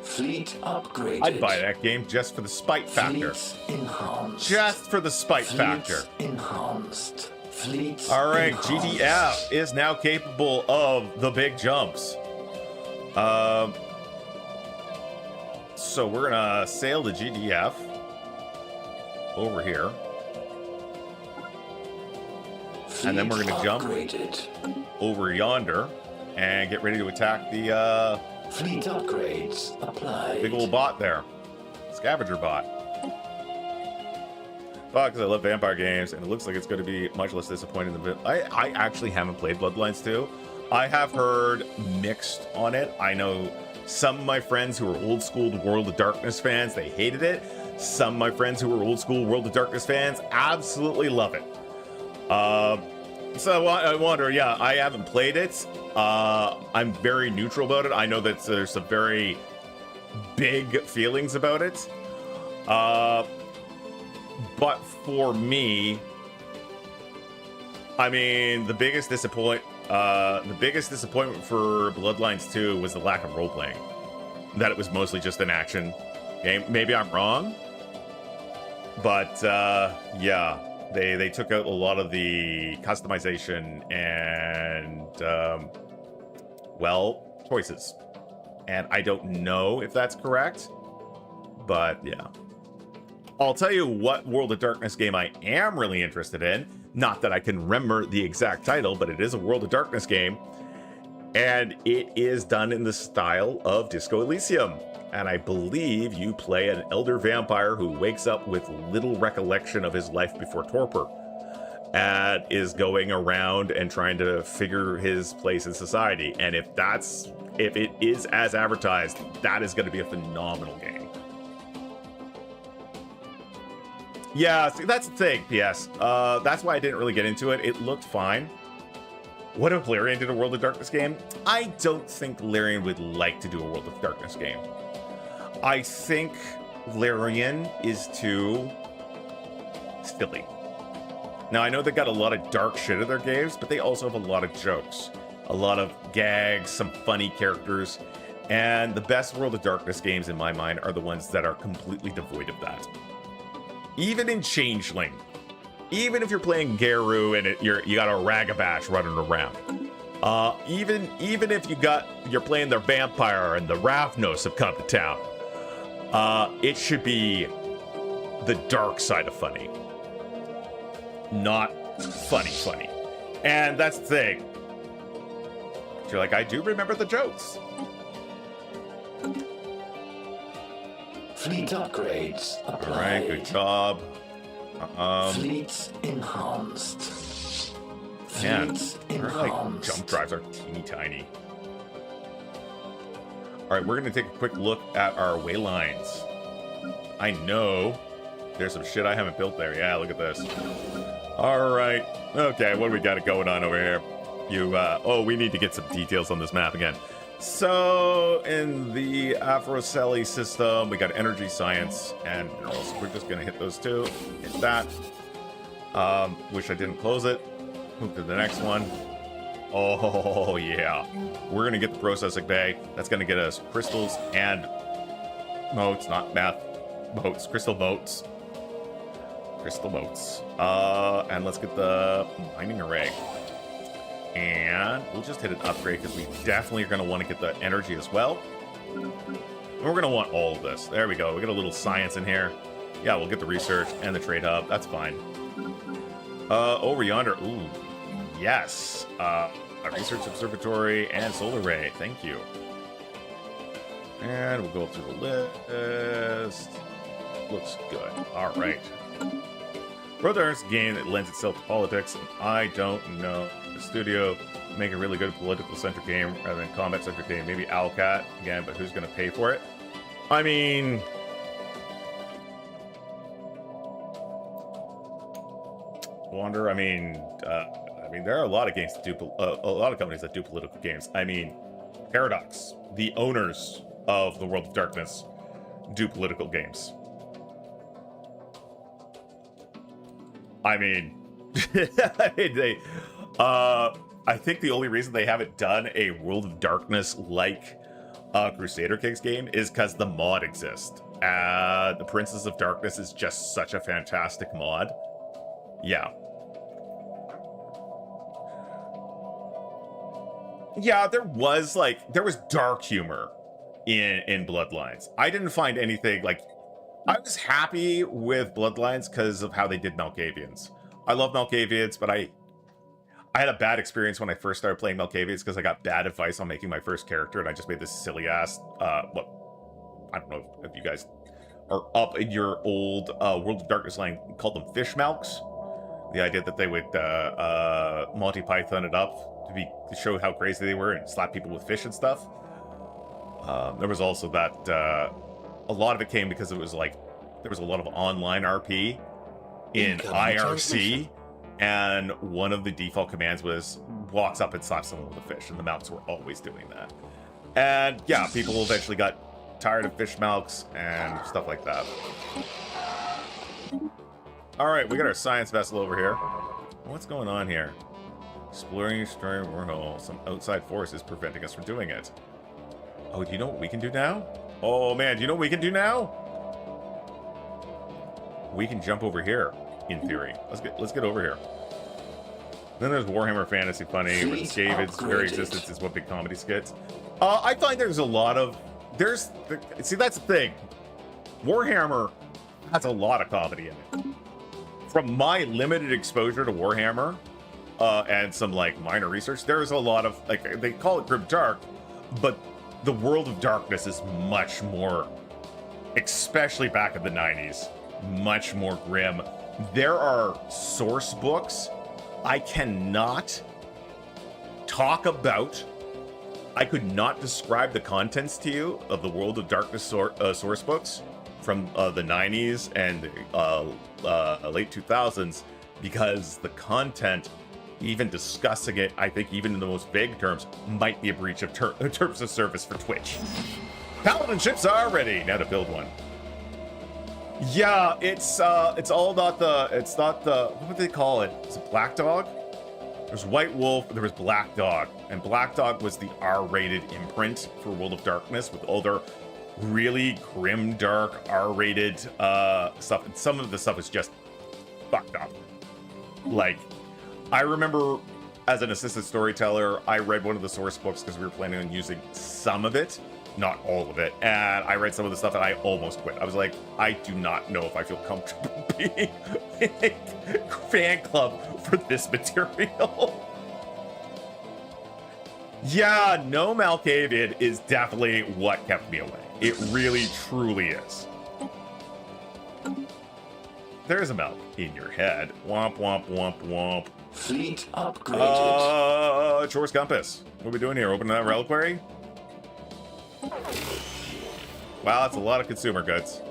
Fleet upgraded. I'd buy that game just for the spite factor. Fleet enhanced. Just for the spite factor. Enhanced. Fleet all right, enhanced. GDF is now capable of the big jumps. So we're gonna sail to GDF over here. Fleet and then we're gonna jump upgraded. over yonder and get ready to attack the Fleet upgrades applied. big old bot there. Scavenger bot. Fuck, because I love vampire games, and it looks like it's going to be much less disappointing than I actually haven't played Bloodlines 2. I have heard mixed on it. I know some of my friends who are old school World of Darkness fans, they hated it. Some of my friends who are old school World of Darkness fans absolutely love it. So I wonder, yeah, I haven't played it. I'm very neutral about it. I know that there's some very big feelings about it. But for me, I mean, the biggest disappointment for Bloodlines 2 was the lack of role playing. That it was mostly just an action game. Maybe I'm wrong, but yeah, they took out a lot of the customization and well, choices. And I don't know if that's correct, but yeah. I'll tell you what World of Darkness game I am really interested in. Not that I can remember the exact title, but it is a World of Darkness game. And it is done in the style of Disco Elysium. And I believe you play an elder vampire who wakes up with little recollection of his life before torpor. And is going around and trying to figure his place in society. And if it is as advertised, that is going to be a phenomenal game. Yeah, see, that's the thing, PS. That's why I didn't really get into it. It looked fine. What if Larian did a World of Darkness game? I don't think Larian would like to do a World of Darkness game. I think Larian is too silly. Now, I know they got a lot of dark shit in their games, but they also have a lot of jokes. A lot of gags, some funny characters. And the best World of Darkness games, in my mind, are the ones that are completely devoid of that. Even in Changeling, even if you're playing Geru and you got a Ragabash running around, even if you're playing the vampire and the Ravnos have come to town, it should be the dark side of funny, not funny. And that's the thing. You're like, I do remember the jokes. Fleet upgrades applied. All right, good job. Fleets enhanced. Man, Fleets our like enhanced. jump drives are teeny tiny. All right, we're gonna take a quick look at our way lines. I know there's some shit I haven't built there. Yeah, look at this. All right, okay, what do we got going on over here? We need to get some details on this map again. So in the Afroceli system, we got energy, science, and minerals. We're just gonna hit those two. Hit that. Wish I didn't close it. Move to the next one. Oh yeah, we're gonna get the processing bay. That's gonna get us crystals and motes, not math motes, crystal motes. Crystal motes. And let's get the mining array. And we'll just hit an upgrade because we definitely are going to want to get the energy as well. And we're going to want all of this. There we go. We got a little science in here. Yeah, we'll get the research and the trade hub. That's fine. Over yonder. Ooh, yes. A research observatory and solar array. Thank you. And we'll go through the list. Looks good. All right. World of Darkness game that lends itself to politics. I don't know. The studio make a really good political centric game rather than combat centric game. Maybe Owlcat again, but who's going to pay for it? I mean, Wander. I mean, there are a lot of games that do a lot of companies that do political games. I mean, Paradox, the owners of the World of Darkness, do political games. I mean, I think the only reason they haven't done a World of Darkness like Crusader Kings game is because the mod exists. The Princess of Darkness is just such a fantastic mod. Yeah. Yeah, there was dark humor in Bloodlines. I didn't find anything like. I was happy with Bloodlines because of how they did Malkavians. I love Malkavians, but I had a bad experience when I first started playing Malkavians because I got bad advice on making my first character, and I just made this silly ass. I don't know if you guys are up in your old World of Darkness line, called them Fishmalks. The idea that they would Monty Python it up to show how crazy they were and slap people with fish and stuff. There was also that. A lot of it came because it was like there was a lot of online RP in IRC, and one of the default commands was walks up and slaps someone with a fish, and the Malks were always doing that. And yeah, people eventually got tired of fish Malks and stuff like that. All right, we got our science vessel over here. What's going on here? Exploring, destroying wormhole. Some outside force is preventing us from doing it. Oh, do you know what we can do now? Oh man, do you know what we can do now? We can jump over here, in theory. Let's get over here. Then there's Warhammer Fantasy Funny, where David's very existence is what big comedy skits. I find there's a lot of see, that's the thing. Warhammer has a lot of comedy in it. From my limited exposure to Warhammer, and some like minor research, there's a lot of like they call it grim dark, but the world of darkness is much more, especially back in the 90s, much more grim. There are source books I cannot talk about. I could not describe the contents to you of the World of Darkness source books from the 90s and late 2000s, because the content, even discussing it, I think even in the most vague terms, might be a breach of terms of service for Twitch. Paladin ships are ready. Now to build one. Yeah, it's all not the, what would they call it? Is it Black Dog? There's White Wolf, there was Black Dog, and Black Dog was the R-rated imprint for World of Darkness with all their really grim, dark, R-rated stuff. And some of the stuff is just fucked up. Like, I remember as an assistant storyteller, I read one of the source books because we were planning on using some of it, not all of it. And I read some of the stuff and I almost quit. I was like, I do not know if I feel comfortable being in a fan club for this material. Yeah, no Malkavian is definitely what kept me away. It really, truly is. There's a Malk in your head. Womp, womp, womp, womp. Fleet upgraded. Chorus Compass. What are we doing here? Opening that reliquary? Wow, that's a lot of consumer goods.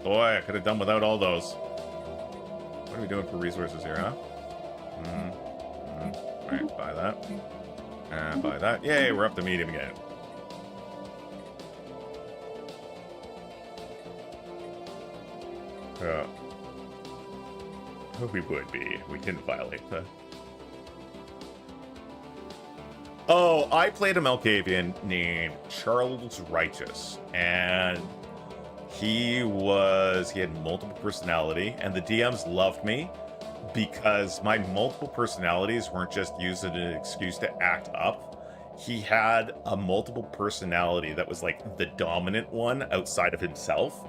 Boy, I could have done without all those. What are we doing for resources here, huh? Alright, buy that. And buy that. Yay, we're up to medium again. We would be. We didn't violate the... Oh, I played a Malkavian named Charles Righteous, and he had multiple personality, and the DMs loved me because my multiple personalities weren't just used as an excuse to act up. He had a multiple personality that was like the dominant one outside of himself,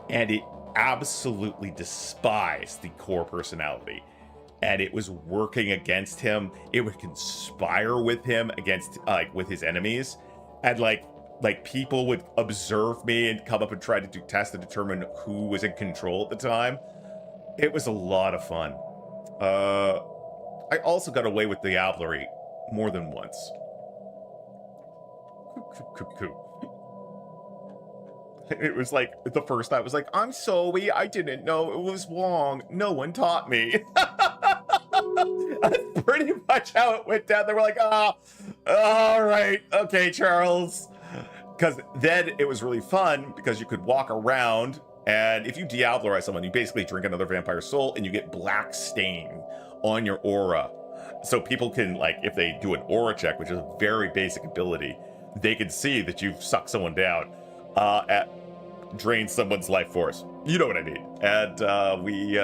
and it absolutely despised the core personality. And it was working against him. It would conspire with him against, with his enemies. And like people would observe me and come up and try to do tests to determine who was in control at the time. It was a lot of fun. I also got away with Diablerie more than once. It was like the first time I was like, I'm sorry, I didn't know it was wrong. No one taught me. That's pretty much how it went down. They were like, all right, okay, Charles. Because then it was really fun because you could walk around, and if you Diablerize someone, you basically drink another vampire soul and you get black stain on your aura. So people can, like, if they do an aura check, which is a very basic ability, they can see that you've sucked someone down, drained someone's life force. You know what I mean. And we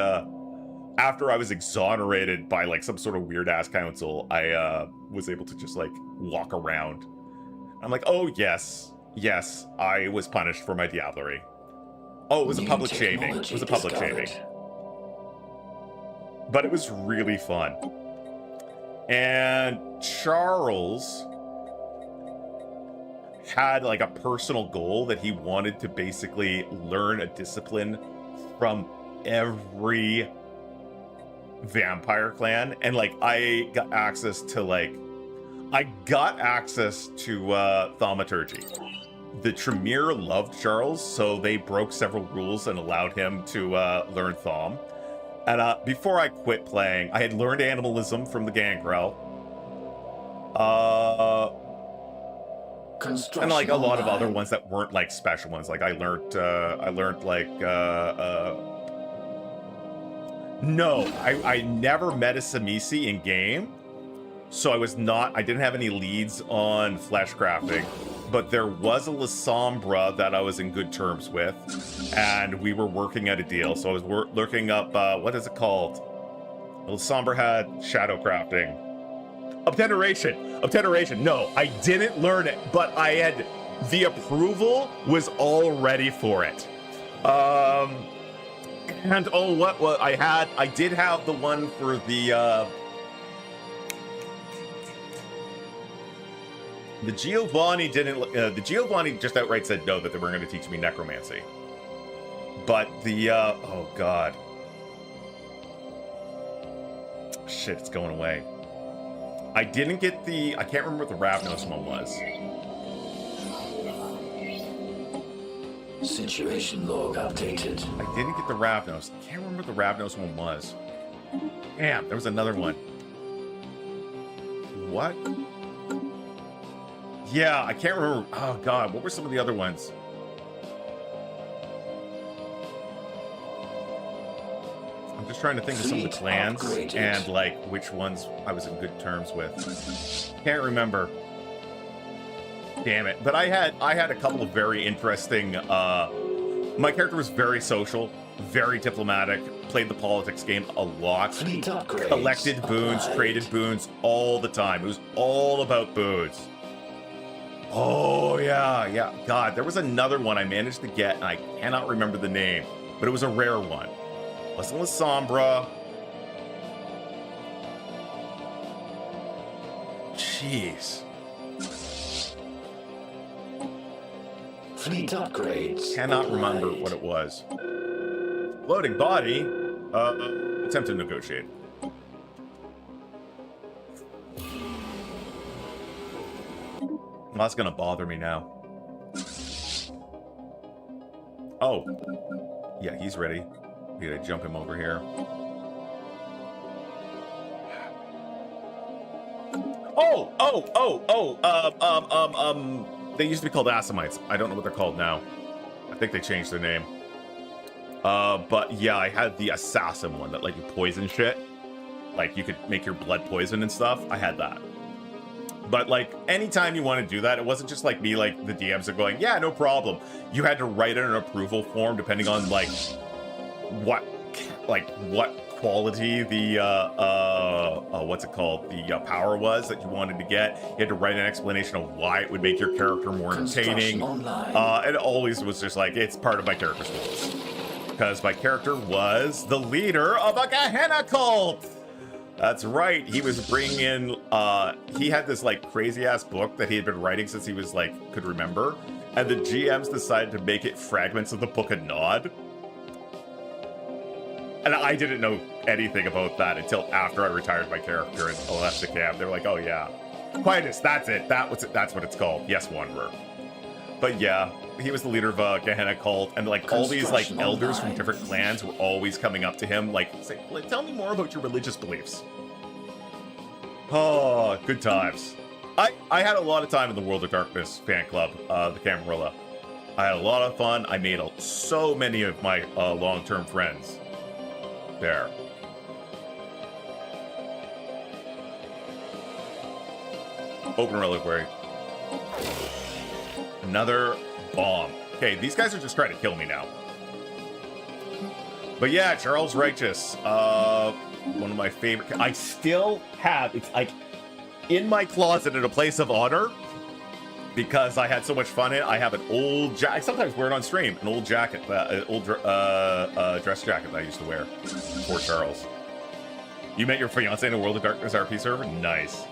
after I was exonerated by like some sort of weird ass council, I was able to just like walk around. I'm like, oh yes, I was punished for my Diablerie. Oh, it was a public shaming. It was a public shaming. But it was really fun. And Charles had like a personal goal that he wanted to basically learn a discipline from every vampire clan, and like I got access to thaumaturgy. The Tremere loved Charles, so they broke several rules and allowed him to learn Thaum. And before I quit playing, I had learned animalism from the Gangrel. And like a lot of other ones that weren't like special ones. Like I learned like No, I never met a Samisi in game, so I didn't have any leads on flesh crafting, but there was a Lasombra that I was in good terms with, and we were working out a deal, so I was looking up, what is it called? Lasombra had shadow crafting. Obteneration. No, I didn't learn it, but the approval was all ready for it. And oh, what I did have the one for the Giovanni didn't, the Giovanni just outright said no, that they weren't going to teach me necromancy. But the, oh god. Shit, it's going away. I didn't get I can't remember what the Ravnos one was. Situation log updated. I didn't get the Ravnos. I can't remember what the Ravnos one was. Damn, there was another one. What? Yeah, I can't remember. Oh god, what were some of the other ones? I'm just trying to think of some of the clans and like which ones I was in good terms with. Can't remember. Damn it. But I had a couple of very interesting my character was very social, very diplomatic, played the politics game a lot, collected boons, traded boons all the time. It was all about boons. Oh yeah. God, there was another one I managed to get and I cannot remember the name, but it was a rare one. Wasn't Lasombra. Jeez. Fleet upgrades. Cannot remember what it was. Floating body. Attempt to negotiate. Well, that's gonna bother me now. Oh. Yeah, he's ready. We gotta jump him over here. They used to be called Assamites. I don't know what they're called now. I think they changed their name. But yeah, I had the assassin one that let you poison shit. Like you could make your blood poison and stuff. I had that. But like anytime you want to do that, it wasn't just like me, like the DMs are going, yeah, no problem. You had to write in an approval form depending on like what quality the what's it called, the power was that you wanted to get. You had to write an explanation of why it would make your character more entertaining. It always was just like, it's part of my character's rules, because my character was the leader of a Gehenna cult. That's right. He was bringing in he had this like crazy ass book that he had been writing since he was like could remember, and the GMs decided to make it fragments of the Book of Nod. And I didn't know anything about that until after I retired my character and left the camp. They were like, oh yeah, Quietus, that's it. That's what it's called. Yes, Wanderer. But yeah, he was the leader of a Gehenna cult, and like all these like elders from different clans were always coming up to him, like, say, tell me more about your religious beliefs. Oh, good times. I had a lot of time in the World of Darkness fan club, the Camarilla. I had a lot of fun. I made so many of my long-term friends there. Open reliquary. Another bomb. Okay, these guys are just trying to kill me now. But yeah, Charles Righteous. One of my favorite. I still have, it's like in my closet in a place of honor, because I had so much fun in it. I have an old jacket. I sometimes wear it on stream. An old jacket, an old dress jacket that I used to wear for Charles. You met your fiance in a World of Darkness RP server? Nice.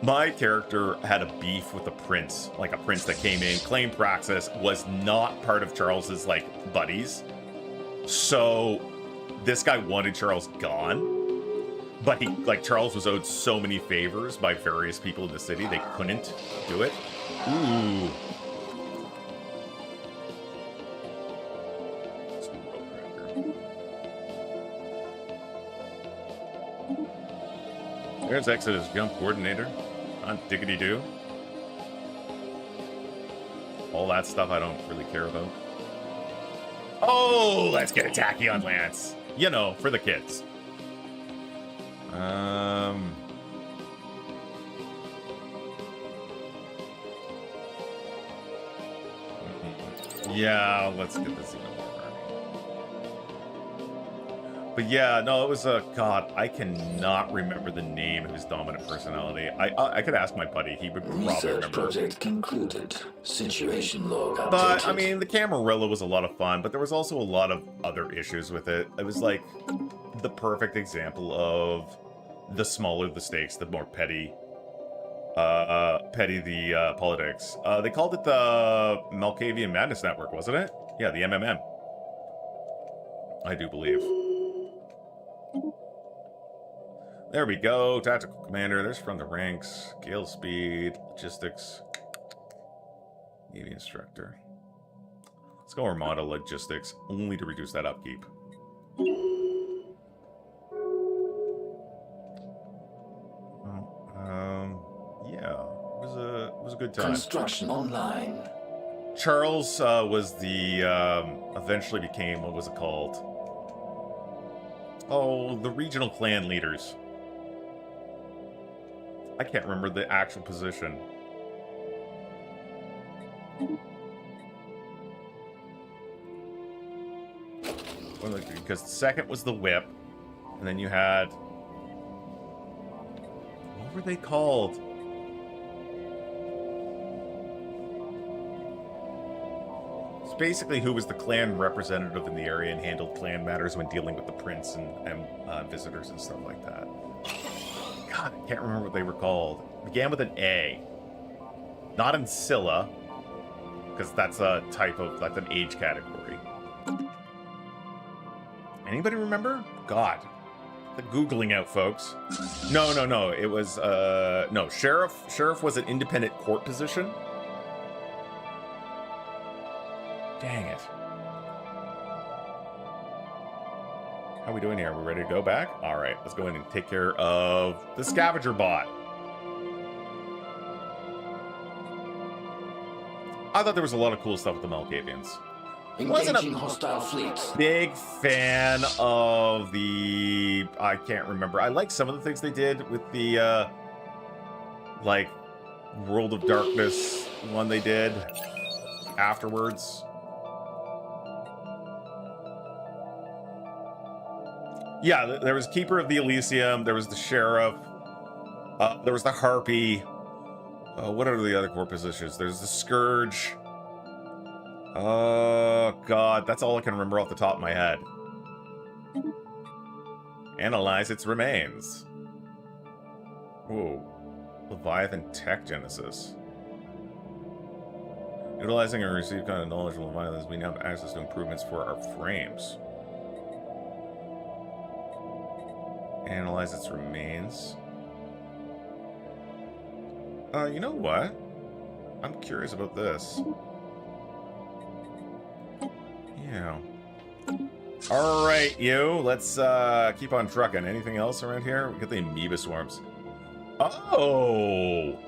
My character had a beef with a prince, like a prince that came in, claimed Praxis, was not part of Charles's like buddies. So this guy wanted Charles gone. But he, like, Charles was owed so many favors by various people in the city, they couldn't do it. Ooh. There's Exodus Jump Coordinator on Diggity-Doo. All that stuff I don't really care about. Oh, let's get a Tachyon Lance. You know, for the kids. Yeah, let's get this even more. But yeah, no, it was a God. I cannot remember the name of his dominant personality. I could ask my buddy; he would probably Research remember. project concluded. Situation log updated. But I mean, the Camarilla was a lot of fun, but there was also a lot of other issues with it. It was like the perfect example of the smaller the stakes, the more petty the politics. They called it the Malkavian Madness Network, wasn't it? Yeah, the MMM. I do believe. There we go. Tactical commander. There's from the ranks. Gale speed. Logistics. Navy instructor. Let's go Armada logistics, only to reduce that upkeep. Yeah, it was a good time. Construction online. Charles was the eventually became, what was it called? Oh, the regional clan leaders. I can't remember the actual position. Well, because the second was the whip, and then you had, what were they called? It's basically who was the clan representative in the area and handled clan matters when dealing with the prince and visitors and stuff like that. God, I can't remember what they were called. It began with an A. Not Ancilla, because that's a type of, that's an age category. Anybody remember? God. The Googling out, folks. No. It was, no, Sheriff. Sheriff was an independent court position. Dang it. How are we doing here? Are we ready to go back? All right, let's go in and take care of the scavenger bot. I thought there was a lot of cool stuff with the Malkavians. Wasn't Engaging hostile fleets. Big fan of the, I can't remember. I like some of the things they did with the like World of Darkness one they did afterwards. Yeah, there was Keeper of the Elysium, there was the Sheriff, there was the Harpy. What are the other core positions? There's the Scourge. Oh, God, that's all I can remember off the top of my head. Analyze its remains. Whoa. Leviathan Tech Genesis. Utilizing and receive kind of knowledge of Leviathans, we now have access to improvements for our frames. Analyze its remains. You know what? I'm curious about this. Yeah. All right, you. Let's keep on trucking. Anything else around here? We got the amoeba swarms. Oh.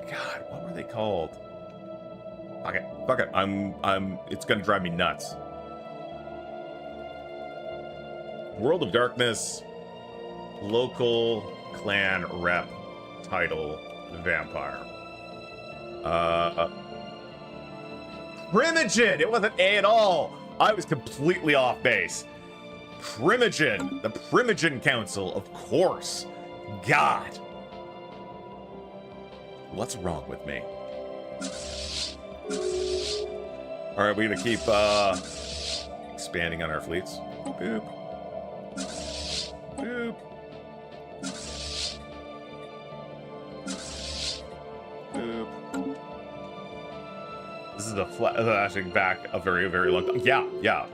God, what were they called? Okay, fuck it. It's gonna drive me nuts. World of Darkness, local clan rep, title, vampire. Primogen! It wasn't A at all! I was completely off base. Primogen! The Primogen Council, of course. God. What's wrong with me? Alright, we're gonna keep expanding on our fleets. Boop. Boop. Boop. This is a flashing back a very, very long time. Yeah.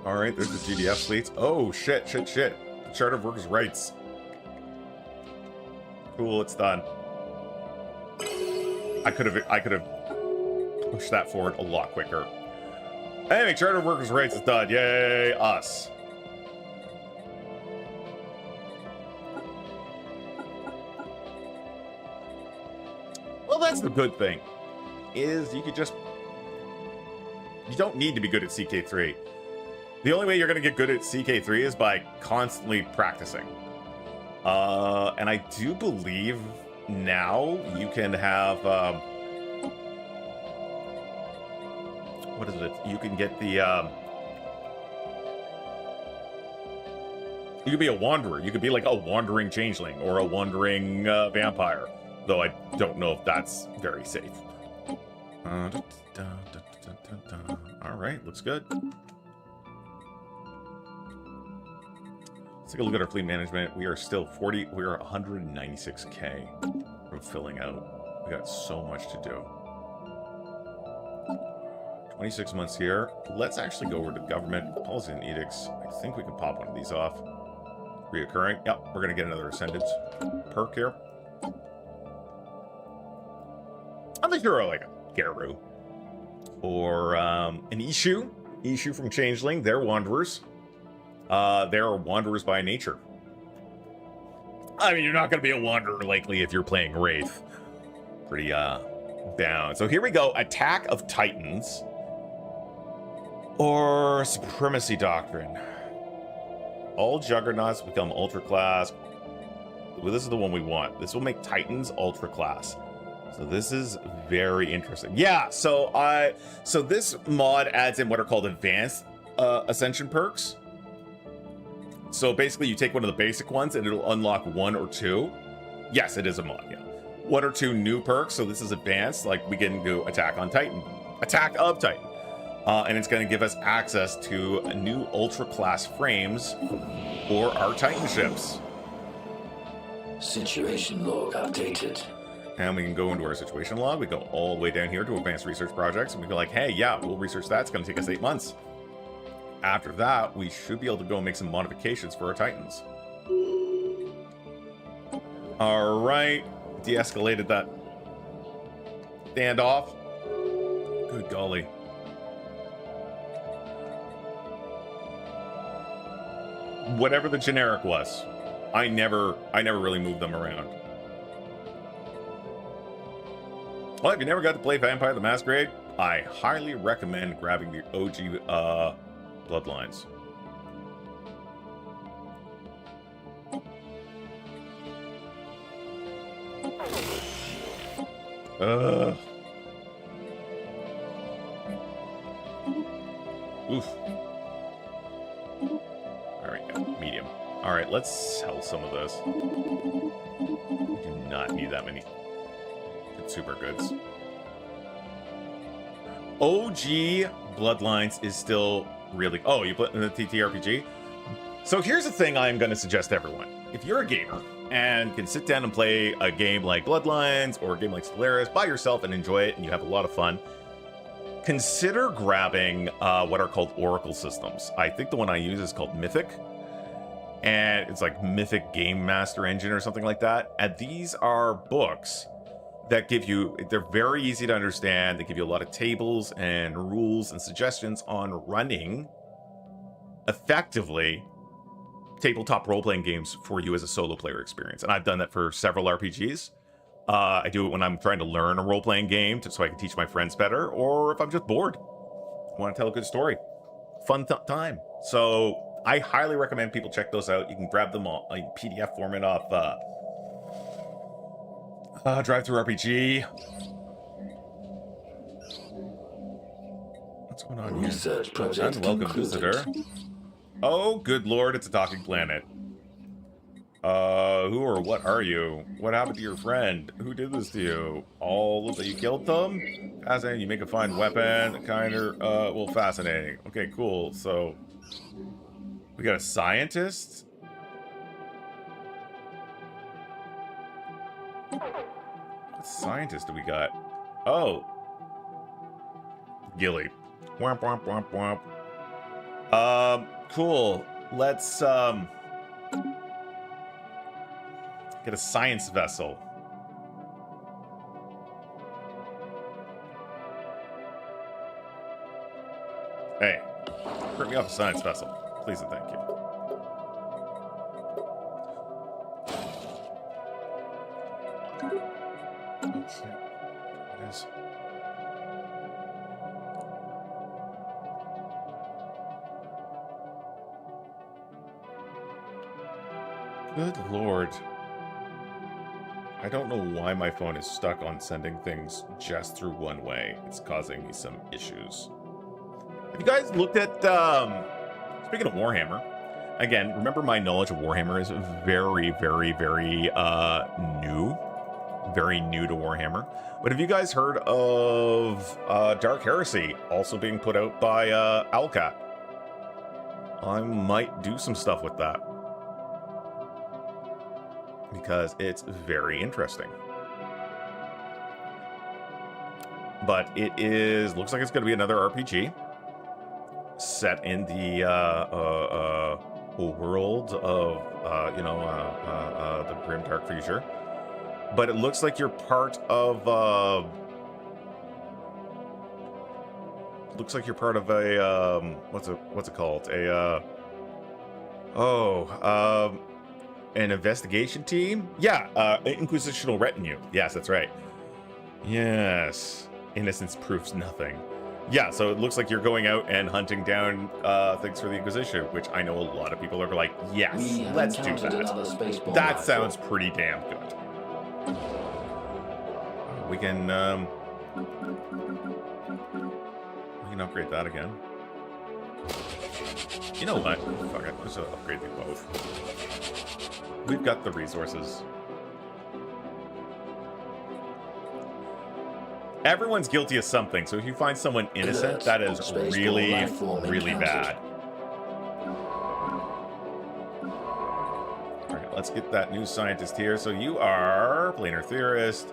All right, there's the GDF fleets. Oh, shit. The Charter of Workers' Rights. Cool, it's done. I could have pushed that forward a lot quicker. Anyway, Charter of Workers' Rights is done. Yay, us. that's the good thing, is you don't need to be good at CK3. The only way you're going to get good at CK3 is by constantly practicing. And I do believe now you can have, what is it? You can get the, you could be a wanderer. You could be like a wandering changeling or a wandering vampire. Though I don't know if that's very safe. All right, looks good. Let's take a look at our fleet management. We are still 40. We are 196K from filling out. We got so much to do. 26 months here. Let's actually go over to government policy and edicts. I think we can pop one of these off. Reoccurring. Yep, we're gonna get another ascendant perk here. I'm not sure, like a Geru or an Ishu. Ishu from Changeling. They're wanderers. They're wanderers by nature. I mean, you're not going to be a wanderer likely if you're playing Wraith. Pretty bound. So here we go. Attack of Titans or Supremacy Doctrine. All Juggernauts become ultra class. Well, this is the one we want. This will make Titans ultra class. So this is very interesting. Yeah, so this mod adds in what are called advanced ascension perks. So basically you take one of the basic ones and it'll unlock one or two. Yes, it is a mod, yeah. One or two new perks. So this is advanced, like we can do Attack on Titan. Attack of Titan. And it's going to give us access to new ultra class frames for our Titan ships. Situation log updated. And we can go into our situation log. We go all the way down here to advanced research projects. And we go like, hey, yeah, we'll research that. It's going to take us 8 months. After that, we should be able to go and make some modifications for our Titans. All right. De-escalated that standoff. Good golly. Whatever the generic was, I never really moved them around. Well, if you never got to play Vampire the Masquerade, I highly recommend grabbing the OG Bloodlines. Oof. All right, medium. All right, let's sell some of this. We do not need that many super goods. OG Bloodlines is still really... Oh, you put in the TTRPG? So here's the thing I'm going to suggest to everyone. If you're a gamer and can sit down and play a game like Bloodlines or a game like Stellaris by yourself and enjoy it and you have a lot of fun, consider grabbing what are called Oracle systems. I think the one I use is called Mythic. And it's like Mythic Game Master Engine or something like that. And these are books that give you, they're very easy to understand. They give you a lot of tables and rules and suggestions on running effectively tabletop role-playing games for you as a solo player experience. And I've done that for several RPGs. I do it when I'm trying to learn a role-playing game so I can teach my friends better, or if I'm just bored, want to tell a good story. Fun time. So I highly recommend people check those out. You can grab them all in PDF format off DriveThruRPG. What's going on here? Research project Welcome, visitor. Oh, good lord, it's a talking planet. Who or what are you? What happened to your friend? Who did this to you? All of that you killed them? Fascinating, you make a fine weapon. Kinder, well, fascinating. Okay, cool. So, we got a scientist? What scientist do we got? Oh. Gilly. Womp, womp, womp, womp. Cool. Let's, get a science vessel. Hey, print me off a science vessel. Please and thank you. Oh, shit. Good lord. I don't know why my phone is stuck on sending things just through one way. It's causing me some issues. Have you guys looked at, speaking of Warhammer, again, remember my knowledge of Warhammer is very, very, very new. Very new to Warhammer. But have you guys heard of Dark Heresy also being put out by Owlcat? I might do some stuff with that, because it's very interesting. But it is, looks like it's going to be another RPG set in the world of, the grim dark future. But it looks like you're part of, what's it called? An investigation team? Yeah, Inquisitional Retinue. Yes, that's right. Yes. Innocence proves nothing. Yeah, so it looks like you're going out and hunting down things for the Inquisition, which I know a lot of people are like, yes, let's do that. That sounds pretty damn good. We can upgrade that again. You know what? Fuck it. Let's just upgrade them both. We've got the resources. Everyone's guilty of something, so if you find someone innocent, that is really, really bad. Alright, let's get that new scientist here. So you are Planar Theorist,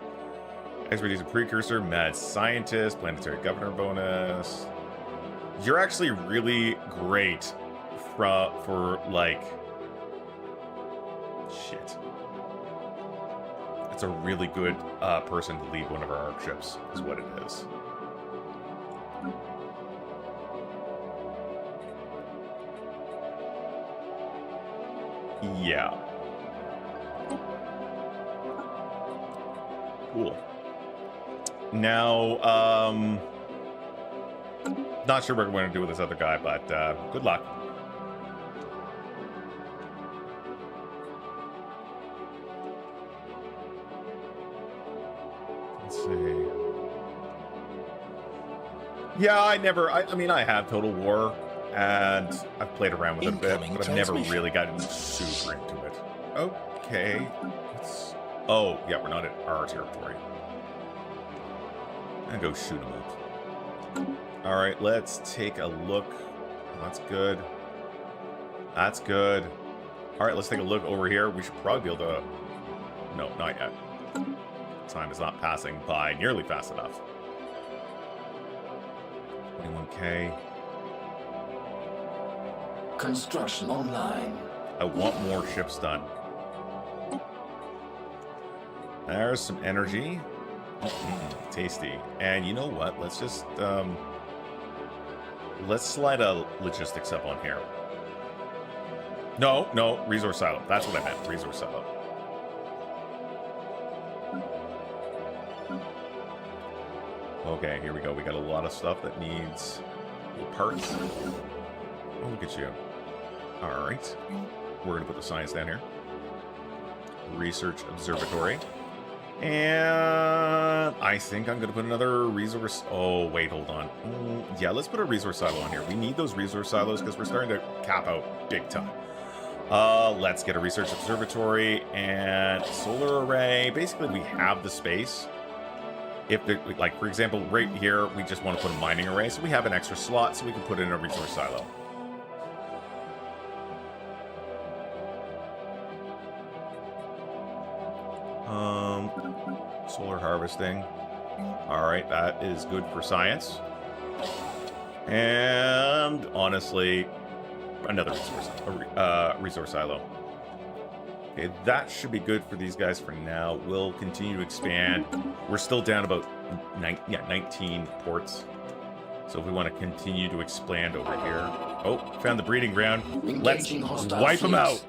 Expertise in Precursor, Mad Scientist, Planetary Governor bonus. You're actually really great for like... Shit. It's a really good person to lead one of our arc ships, is what it is. Yeah. Cool. Now, not sure what we're going to do with this other guy, but good luck. Let's see. Yeah, I mean, I have Total War, and I've played around with it a bit, but I've never really gotten super into it. Okay. Oh, yeah, we're not in our territory. I'm gonna go shoot him up. All right, let's take a look. That's good. That's good. All right, let's take a look over here. We should probably be able to... No, not yet. Time is not passing by nearly fast enough. 21K. Construction online. I want more ships done. There's some energy. Tasty. And you know what? Let's just let's slide a logistics up on here. No, resource silo. That's what I meant. Resource silo. Okay, here we go. We got a lot of stuff that needs parts. Oh, look at you. All right. We're going to put the science down here. Research Observatory. And I think I'm going to put another resource... Oh, wait, hold on. Yeah, let's put a resource silo on here. We need those resource silos because we're starting to cap out big time. Let's get a research observatory and solar array. Basically, we have the space. If, like, for example, right here, we just want to put a mining array. So we have an extra slot so we can put in a resource silo. Solar harvesting. All right, that is good for science. And honestly, another resource silo. Okay, that should be good for these guys for now. We'll continue to expand. We're still down about 19 ports. So if we want to continue to expand over here. Oh, found the breeding ground. Let's wipe them out.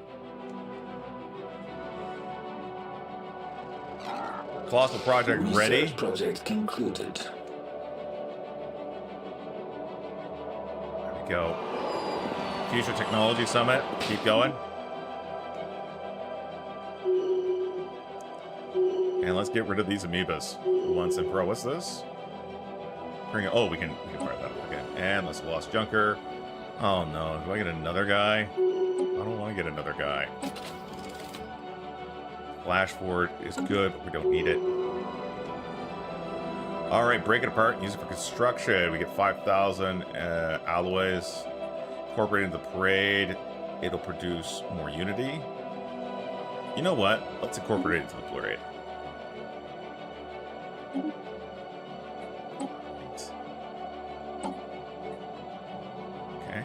Colossal project ready. Research project concluded. There we go. Future Technology Summit. Keep going. And let's get rid of these amoebas once and for all. What's this? Bring it. Oh, we can fire that up again. And let's lost junker. Oh no, do I get another guy? I don't want to get another guy. Flash forward is good, but we don't need it. All right, break it apart and use it for construction. We get 5,000 alloys. Incorporate into the parade. It'll produce more unity. You know what? Let's incorporate it into the parade. Okay.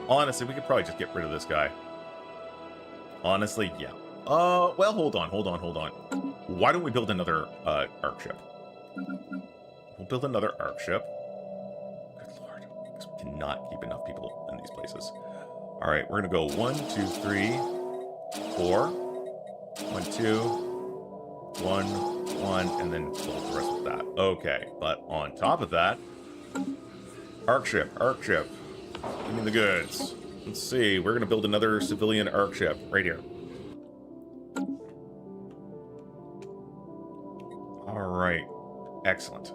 Honestly, we could probably just get rid of this guy. Honestly, yeah. Well, hold on. Why don't we build another arc ship? We'll build another arc ship. Good lord. Because we cannot keep enough people in these places. Alright, we're gonna go 1, 2, 3, 4. 1, 2, 1, 1, and then build the rest of that. Okay, but on top of that, arc ship. Give me the goods. Let's see, we're gonna build another civilian arc ship right here. Alright. Excellent.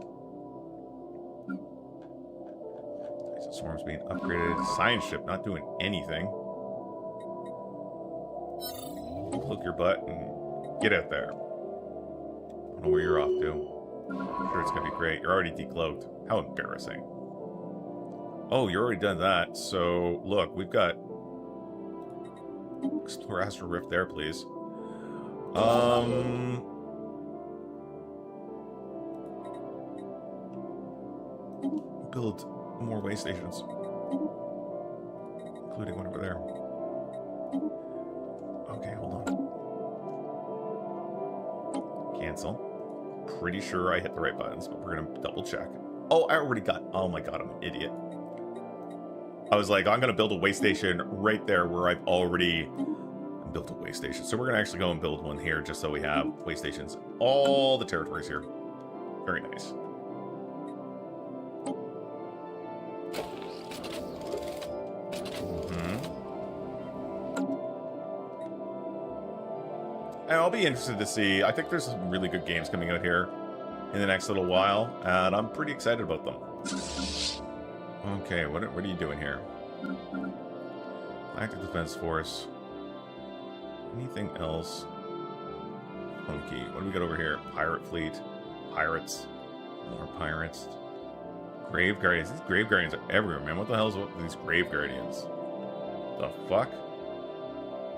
Swarms being upgraded. Science ship not doing anything. Cloak your butt and get out there. I don't know where you're off to. I'm sure it's gonna be great. You're already decloaked. How embarrassing. Oh, you're already done that. So, look, we've got... Explore Astral Rift there, please. Build more way stations, including one over there. Okay, hold on. Cancel. Pretty sure I hit the right buttons, but we're gonna double check. Oh, I already got. Oh my god, I'm an idiot. I was like, I'm gonna build a way station right there where I've already built a way station. So we're gonna actually go and build one here, just so we have way stations in all the territories here. Very nice. And I'll be interested to see. I think there's some really good games coming out here in the next little while, and I'm pretty excited about them. Okay, what are you doing here? Active Defense Force. Anything else? Funky. What do we got over here? Pirate Fleet. Pirates. More pirates. Grave Guardians. These Grave Guardians are everywhere, man. What the hell is with these Grave Guardians? The fuck?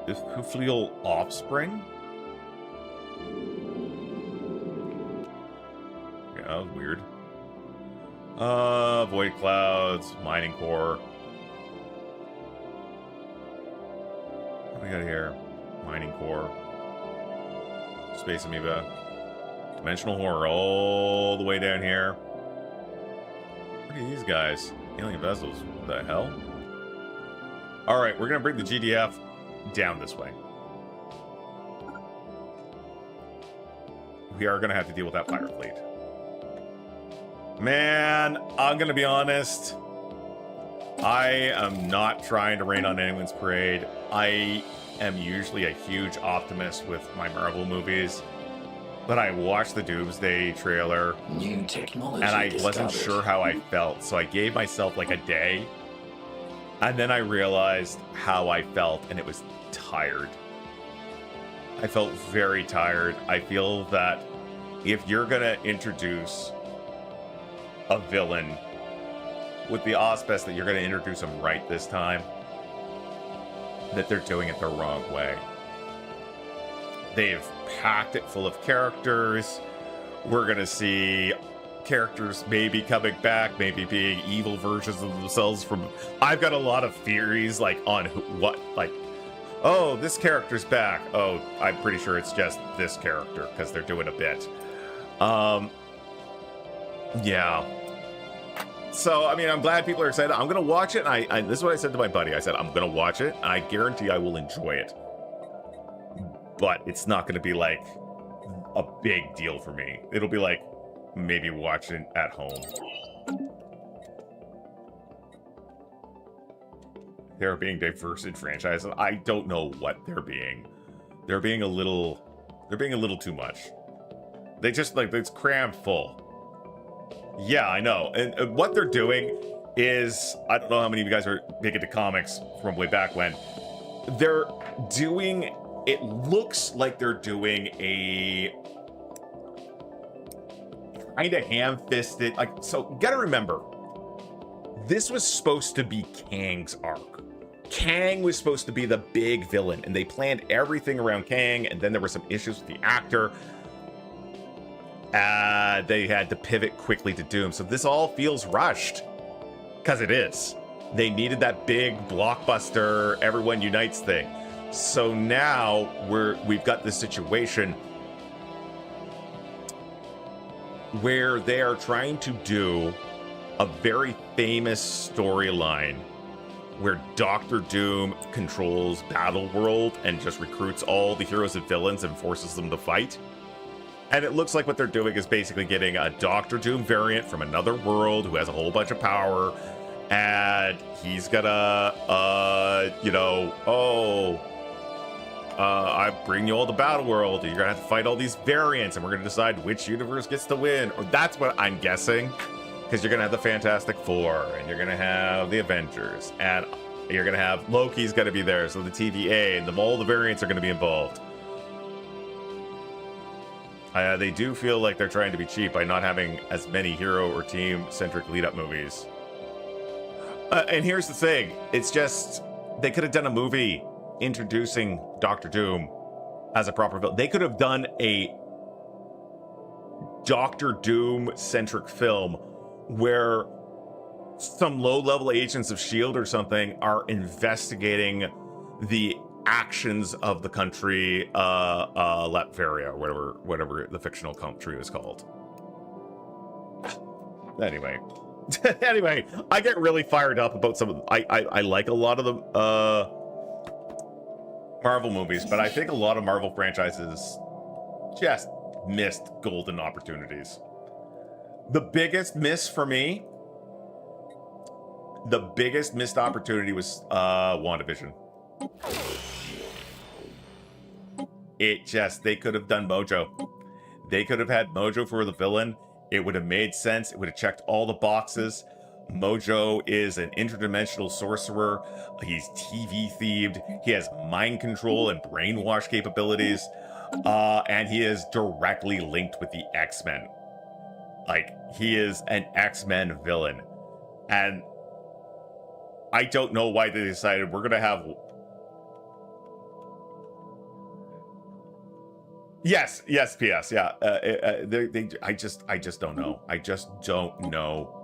This Hufliel Offspring? Yeah, that was weird. Void Clouds, Mining Core. What do we got here? Mining Core. Space Amoeba. Dimensional Horror all the way down here. What are these guys? Alien vessels. What the hell? Alright, we're gonna bring the GDF down this way. We are gonna have to deal with that pirate fleet. Man, I'm gonna be honest. I am not trying to rain on anyone's parade. I am usually a huge optimist with my Marvel movies, but I watched the Doomsday trailer, New technology and I wasn't discovered. sure how I felt, so I gave myself like a day, and then I realized how I felt, and it was tired. I felt very tired. I feel that if you're gonna introduce a villain with the auspice that you're gonna introduce him right this time, that they're doing it the wrong way. They've packed it full of characters. We're gonna see characters maybe coming back, maybe being evil versions of themselves from... I've got a lot of theories, like, on what, like, oh, this character's back. Oh, I'm pretty sure it's just this character, because they're doing a bit. Yeah. So, I mean, I'm glad people are excited. I'm gonna watch it, and this is what I said to my buddy. I said, I'm gonna watch it, and I guarantee I will enjoy it. But it's not gonna be, like, a big deal for me. It'll be like, maybe watching at home. They're being diverse in franchises. I don't know what they're being. They're being a little They're being a little too much. They just, like, it's crammed full. Yeah, I know. And what they're doing is, I don't know how many of you guys are big into comics from way back when. They're doing, it looks like they're doing a kind of ham-fisted, like, so you gotta remember, this was supposed to be Kang's arc. Kang was supposed to be the big villain, and they planned everything around Kang, and then there were some issues with the actor. They had to pivot quickly to Doom, so this all feels rushed. Because it is. They needed that big blockbuster, everyone unites thing. So now we've got this situation where they are trying to do a very famous storyline where Doctor Doom controls Battleworld and just recruits all the heroes and villains and forces them to fight. And it looks like what they're doing is basically getting a Doctor Doom variant from another world who has a whole bunch of power, and he's gonna, I bring you all to Battleworld, and you're gonna have to fight all these variants, and we're gonna decide which universe gets to win. Or that's what I'm guessing. Because you're going to have the Fantastic Four, and you're going to have the Avengers, and you're going to have Loki's going to be there, so the TVA, and all the variants are going to be involved. They do feel like they're trying to be cheap by not having as many hero or team-centric lead-up movies. And here's the thing. It's just, they could have done a movie introducing Doctor Doom as a proper villain. They could have done a Doctor Doom-centric film where some low-level agents of S.H.I.E.L.D. or something are investigating the actions of the country, Latveria, whatever the fictional country is called. Anyway. Anyway, I get really fired up about some of I like a lot of the Marvel movies, but I think a lot of Marvel franchises just missed golden opportunities. The biggest miss for me, the biggest missed opportunity was WandaVision. They could have done Mojo. They could have had Mojo for the villain. It would have made sense. It would have checked all the boxes. Mojo is an interdimensional sorcerer. He's TV themed. He has mind control and brainwash capabilities. And he is directly linked with the X-Men. Like, he is an X-Men villain. And I don't know why they decided we're going to have... Yes, PS, yeah. I just don't know. I just don't know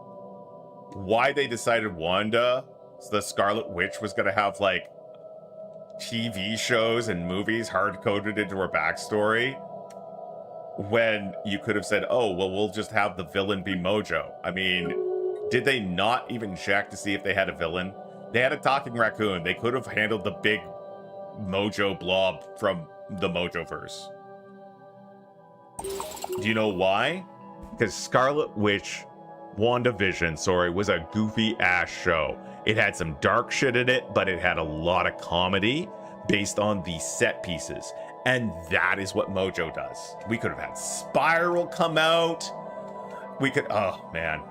why they decided Wanda, the Scarlet Witch, was going to have, like, TV shows and movies hard-coded into her backstory, when you could have said, oh, well, we'll just have the villain be Mojo. I mean, did they not even check to see if they had a villain? They had a talking raccoon. They could have handled the big Mojo blob from the Mojoverse. Do you know why? Because Scarlet Witch, WandaVision, was a goofy-ass show. It had some dark shit in it, but it had a lot of comedy based on the set pieces. And that is what Mojo does. We could have had Spiral come out. We could, oh, man.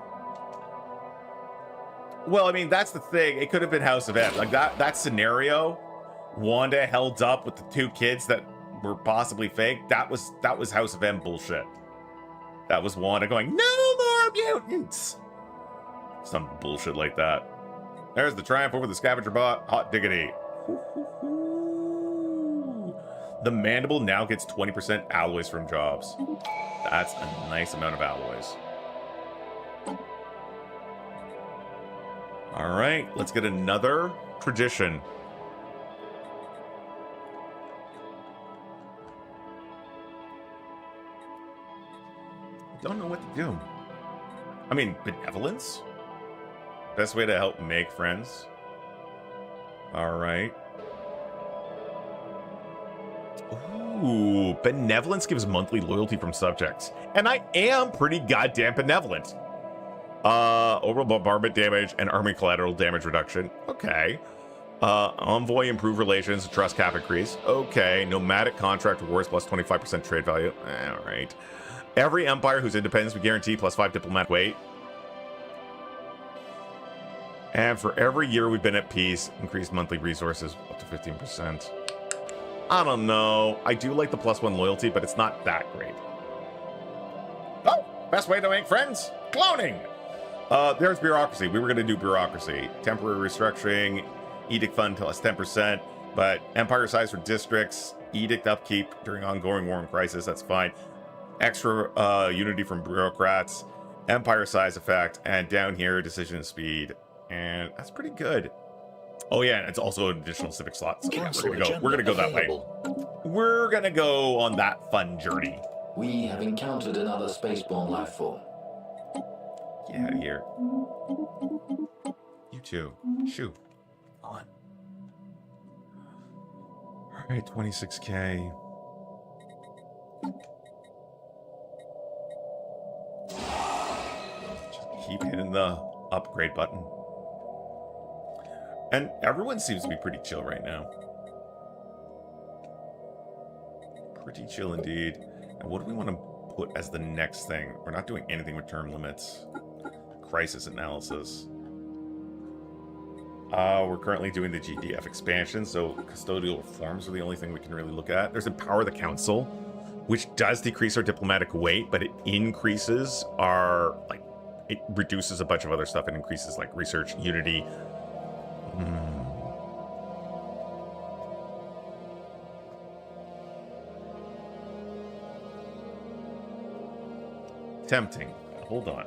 Well, I mean, that's the thing. It could have been House of M. Like, that scenario, Wanda held up with the two kids that were possibly fake. That was House of M bullshit. That was Wanda going, no more mutants! Some bullshit like that. There's the triumph over the scavenger bot. Hot diggity. The mandible now gets 20% alloys from jobs. That's a nice amount of alloys. All right, let's get another tradition. Don't know what to do. I mean, benevolence? Best way to help make friends. All right. Ooh, benevolence gives monthly loyalty from subjects. And I am pretty goddamn benevolent. Overall bombardment damage and army collateral damage reduction. Okay. Envoy improve relations, trust cap increase. Okay, nomadic contract rewards plus 25% trade value. All right. Every empire whose independence we guarantee plus 5 diplomatic weight. And for every year we've been at peace, increased monthly resources up to 15%. I don't know. I do like the +1 loyalty, but it's not that great. Oh, best way to make friends? Cloning! There's bureaucracy. We were going to do bureaucracy. Temporary restructuring, edict fund plus 10%, but empire size for districts, edict upkeep during ongoing war and crisis, that's fine. Extra unity from bureaucrats, empire size effect, and down here, decision speed. And that's pretty good. Oh yeah, and it's also an additional civic slot. So yeah, we're gonna go that way. We're gonna go on that fun journey. We have encountered another spaceborne life form. Get out of here. You too. Shoo. On. Alright, 26K. Just keep hitting the upgrade button. And everyone seems to be pretty chill right now. Pretty chill indeed. And what do we want to put as the next thing? We're not doing anything with term limits. Crisis analysis. We're currently doing the GDF expansion, so custodial reforms are the only thing we can really look at. There's Empower the Council, which does decrease our diplomatic weight, but it increases our, like, it reduces a bunch of other stuff. It increases, like, research, unity. Tempting. Hold on.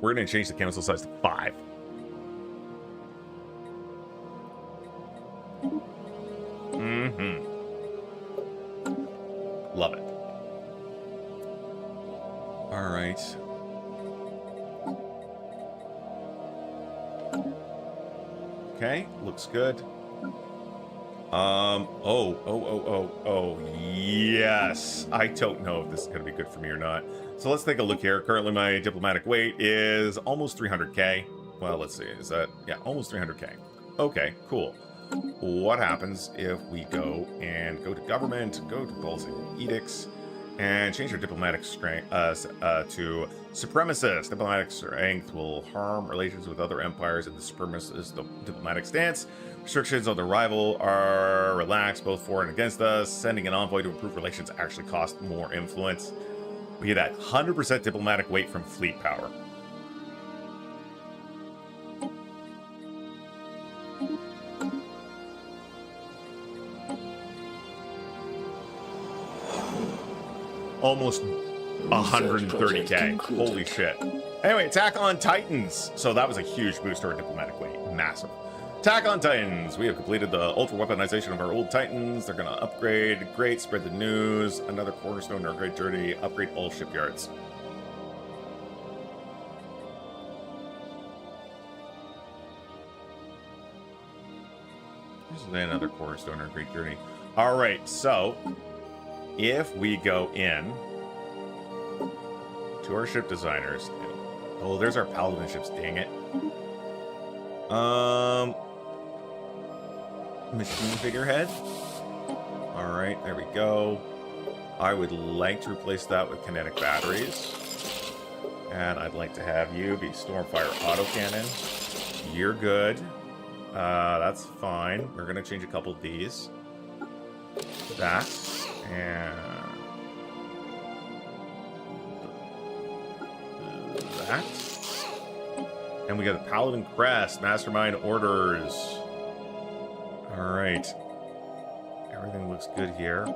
We're going to change the council size to 5. Love it. All right. Okay, looks good. Oh, yes. I don't know if this is going to be good for me or not. So let's take a look here. Currently, my diplomatic weight is almost 300k. Well, let's see. Is that... Yeah, almost 300k. Okay, cool. What happens if we go to government, go to policy edicts, and change our diplomatic strength to supremacist? Diplomatic strength will harm relations with other empires in the supremacist diplomatic stance. Restrictions on the rival are relaxed, both for and against us. Sending an envoy to improve relations actually costs more influence. We get that 100% diplomatic weight from fleet power. Almost 130k. Holy shit. Anyway, attack on Titans. So that was a huge boost to our diplomatic weight. Massive. Attack on Titans. We have completed the ultra weaponization of our old Titans. They're going to upgrade. Great. Spread the news. Another cornerstone in our great journey. Upgrade all shipyards. This is another cornerstone in our great journey. All right. So if we go in to our ship designers. Oh, there's our paladin ships. Dang it. Machine figurehead. All right, there we go. I would like to replace that with kinetic batteries. And I'd like to have you be Stormfire autocannon. You're good. That's fine. We're going to change a couple of these. That. And that. And we got the Paladin Crest, Mastermind Orders. All right. Everything looks good here.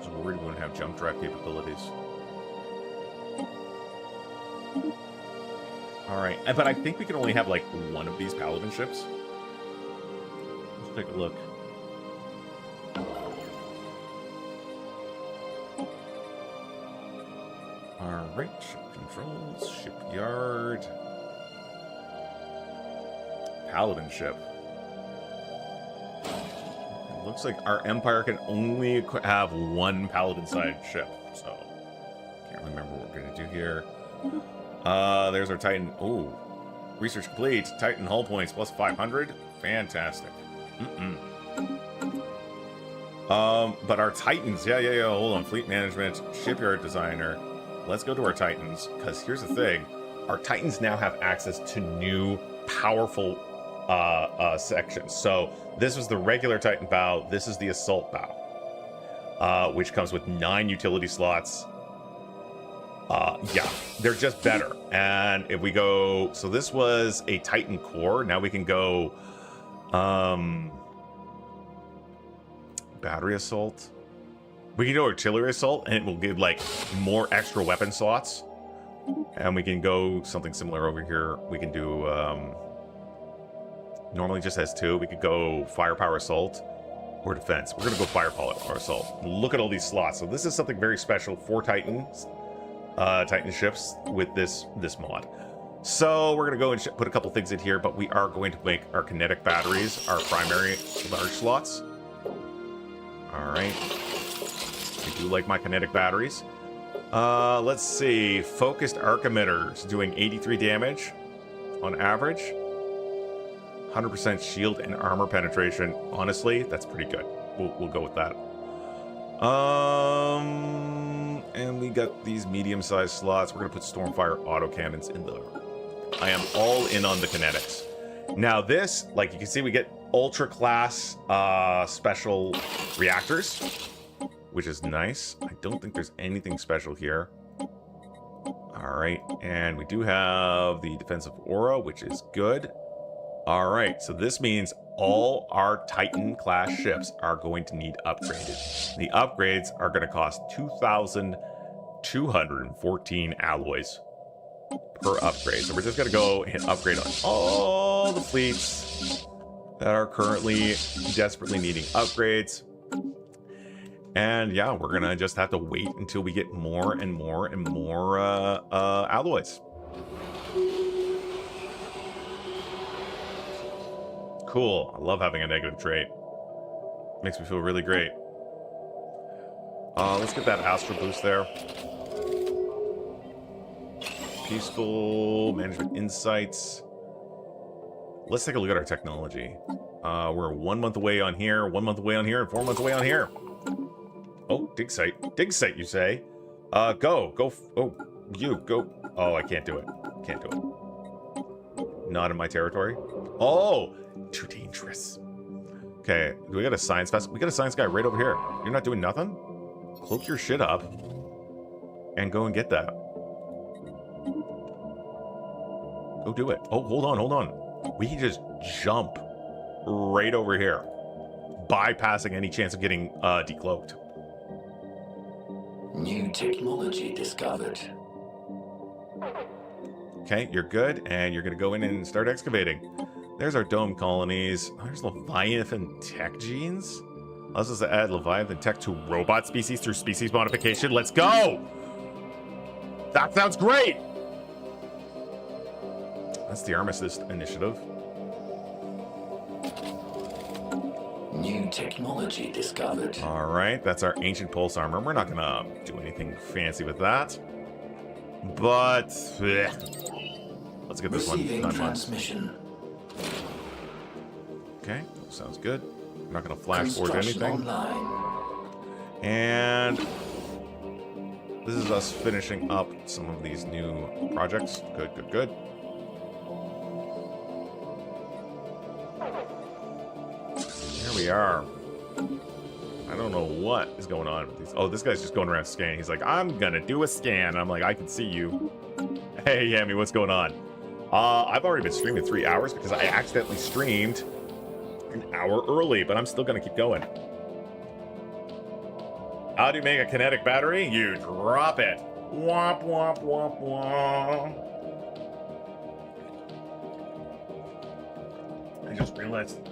So we're going to have jump drive capabilities. All right. But I think we can only have like one of these Paladin ships. Let's take a look. All right. Ship controls, shipyard. Paladin ship. It looks like our empire can only have one paladin side ship, so can't remember what we're gonna do here. There's our Titan. Ooh. Research complete. Titan hull points plus 500. Fantastic. But our Titans. Yeah. Hold on. Fleet management. Shipyard designer. Let's go to our Titans. Because here's the thing. Our Titans now have access to new, powerful sections. So this was the regular Titan bow. This is the assault bow. Which comes with 9 utility slots. Yeah, they're just better. And if we go, so this was a Titan core. Now we can go, battery assault. We can go artillery assault, and it will give like more extra weapon slots. And we can go something similar over here. We can do, normally just has 2. We could go firepower assault or defense. We're gonna go firepower assault. Look at all these slots. So this is something very special for Titans. Titan ships with this mod. So we're gonna go and put a couple things in here, but we are going to make our kinetic batteries our primary large slots. All right, I do like my kinetic batteries. Let's see, focused arc emitters doing 83 damage on average, 100% shield and armor penetration. Honestly, that's pretty good. We'll go with that. And we got these medium-sized slots. We're gonna put Stormfire autocannons in there. I am all in on the kinetics. Now this, like you can see, we get ultra class special reactors, which is nice. I don't think there's anything special here. All right, and we do have the defensive aura, which is good. All right, so this means all our Titan class ships are going to need upgraded. The upgrades are going to cost 2,214 alloys per upgrade. So we're just going to go and upgrade on all the fleets that are currently desperately needing upgrades. And yeah, we're going to just have to wait until we get more and more and more alloys. Cool. I love having a negative trait. Makes me feel really great. Let's get that Astro boost there. Peaceful management insights. Let's take a look at our technology. We're 1 month away on here, 1 month away on here, and 4 months away on here. Oh, dig site. Dig site, you say? Go. Oh, you go. Oh, I can't do it. Can't do it. Not in my territory. Oh, too dangerous. Okay, do we got a science fest? We got a science guy right over here. You're not doing nothing? Cloak your shit up and go and get that. Go do it. Oh, hold on. We can just jump right over here, bypassing any chance of getting decloaked. New technology discovered. Okay, you're good, and you're gonna go in and start excavating. There's our dome colonies. There's Leviathan tech genes. Allows us to add Leviathan tech to robot species through species modification. Let's go! That sounds great! That's the Armistice Initiative. New technology discovered. All right, that's our ancient pulse armor. We're not gonna do anything fancy with that. But let's get this Receiving one done. transmission. Okay, sounds good. We're not gonna flash forward Construction anything. online. And this is us finishing up some of these new projects. Good. Here we are. I don't know what is going on with these. Oh, this guy's just going around scanning. He's like, I'm gonna do a scan. I'm like, I can see you. Hey, Yami, what's going on? I've already been streaming 3 hours because I accidentally streamed an hour early, but I'm still gonna keep going. How do you make a kinetic battery? You drop it. Womp, womp, womp, womp. I just realized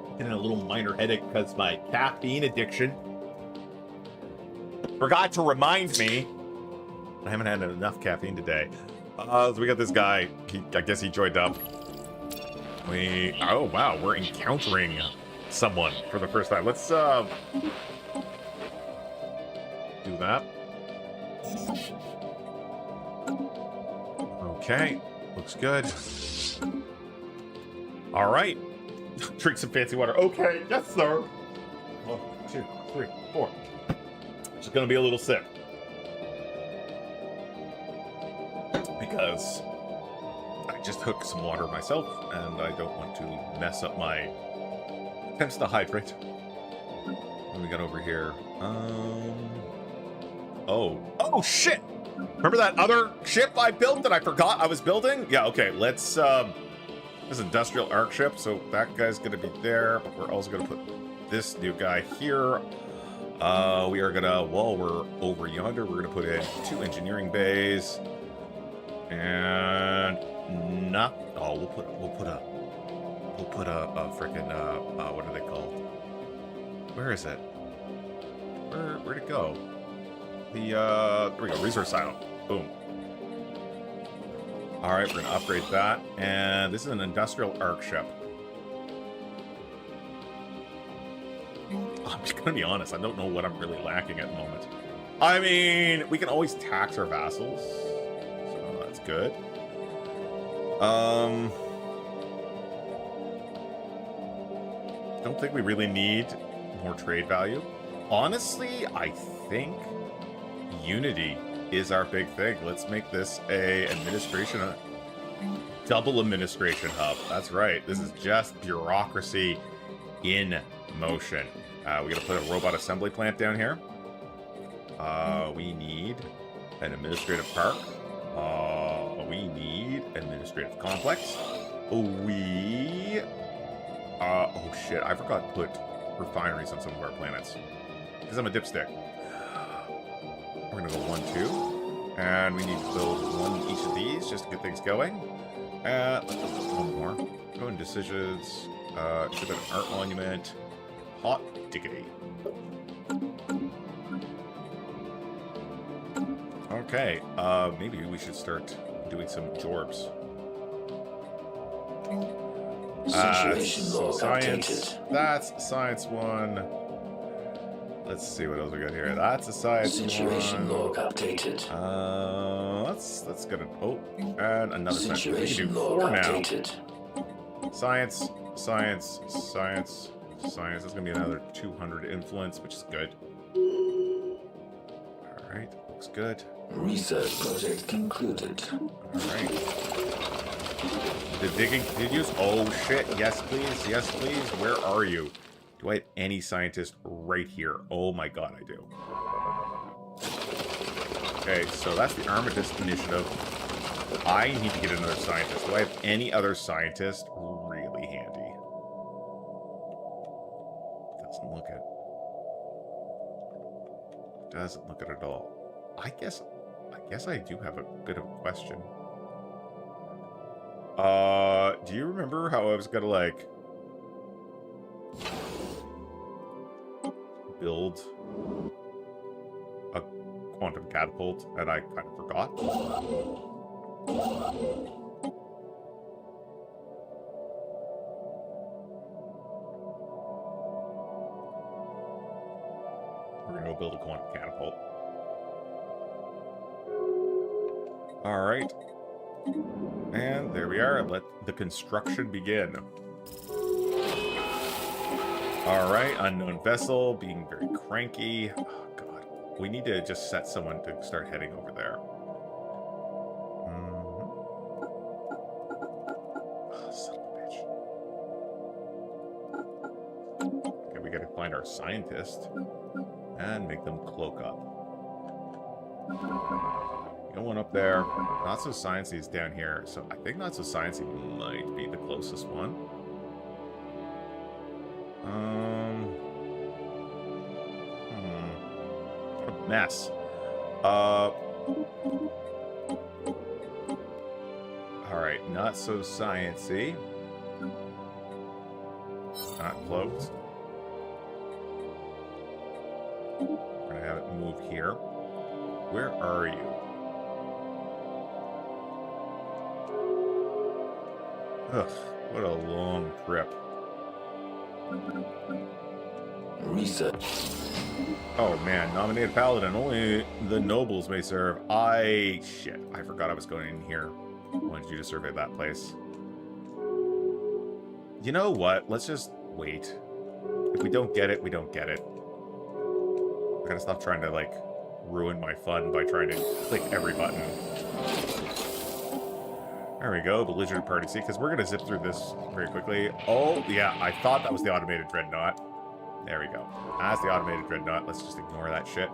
I'm getting a little minor headache because my caffeine addiction forgot to remind me I haven't had enough caffeine today. So we got this guy. I guess he joined up. Oh wow, we're encountering someone for the first time. Let's do that. Okay, looks good. All right. Drink some fancy water. Okay, yes, sir. 1, 2, 3, 4. Just gonna be a little sip. Because I just hooked some water myself, and I don't want to mess up my attempts to hydrate. What do we got over here? Oh shit! Remember that other ship I built that I forgot I was building? Yeah, okay, let's, this industrial arc ship, so that guy's gonna be there, but we're also gonna put this new guy here. We are gonna, while we're over yonder, we're gonna put in 2 engineering bays. And we'll put a freaking what are they called? Where is it? Where'd it go? There we go, resource silo. Boom. Alright, we're gonna upgrade that. And this is an industrial arc ship. I'm just gonna be honest, I don't know what I'm really lacking at the moment. I mean, we can always tax our vassals. So that's good. Don't think we really need more trade value. Honestly, I think unity is our big thing. Let's make this a double administration hub. That's right. This is just bureaucracy in motion. We gotta put a robot assembly plant down here. We need an administrative park. We need administrative complex. Oh shit, I forgot to put refineries on some of our planets. Because I'm a dipstick. We're gonna go 1, 2. And we need to build 1 each of these just to get things going. Let's go 1 more. Go into decisions. Should have an art monument. Hot diggity. Okay, maybe we should start doing some jorbs. Situation log science. updated. That's science 1. Let's see what else we got here. That's a science Situation 1. log updated. Let's get an and another science. We can do Situation 4 log now. updated. Science. That's gonna be another 200 influence, which is good. All right, looks good. Research project concluded. All right. The digging continues. Oh shit! Yes, please. Yes, please. Where are you? Do I have any scientist right here? Oh my god, I do. Okay, so that's the Armistice Initiative. I need to get another scientist. Do I have any other scientist really handy? Doesn't look it. Doesn't look it at all. I guess I do have a bit of a question. Do you remember how I was gonna like build a quantum catapult and I kind of forgot? We're gonna go build a quantum catapult. Alright. And there we are. Let the construction begin. Alright, unknown vessel, being very cranky. Oh, God. We need to just set someone to start heading over there. Oh, son of a bitch. Okay, we gotta find our scientist and make them cloak up. Got one up there. Not So Sciencey is down here, so I think Not So Sciencey might be the closest one. What a mess. Alright, Not So Sciencey. Not cloaked. We're gonna have it move here. Where are you? Ugh, what a long trip. Research. Oh man, nominated paladin. Only the nobles may serve. Shit. I forgot I was going in here. I wanted you to survey that place. You know what? Let's just wait. If we don't get it, we don't get it. I gotta stop trying to, like, ruin my fun by trying to click every button. There we go, belligerent party. See, because we're gonna zip through this very quickly. Oh, yeah, I thought that was the automated dreadnought. There we go. That's the automated dreadnought. Let's just ignore that shit.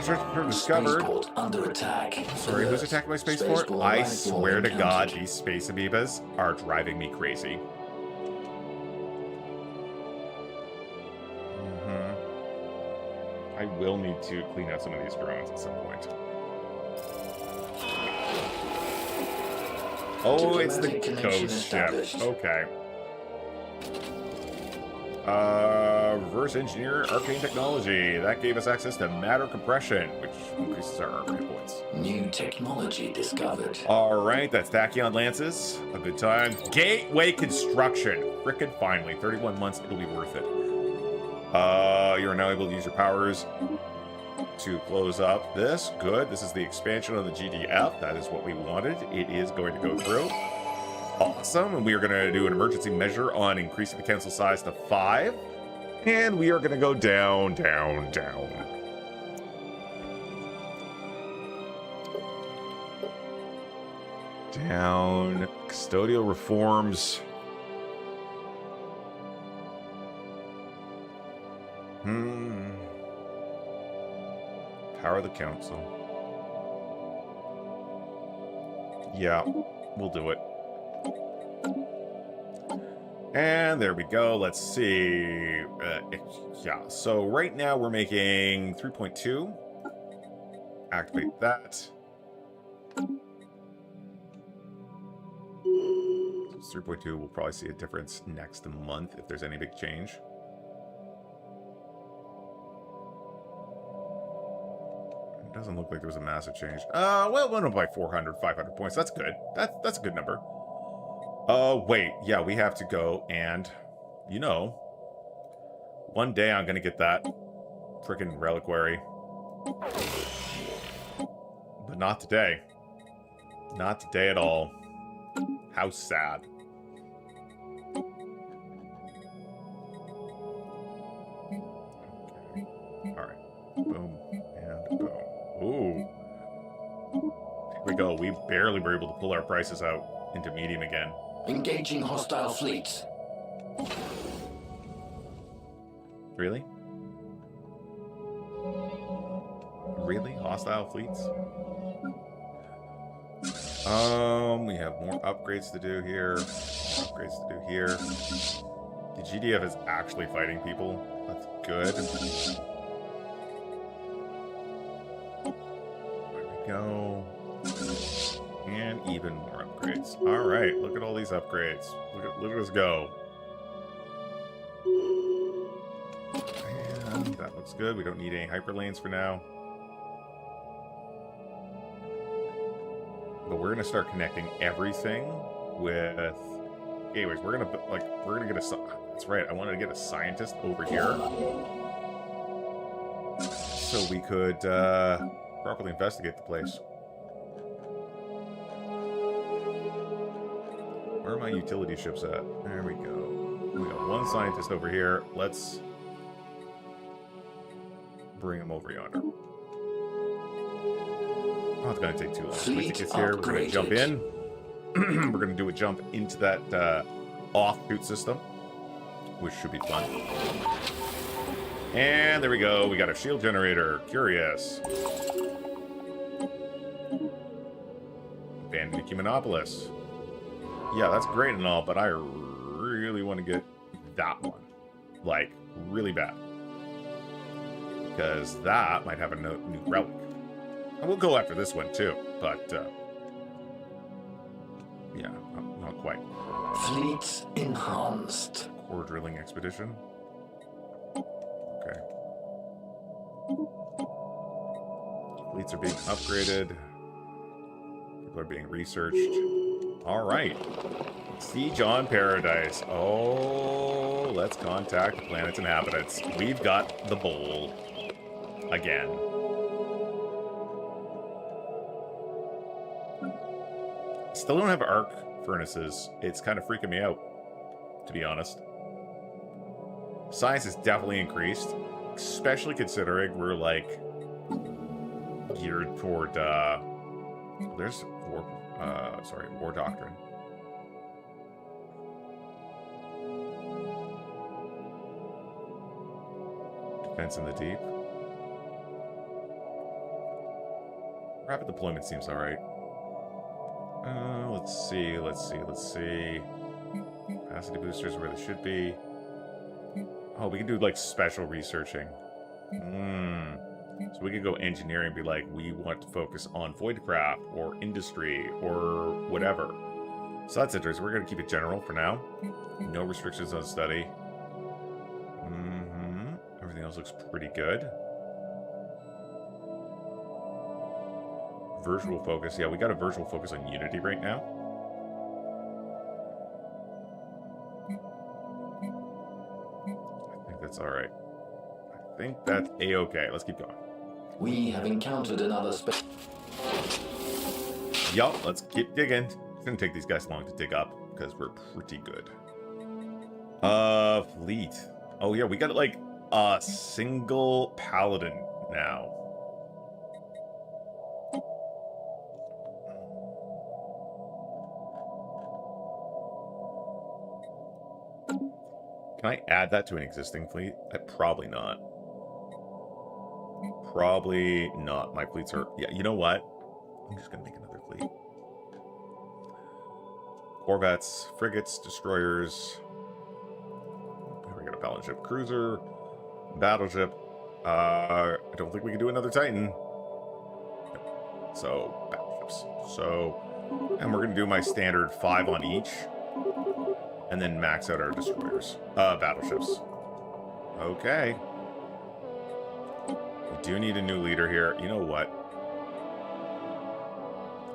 Transport discovered. Spaceport under attack. Sorry, who's attacking my spaceport? I swear to God, these space amoebas are driving me crazy. I will need to clean out some of these drones at some point. Oh, it's the ghost ship. Okay. Reverse engineer arcane technology. That gave us access to matter compression, which increases our hit points. New technology discovered. Alright, that's Tachyon Lances. A good time. Gateway construction. Frickin' finally. 31 months, it'll be worth it. You are now able to use your powers to close up this. Good. This is the expansion of the GDF. That is what we wanted. It is going to go through. Awesome. And we are going to do an emergency measure on increasing the council size to 5. And we are going to go down, down, down. Down. Custodial reforms. Power of the council. Yeah, we'll do it. And there we go. Let's see. Yeah, so right now we're making 3.2. Activate that. So it's 3.2. We'll probably see a difference next month if there's any big change. It doesn't look like there was a massive change. Well, went up by 400, 500 points. That's good. That's a good number. Wait. Yeah, we have to go and, you know, one day I'm gonna get that frickin' reliquary. But not today. Not today at all. How sad. Okay. Alright. Boom. And boom. Ooh. Here we go. We barely were able to pull our prices out into medium again. Engaging hostile fleets. Really? Really? Hostile fleets? We have more upgrades to do here. Upgrades to do here. The GDF is actually fighting people. That's good. There we go. And even more upgrades. Alright, look at all these upgrades. Look at us go. And that looks good. We don't need any hyperlanes for now. But we're gonna start connecting everything with gateways. We're gonna get a. That's right. I wanted to get a scientist over here, so we could properly investigate the place. Where are my utility ships at? There we go. We got one scientist over here. Let's bring him over yonder. Oh, it's going to take too long. Once he gets here, we're going to jump in. We're going to do a jump into that offshoot system, which should be fun. And there we go. We got a shield generator. Curious. Abandoned Ecumenopolis. Yeah, that's great and all, but I really want to get that one. Like, really bad. Because that might have a new relic. And we'll go after this one too, but yeah, not quite. Fleets enhanced. Core drilling expedition. Okay. Fleets are being upgraded. People are being researched. All right. Siege on Paradise. Oh, let's contact the planet's inhabitants. We've got the bowl. Again. Still don't have arc furnaces. It's kind of freaking me out, to be honest. Science has definitely increased, especially considering we're, like, geared toward, there's war doctrine. Defense in the deep. Rapid deployment seems alright. Let's see. Capacity boosters where they should be. Oh, we can do, like, special researching. So we could go engineering and be like, we want to focus on voidcraft or industry or whatever. So that's interesting. We're going to keep it general for now. No restrictions on study. Everything else looks pretty good. Virtual focus. Yeah, we got a virtual focus on Unity right now. I think that's alright. I think that's A-okay. Let's keep going. We have encountered another space. Yup, let's keep digging. It's gonna take these guys long to dig up because we're pretty good. Fleet. Oh yeah, we got like a single paladin now. Can I add that to an existing fleet? Probably not. Probably not. My fleets are... Yeah, you know what? I'm just going to make another fleet. Corvettes, frigates, destroyers. We got a battleship cruiser. Battleship. I don't think we can do another Titan. So, battleships. So, and we're going to do my standard 5 on each. And then max out our destroyers. Battleships. Okay. We do need a new leader here. You know what?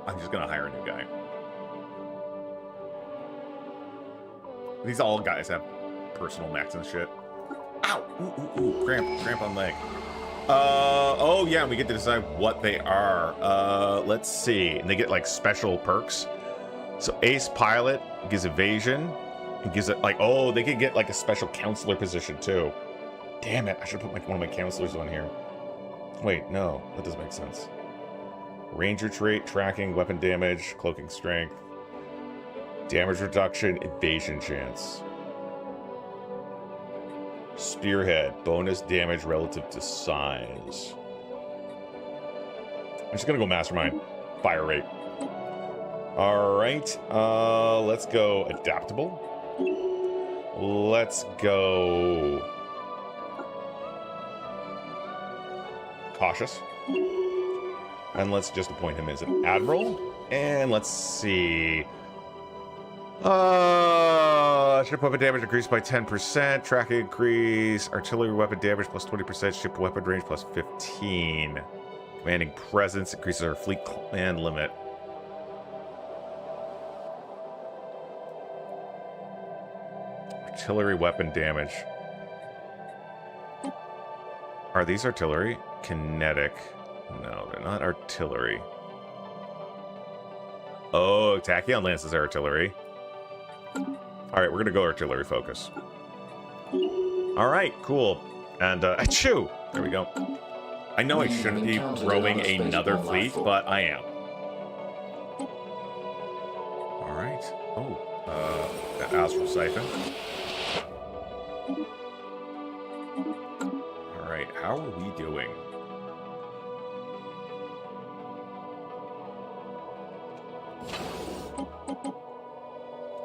I'm just gonna hire a new guy. These all guys have personal mechs and shit. Ow! Ooh, cramp on leg. Oh yeah, we get to decide what they are. Let's see. And they get like special perks. So ace pilot gives evasion. It gives it like, oh, they could get like a special counselor position too. Damn it, I should put like one of my counselors on here. Wait, no, that doesn't make sense. Ranger trait, tracking, weapon damage, cloaking strength, damage reduction, evasion chance. Spearhead, bonus damage relative to size. I'm just gonna go mastermind. Fire rate. Alright, let's go adaptable. Let's go cautious. And let's just appoint him as an admiral. And let's see. Ship weapon damage increased by 10%. Tracking increase. Artillery weapon damage plus 20%. Ship weapon range plus 15. Commanding presence increases our fleet command limit. Artillery weapon damage. Are these artillery? Kinetic. No, they're not artillery. Oh, Tachyon lances are artillery. Alright, we're gonna go artillery focus. Alright, cool. And, achoo! There we go. I know I shouldn't be growing another fleet, but I am. Alright. Oh, that Astral Siphon. Alright, how are we doing?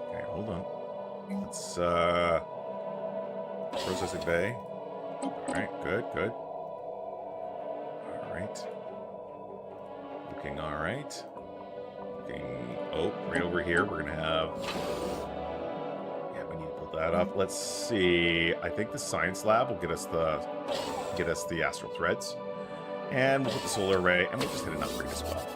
Okay, hold on. Let's, processing bay. Alright, good. Alright. Looking alright. Looking, oh, right over here, we're gonna have... Yeah, we need to pull that up. Let's see. I think the science lab will get us the astral threads. And we'll put the solar array, and we'll just hit an upgrade as well.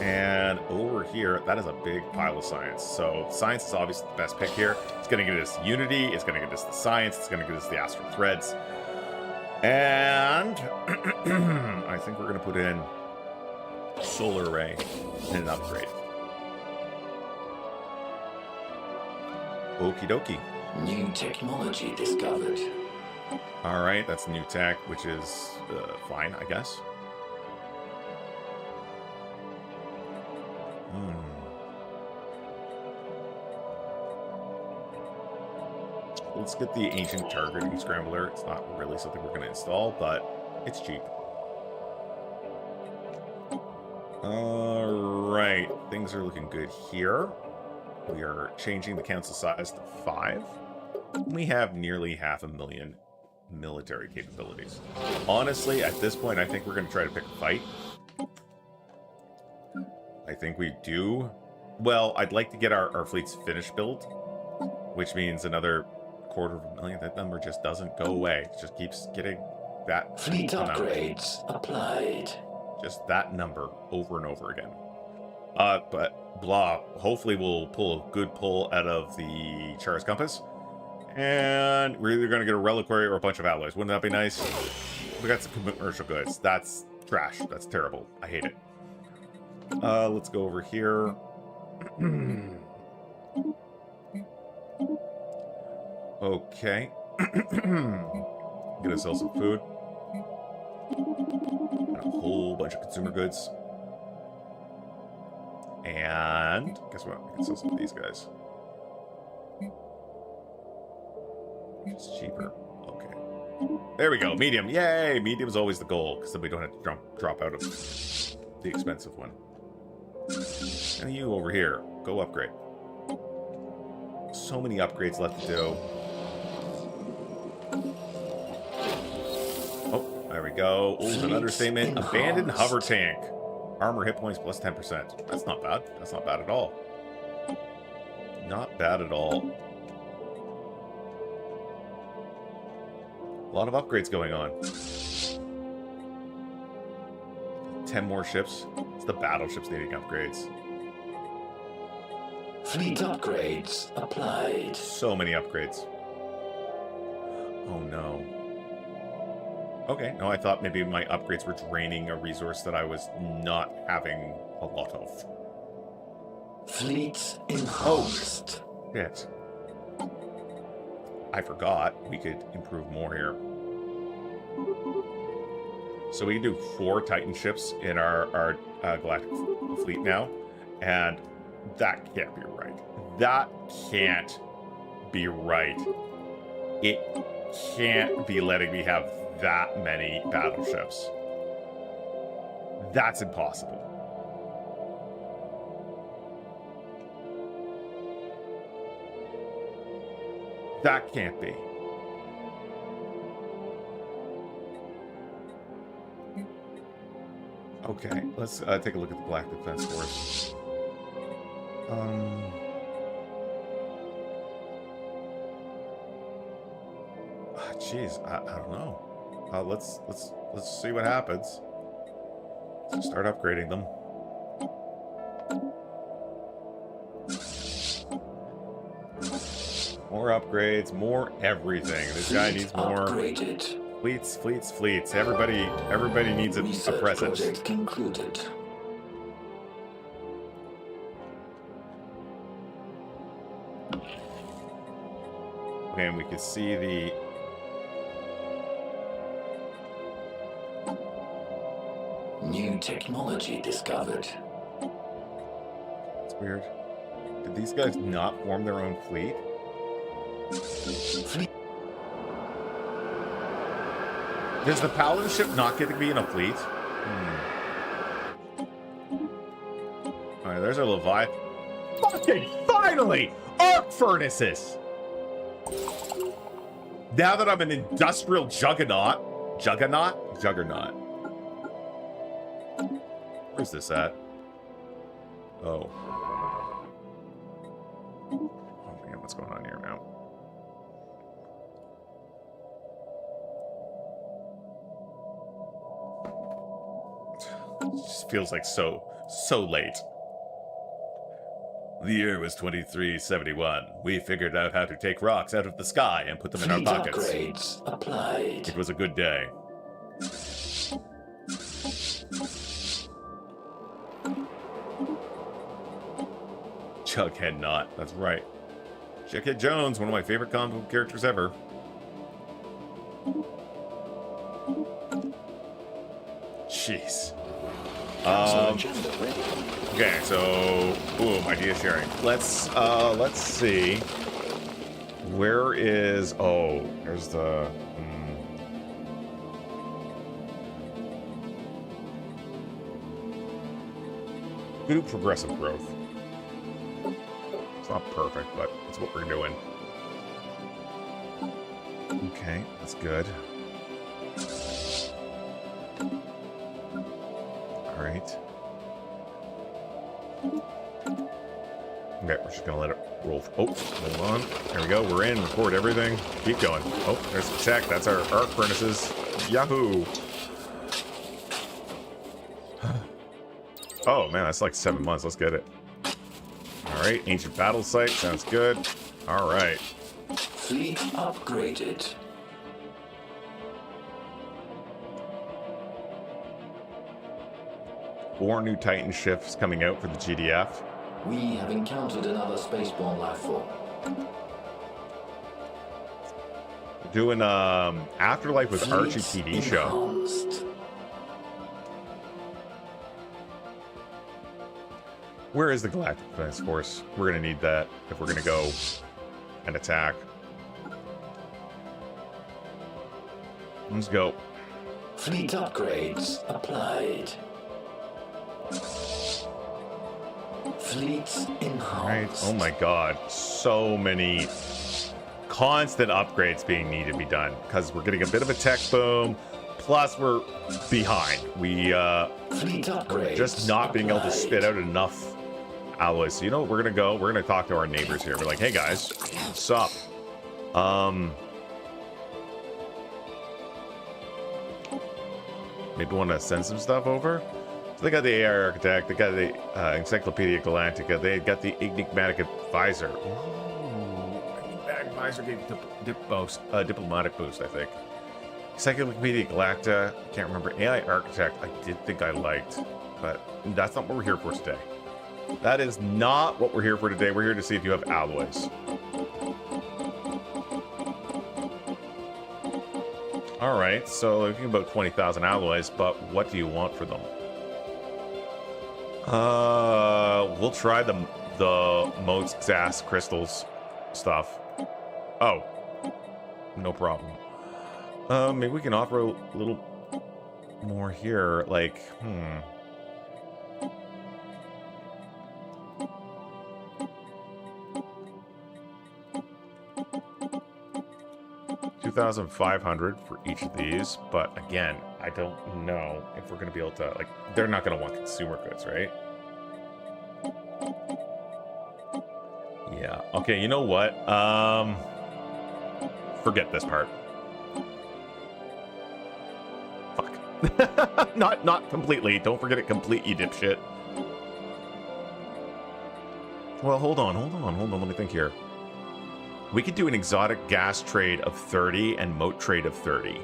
And over here, that is a big pile of science. So science is obviously the best pick here. It's going to get us Unity. It's going to get us the science. It's going to get us the astral threads. And I think we're going to put in solar array and an upgrade. Okie dokie. New technology discovered. All right, that's new tech, which is fine, I guess. Let's get the ancient targeting scrambler. It's not really something we're going to install, but it's cheap. All right, things are looking good here. We are changing the council size to 5. We have nearly 500,000 military capabilities. Honestly, at this point, I think we're going to try to pick a fight. I think we do. Well, I'd like to get our fleet's finished build, which means another 250,000. That number just doesn't go away. It just keeps getting that Fleet amount. upgrades applied. Just that number over and over again. But blah. Hopefully we'll pull a good pull out of the Charis Compass. And we're either going to get a reliquary or a bunch of alloys. Wouldn't that be nice? We got some commercial goods. That's trash. That's terrible. I hate it. Let's go over here. Okay. Get ourselves some food. And a whole bunch of consumer goods. And guess what? We can sell some of these guys. It's cheaper. Okay. There we go. Medium. Yay! Medium is always the goal, because then we don't have to drop out of the expensive one. And you over here. Go upgrade. So many upgrades left to do. Oh, there we go. Oh, an understatement. Abandoned hover tank. Armor hit points plus 10%. That's not bad. That's not bad at all. Not bad at all. A lot of upgrades going on. 10 more ships. It's the battleships needing upgrades. Fleet upgrades applied. So many upgrades. Oh no. Okay, no, I thought maybe my upgrades were draining a resource that I was not having a lot of. Fleet enhanced. Shit. I forgot we could improve more here. So we can do 4 Titan ships in our galactic fleet now, and that can't be right. That can't be right. It can't be letting me have that many battleships. That's impossible. That can't be. Okay, let's take a look at the Black Defense Force. Jeez, I don't know. Let's see what happens. Let's start upgrading them. More upgrades, more everything. This guy needs more upgraded. Fleets. Everybody needs a present. Project concluded. Okay, and we can see the new technology discovered. It's weird. Did these guys not form their own fleet? Does the Paladin ship not get to be in a fleet? Alright, there's our Leviathan. Fucking finally! Arc furnaces! Now that I'm an industrial juggernaut. Juggernaut? Where's this at? Oh. Oh man, what's going on here now? It just feels like so So late. The year was 2371. We figured out how to take rocks out of the sky and put them in our Fleet pockets. upgrades applied. It was a good day. Jughead not. That's right. Jughead Jones, one of my favorite comic book characters ever. Jeez. Agenda ready. Okay, so boom, idea sharing. Let's see. Where is there's the we do progressive growth. It's not perfect, but it's what we're doing. Okay, that's good. All right. Okay, we're just gonna let it roll. Oh, hold on. There we go. We're in. Record everything. Keep going. Oh, there's the check. That's our arc furnaces. Yahoo! Oh man, that's like 7 months. Let's get it. All right, ancient battle site. Sounds good. All right. Fleet upgraded. 4 new Titan ships coming out for the GDF. We have encountered another spaceborne life form. Doing Afterlife with Archie Fleet PD show. enhanced. Where is the Galactic Defense Force? We're gonna need that if we're gonna go and attack. Let's go. Fleet upgrades applied. Fleet enhanced. Right. Oh my god. So many constant upgrades being needed to be done. Because we're getting a bit of a tech boom. Plus we're behind. Fleet We're upgrades just not being able to spit applied. out enough alloys. So you know what we're gonna go? We're gonna talk to our neighbors here. We're like, hey guys, what's up? Maybe want to send some stuff over. So they got the AI Architect, they got the Encyclopedia Galactica, they got the Enigmatic Advisor. Ooh, Enigmatic Advisor gave diplomatic boost, I think. Encyclopedia Galactica, I can't remember. AI Architect, I did think I liked, but that's not what we're here for today. That is not what we're here for today. We're here to see if you have alloys. All right, so looking about 20,000 alloys, but what do you want for them? We'll try the Mode's gas crystals stuff. Oh, no problem. Maybe we can offer a little more here. Like, 2,500 for each of these, but again, I don't know if we're going to be able to, like, they're not going to want consumer goods, right? Yeah. Okay, you know what? Forget this part. Fuck. Not completely. Don't forget it complete, you dipshit. Well, hold on. Let me think here. We could do an exotic gas trade of 30 and moat trade of 30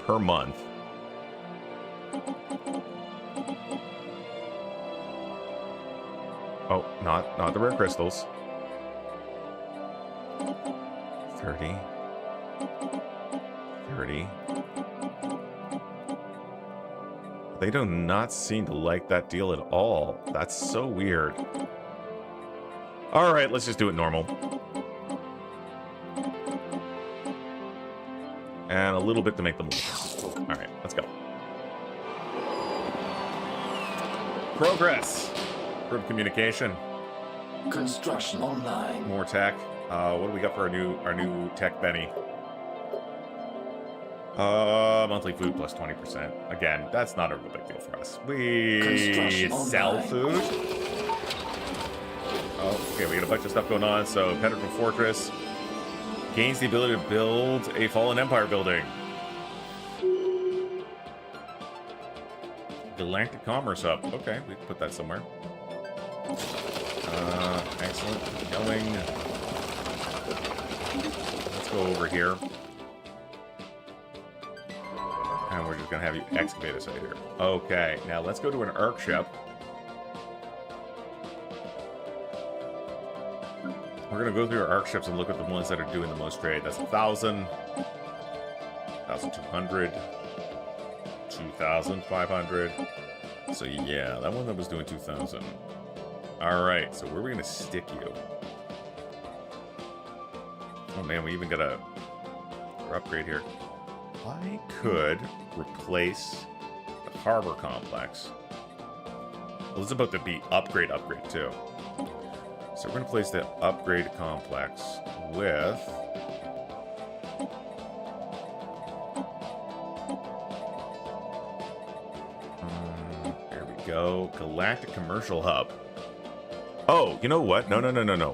per month. Oh, not the rare crystals. 30. 30. They do not seem to like that deal at all. That's so weird. All right, let's just do it normal. And a little bit to make them lose. All right, let's go. Progress. Group communication. Construction online. More tech. What do we got for our new tech Benny? Monthly food plus 20%. Again, that's not a real big deal for us. We Construction sell online. food. Oh, okay, we got a bunch of stuff going on. So, Petrical Fortress gains the ability to build a Fallen Empire building. Galactic Commerce Hub. Okay, we can put that somewhere. Excellent. Keep going. Let's go over here. And we're just going to have you excavate us out here. Okay, now let's go to an Ark ship. We're going to go through our Ark ships and look at the ones that are doing the most trade. That's 1,000, 1,200, 2,500. So yeah, that one that was doing 2,000. Alright, so where are we going to stick you? Oh man, we even got a upgrade here. I could replace the harbor complex. Well, it's about to be upgrade too. So we're going to place the upgrade complex with... there we go. Galactic Commercial Hub. Oh, you know what? No.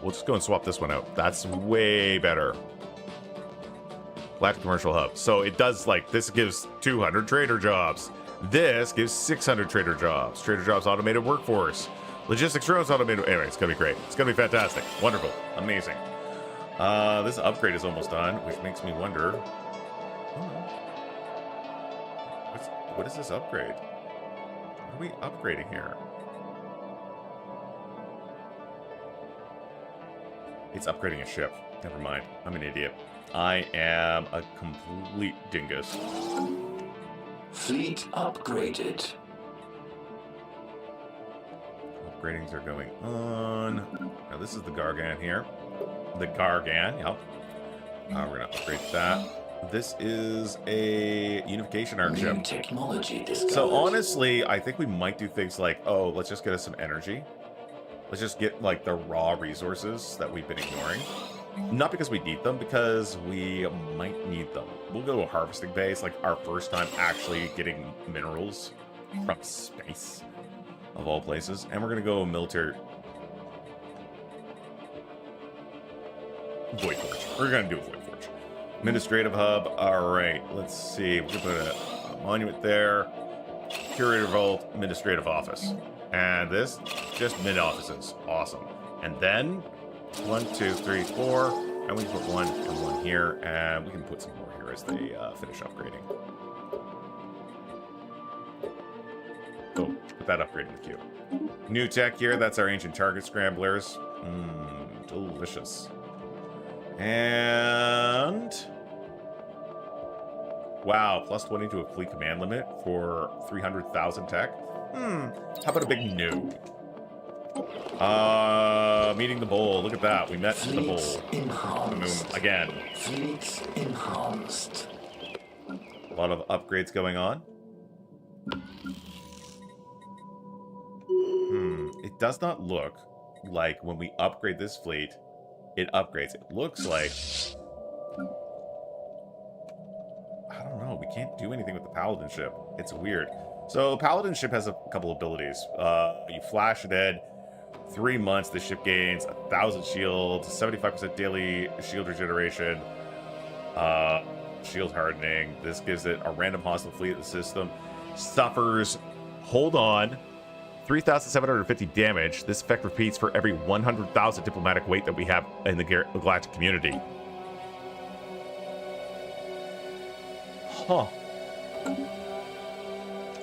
We'll just go and swap this one out. That's way better. Galactic Commercial Hub. So it does, like, this gives 200 trader jobs. This gives 600 trader jobs. Trader jobs automated workforce. Logistics drones automated. Anyway, it's going to be great. It's going to be fantastic. Wonderful. Amazing. This upgrade is almost done, which makes me wonder. What is this upgrade? What are we upgrading here? It's upgrading a ship. Never mind. I'm an idiot. I am a complete dingus. Fleet upgraded. Upgradings are going on. Now this is the Gargan here. The Gargan, yep. We're going to upgrade that. This is a unification Ark ship. New technology discovered. So honestly, I think we might do things like, oh, let's just get us some energy. Let's just get like the raw resources that we've been ignoring. Not because we need them, because we might need them. We'll go to a harvesting base, like our first time actually getting minerals from space, of all places. And we're going to go military... Void Forge. We're going to do a Void Forge. Administrative hub. Alright, let's see. We're going to put a monument there. Curator Vault, Administrative Office. And this, just mid-offices. Awesome. And then... 1, 2, 3, 4, and we can put 1 and 1 here, and we can put some more here as they finish upgrading. Oh, put that upgrade in the queue. New tech here, that's our ancient target scramblers. Delicious. And... wow, plus 20 to a fleet command limit for 300,000 tech. How about a big no? Meeting the bowl. Look at that. We met the bowl. Enhanced. Again. Fleets enhanced. A lot of upgrades going on. It does not look like when we upgrade this fleet, it upgrades. It looks like... I don't know. We can't do anything with the Paladin ship. It's weird. So, the Paladin ship has a couple abilities. You flash it in. 3 months, the ship gains 1,000 shields, 75% daily shield regeneration, shield hardening. This gives it a random hostile fleet. The system suffers, hold on, 3,750 damage. This effect repeats for every 100,000 diplomatic weight that we have in the galactic community. Huh.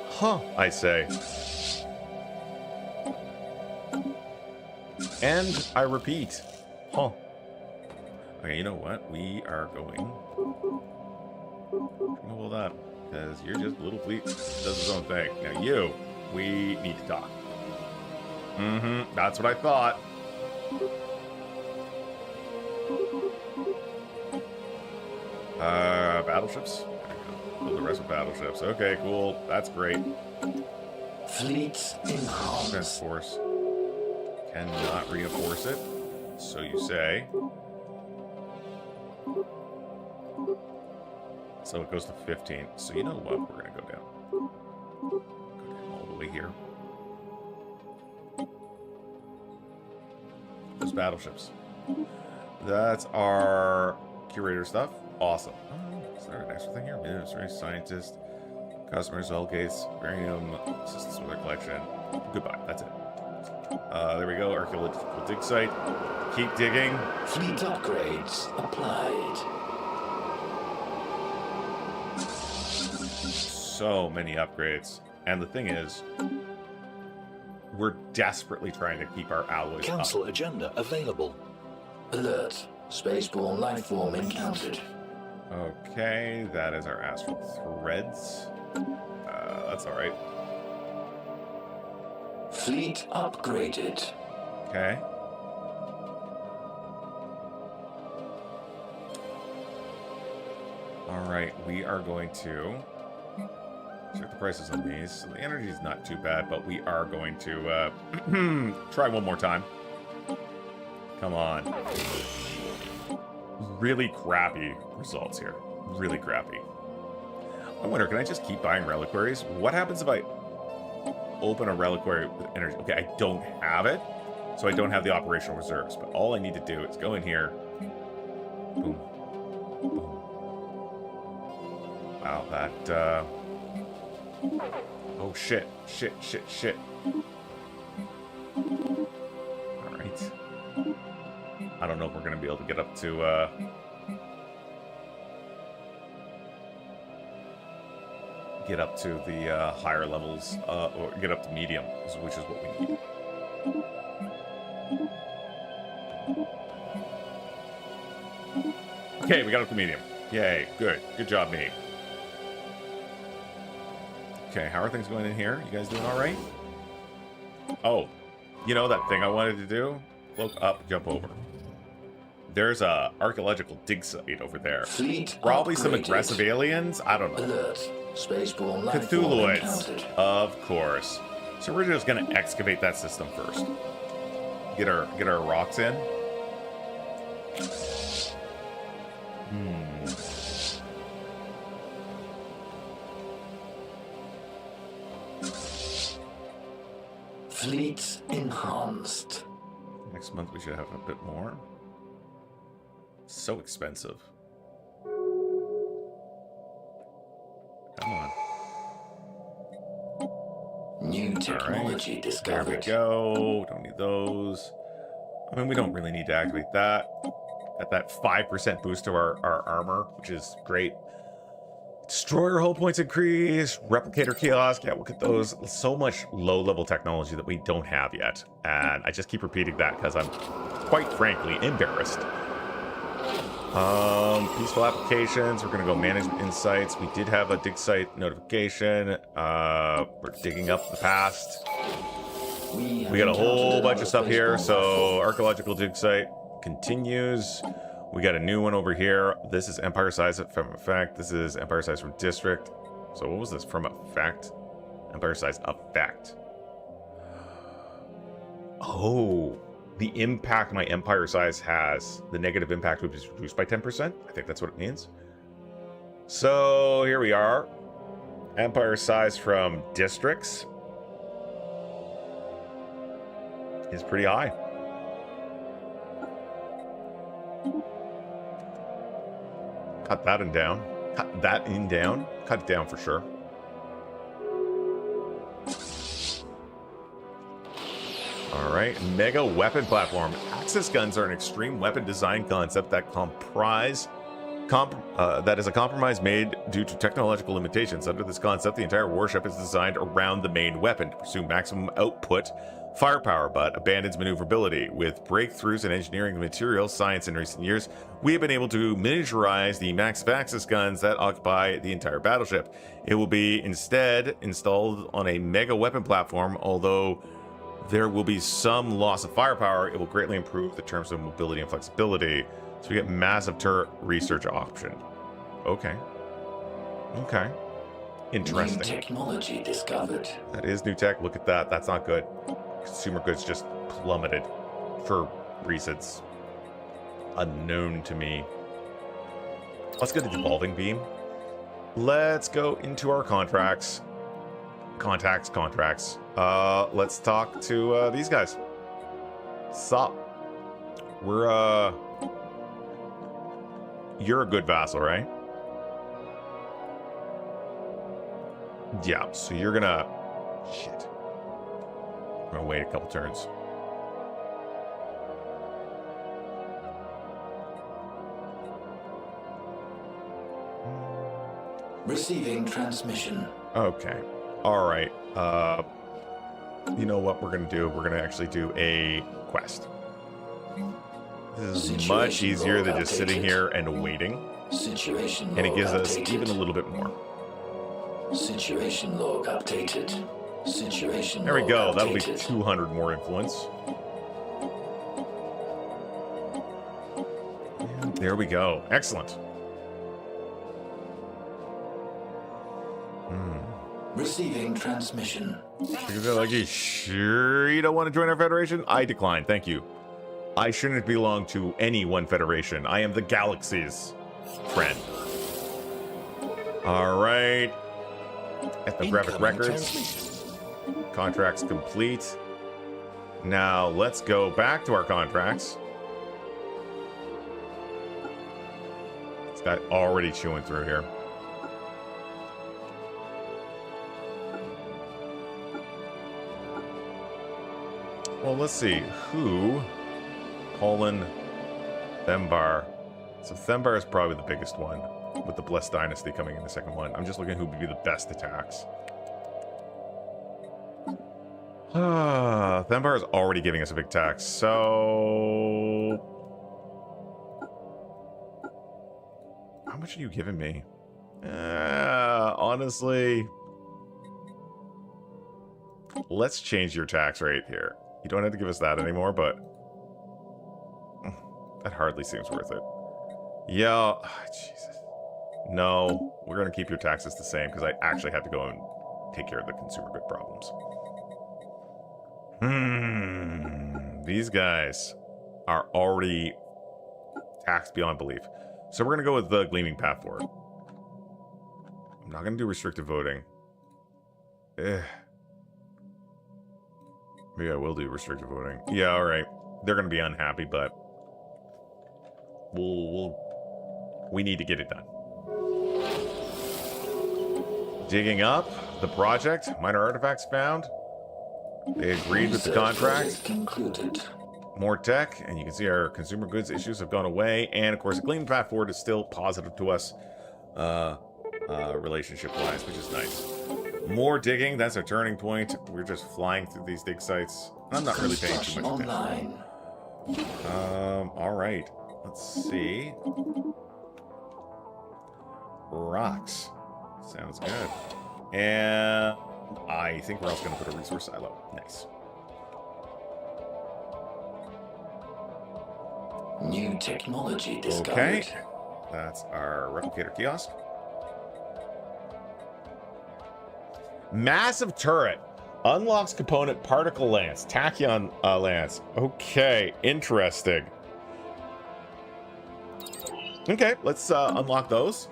Huh, I say. And I repeat. Huh. Okay, you know what? We are going... remove that. Because you're just a little fleet. Does its own thing. Now you, we need to talk. That's what I thought. Battleships? Build the rest of battleships. Okay, cool. That's great. Fleets enhanced. Defense force. Cannot reinforce it. So you say. So it goes to 15. So you know what? We're going to go down. Go down all the way here. Those battleships. That's our curator stuff. Awesome. Oh, is there an extra thing here? Ministry, scientist, Customers, all gates, Varium, assistance with their collection. Goodbye. That's it. There we go. Archaeological dig site. Keep digging. Fleet upgrades applied. So many upgrades. And the thing is, we're desperately trying to keep our alloys Council up. agenda available. Alert. Spaceborne life form encountered. Okay, that is our astral threads. That's all right. Fleet upgraded. Okay. All right, we are going to check the prices on these. So the energy is not too bad, but we are going to try one more time. Come on. Really crappy results here. Really crappy. I wonder, can I just keep buying reliquaries? What happens if I open a reliquary with energy? Okay, I don't have it, so I don't have the operational reserves. But all I need to do is go in here. Boom. Boom. Wow, that... Oh, shit. Shit, shit, shit. Alright. I don't know if we're going to be able to get up to... get up to the higher levels, or get up to medium, which is what we need. Okay, we got up to medium. Yay, good. Good job, me. Okay, how are things going in here? You guys doing all right? Oh, you know that thing I wanted to do? Look up, jump over. There's a archaeological dig site over there. Fleet Probably some upgraded. aggressive aliens. I don't know. Alert. Spaceborne life form Cthulhuids, encountered. of course. So we're just gonna excavate that system first. Get our rocks in. Fleet enhanced. Next month we should have a bit more. So expensive. Come on. New technology There discovered. we go. Don't need those. I mean, we don't really need to activate that. Got that 5% boost to our armor, which is great. Destroyer hull points increase. Replicator kiosk. Yeah, we'll get those. So much low-level technology that we don't have yet. And I just keep repeating that because I'm, quite frankly, embarrassed. Peaceful applications. We're going to go management insights. We did have a dig site notification. We're digging up the past. We got a whole bunch of stuff here. So archaeological dig site continues. We got a new one over here. This is Empire Size from Effect. This is Empire Size from District. So what was this from Effect? Empire Size Effect. Oh, the impact my Empire Size has, the negative impact would be reduced by 10%. I think that's what it means. So here we are. Empire Size from Districts is pretty high. Cut that in down. Cut that in down. Cut it down for sure. All right, mega weapon platform. Axis guns are an extreme weapon design concept that that is a compromise made due to technological limitations. Under this concept, the entire warship is designed around the main weapon to pursue maximum output firepower, but abandons maneuverability. With breakthroughs in engineering and materials science in recent years, we have been able to miniaturize the massive Axis guns that occupy the entire battleship. It will be instead installed on a mega weapon platform, although there will be some loss of firepower. It will greatly improve the terms of mobility and flexibility. So we get massive turret research option. Okay. Okay. Interesting. New technology discovered. That is new tech. Look at that. That's not good. Consumer goods just plummeted for reasons unknown to me. Let's go to Devolving Beam. Let's go into our contracts. Contracts. Let's talk to these guys. Sup? We're you're a good vassal, right? Yeah, so you're gonna... Shit. I'm gonna wait a couple turns. Receiving transmission. Okay. All right. You know what we're gonna do? We're gonna actually do a quest. This is much easier than just sitting here and waiting, Situation and it log gives us updated. even a little bit more. Situation log updated. Situation There we log go. That'll be updated. 200 more influence. And there we go. Excellent. Receiving transmission. Because they're like, you sure you don't want to join our federation? I decline. Thank you. I shouldn't belong to any one federation. I am the galaxy's friend. All right. Ethnographic Incoming records. transmission. Contracts complete. Now let's go back to our contracts. This guy already chewing through here. Well, let's see. Who? Colin Thembar. So Thembar is probably the biggest one, with the Blessed Dynasty coming in the second one. I'm just looking at who would be the best attacks. Thembar is already giving us a big tax, so... How much are you giving me? Honestly... Let's change your tax rate here. You don't have to give us that anymore, but... That hardly seems worth it. Yeah, Jesus. No, we're going to keep your taxes the same, because I actually have to go and take care of the consumer good problems. These guys are already taxed beyond belief. So we're going to go with the Gleaming Path Forward. I'm not going to do restricted voting. Maybe I will do restricted voting. Yeah, all right. They're going to be unhappy, but we need to get it done. Digging up the project. Minor artifacts found. They agreed with the contract. Concluded. More tech, and you can see our consumer goods issues have gone away. And of course, the Gleaming Path Forward is still positive to us, relationship-wise, which is nice. More digging. That's our turning point. We're just flying through these dig sites. I'm not really paying too much attention. Online. All right. Let's see. Rocks. Sounds good. And I think we're also going to put a resource silo. Nice. New technology discovered. Okay. That's our replicator kiosk. Massive turret. Unlocks component particle lance. Tachyon lance. Okay. Interesting. Okay. Let's unlock those.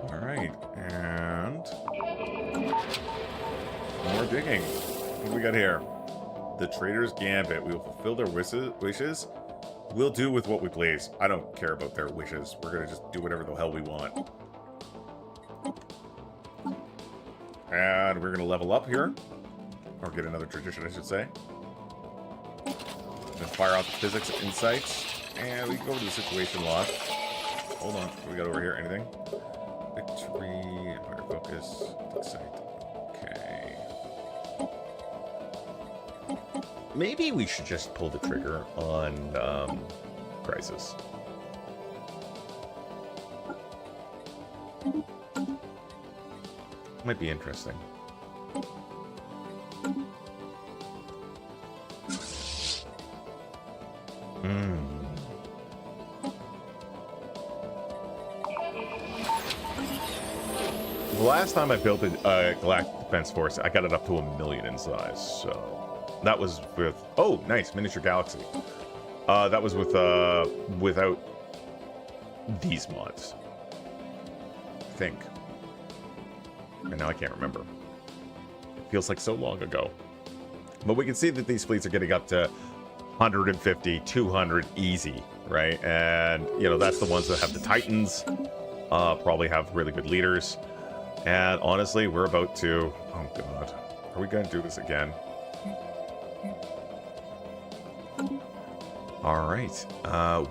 All right. And more digging. What do we got here? The Trader's Gambit. We will fulfill their wishes. We'll do with what we please. I don't care about their wishes. We're going to just do whatever the hell we want. And we're going to level up here. Or get another tradition, I should say. Then fire out the physics insights. And we can go over to the situation log. Hold on. What do we got over here? Anything? Victory. Fire focus. Excite. Okay. Maybe we should just pull the trigger on Crisis. Might be interesting. The last time I built a Galactic Defense Force, I got it up to 1 million in size, so... That was with... Oh, nice. Miniature Galaxy. That was with, without these mods. I think. And now I can't remember. It feels like so long ago. But we can see that these fleets are getting up to 150, 200 easy, right? And, you know, that's the ones that have the Titans, probably have really good leaders. And honestly, we're about to... Oh, God. Are we going to do this again? All right.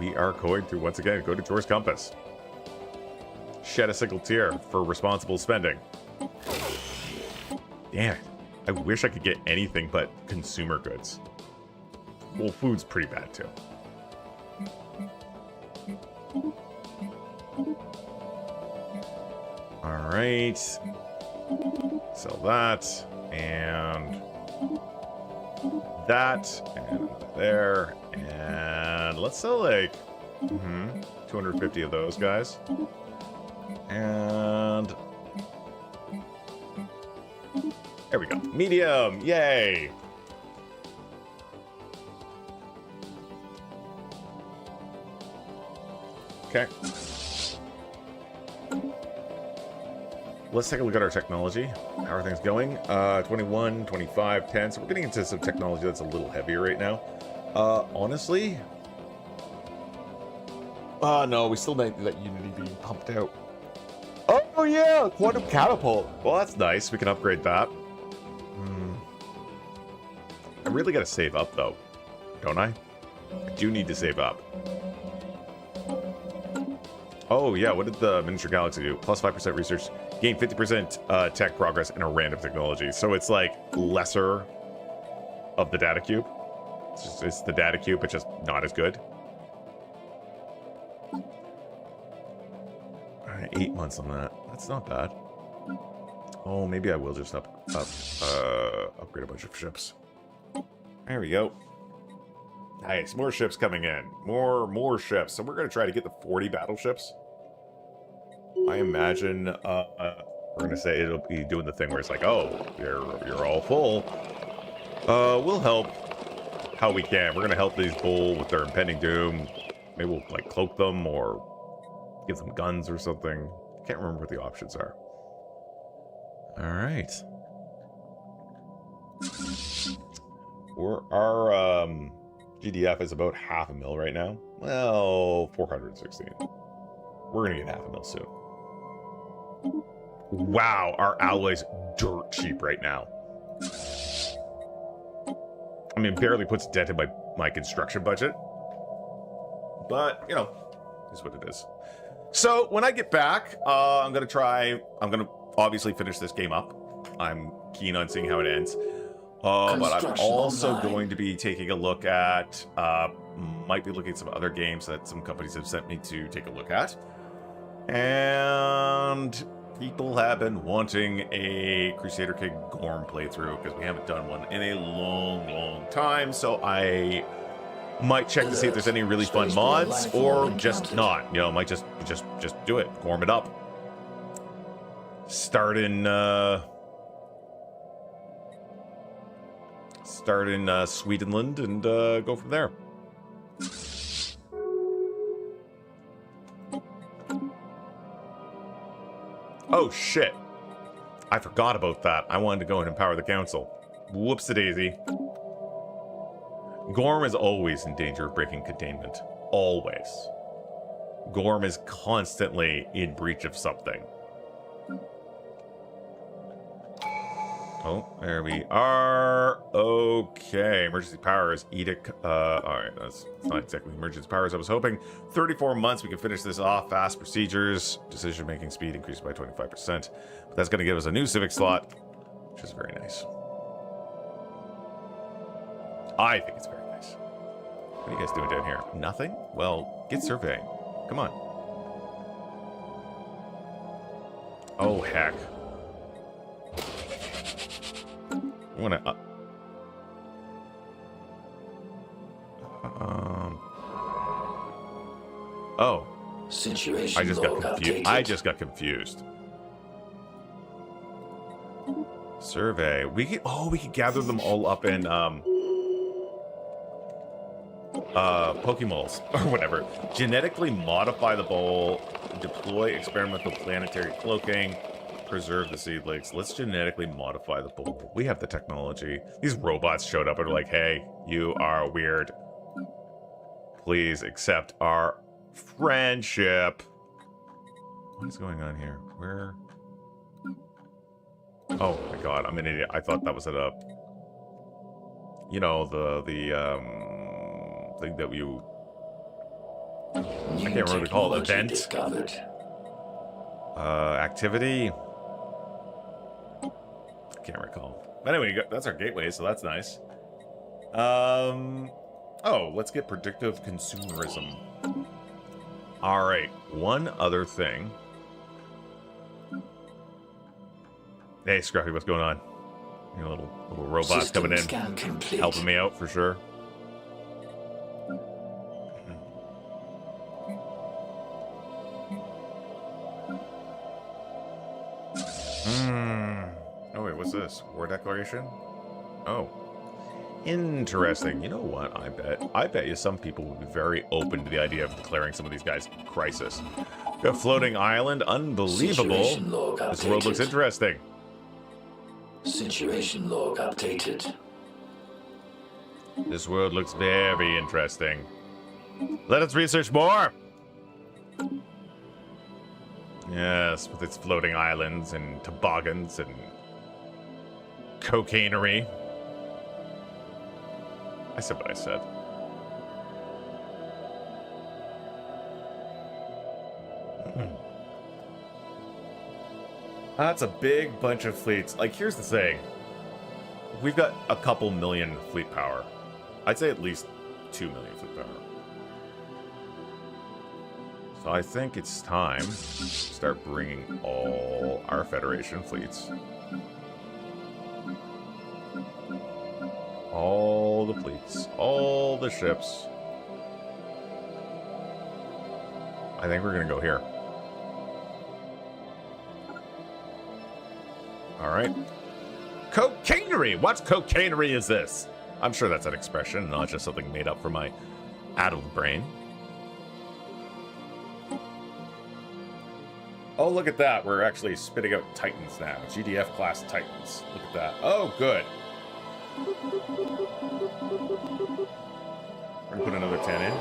We are going to, once again, go to Jor's Compass. Shed a single tear for responsible spending. Damn it. I wish I could get anything but consumer goods. Well, food's pretty bad, too. All right. Sell that. And that. And there. And let's sell, like, 250 of those guys. And... there we go. Medium! Yay! Okay. Let's take a look at our technology. How are things going? 21, 25, 10. So we're getting into some technology that's a little heavier right now. Honestly... no, we still need that Unity being pumped out. Oh, yeah! Quantum Catapult! Well, that's nice. We can upgrade that. I really gotta save up, though. Don't I? I do need to save up. Oh, yeah, what did the Miniature Galaxy do? Plus 5% research. Gain 50% tech progress in a random technology. So it's like lesser of the data cube. It's the data cube, but just not as good. 8 months on that. That's not bad. Oh, maybe I will just upgrade a bunch of ships. There we go. Nice, more ships coming in. More ships. So we're gonna try to get the 40 battleships. I imagine we're gonna say it'll be doing the thing where it's like, oh, you're all full. We'll help how we can. We're gonna help these bull with their impending doom. Maybe we'll like cloak them or give them guns or something. Can't remember what the options are. All right. Our GDF is about 500,000 right now. Well, 416. We're gonna get 500,000 soon. Wow, our alloy's dirt cheap right now. I mean, it barely puts a dent in my construction budget. But, you know, is what it is. So, when I get back, I'm gonna obviously finish this game up. I'm keen on seeing how it ends. But I'm also going to be taking a look at, might be looking at some other games that some companies have sent me to take a look at. And people have been wanting a Crusader King Gorm playthrough because we haven't done one in a long time. So I might check to see if there's any really fun mods or just not. You know, might just do it, Gorm it up. Start in Swedenland and go from there. Oh shit, I forgot about that. I wanted to go and empower the council. Whoops-a-daisy. Gorm is always in danger of breaking containment. Always. Gorm is constantly in breach of something. Oh, there we are. Okay, emergency powers, edict. All right, that's not exactly emergency powers I was hoping. 34 months, we can finish this off. Fast procedures, decision-making speed increased by 25%. But that's going to give us a new civic slot, which is very nice. I think it's very nice. What are you guys doing down here? Nothing? Well, get surveying. Come on. Oh, heck. I want to oh, situation I just got log confused. updated. I just got confused. Survey. We could gather them all up in Pokemoles or whatever. Genetically modify the bowl. Deploy experimental planetary cloaking. Preserve the seedlings. Let's genetically modify the bull. We have the technology. These robots showed up and were like, hey, you are weird. Please accept our friendship. What is going on here? Where? Oh my god, I'm an idiot. I thought that was at a... You know, the thing that you... I can't remember what to call it. Event? Discovered. Activity? I can't recall. But anyway, that's our gateway, so that's nice. Oh, let's get predictive consumerism. Alright, one other thing. Hey, Scruffy, what's going on? You know, little robots System coming in, scan complete. helping me out for sure. Oh wait, what's this? War declaration? Oh. Interesting. You know what? I bet you some people would be very open to the idea of declaring some of these guys crisis. A floating island, unbelievable. Situation log This world looks updated. interesting. Situation log updated. This world looks very interesting. Let us research more. Yes, with its floating islands and toboggans and cocainery. I said what I said. That's a big bunch of fleets. Like, here's the thing. We've got a couple million fleet power. I'd say at least 2 million fleet power. So I think it's time to start bringing all our Federation fleets. All the fleets, all the ships. I think we're gonna go here. All right. Cocainery! What cocainery is this? I'm sure that's an expression, not just something made up for my addled brain. Oh, look at that. We're actually spitting out Titans now. GDF class Titans. Look at that. Oh, good. We're gonna put another 10 in.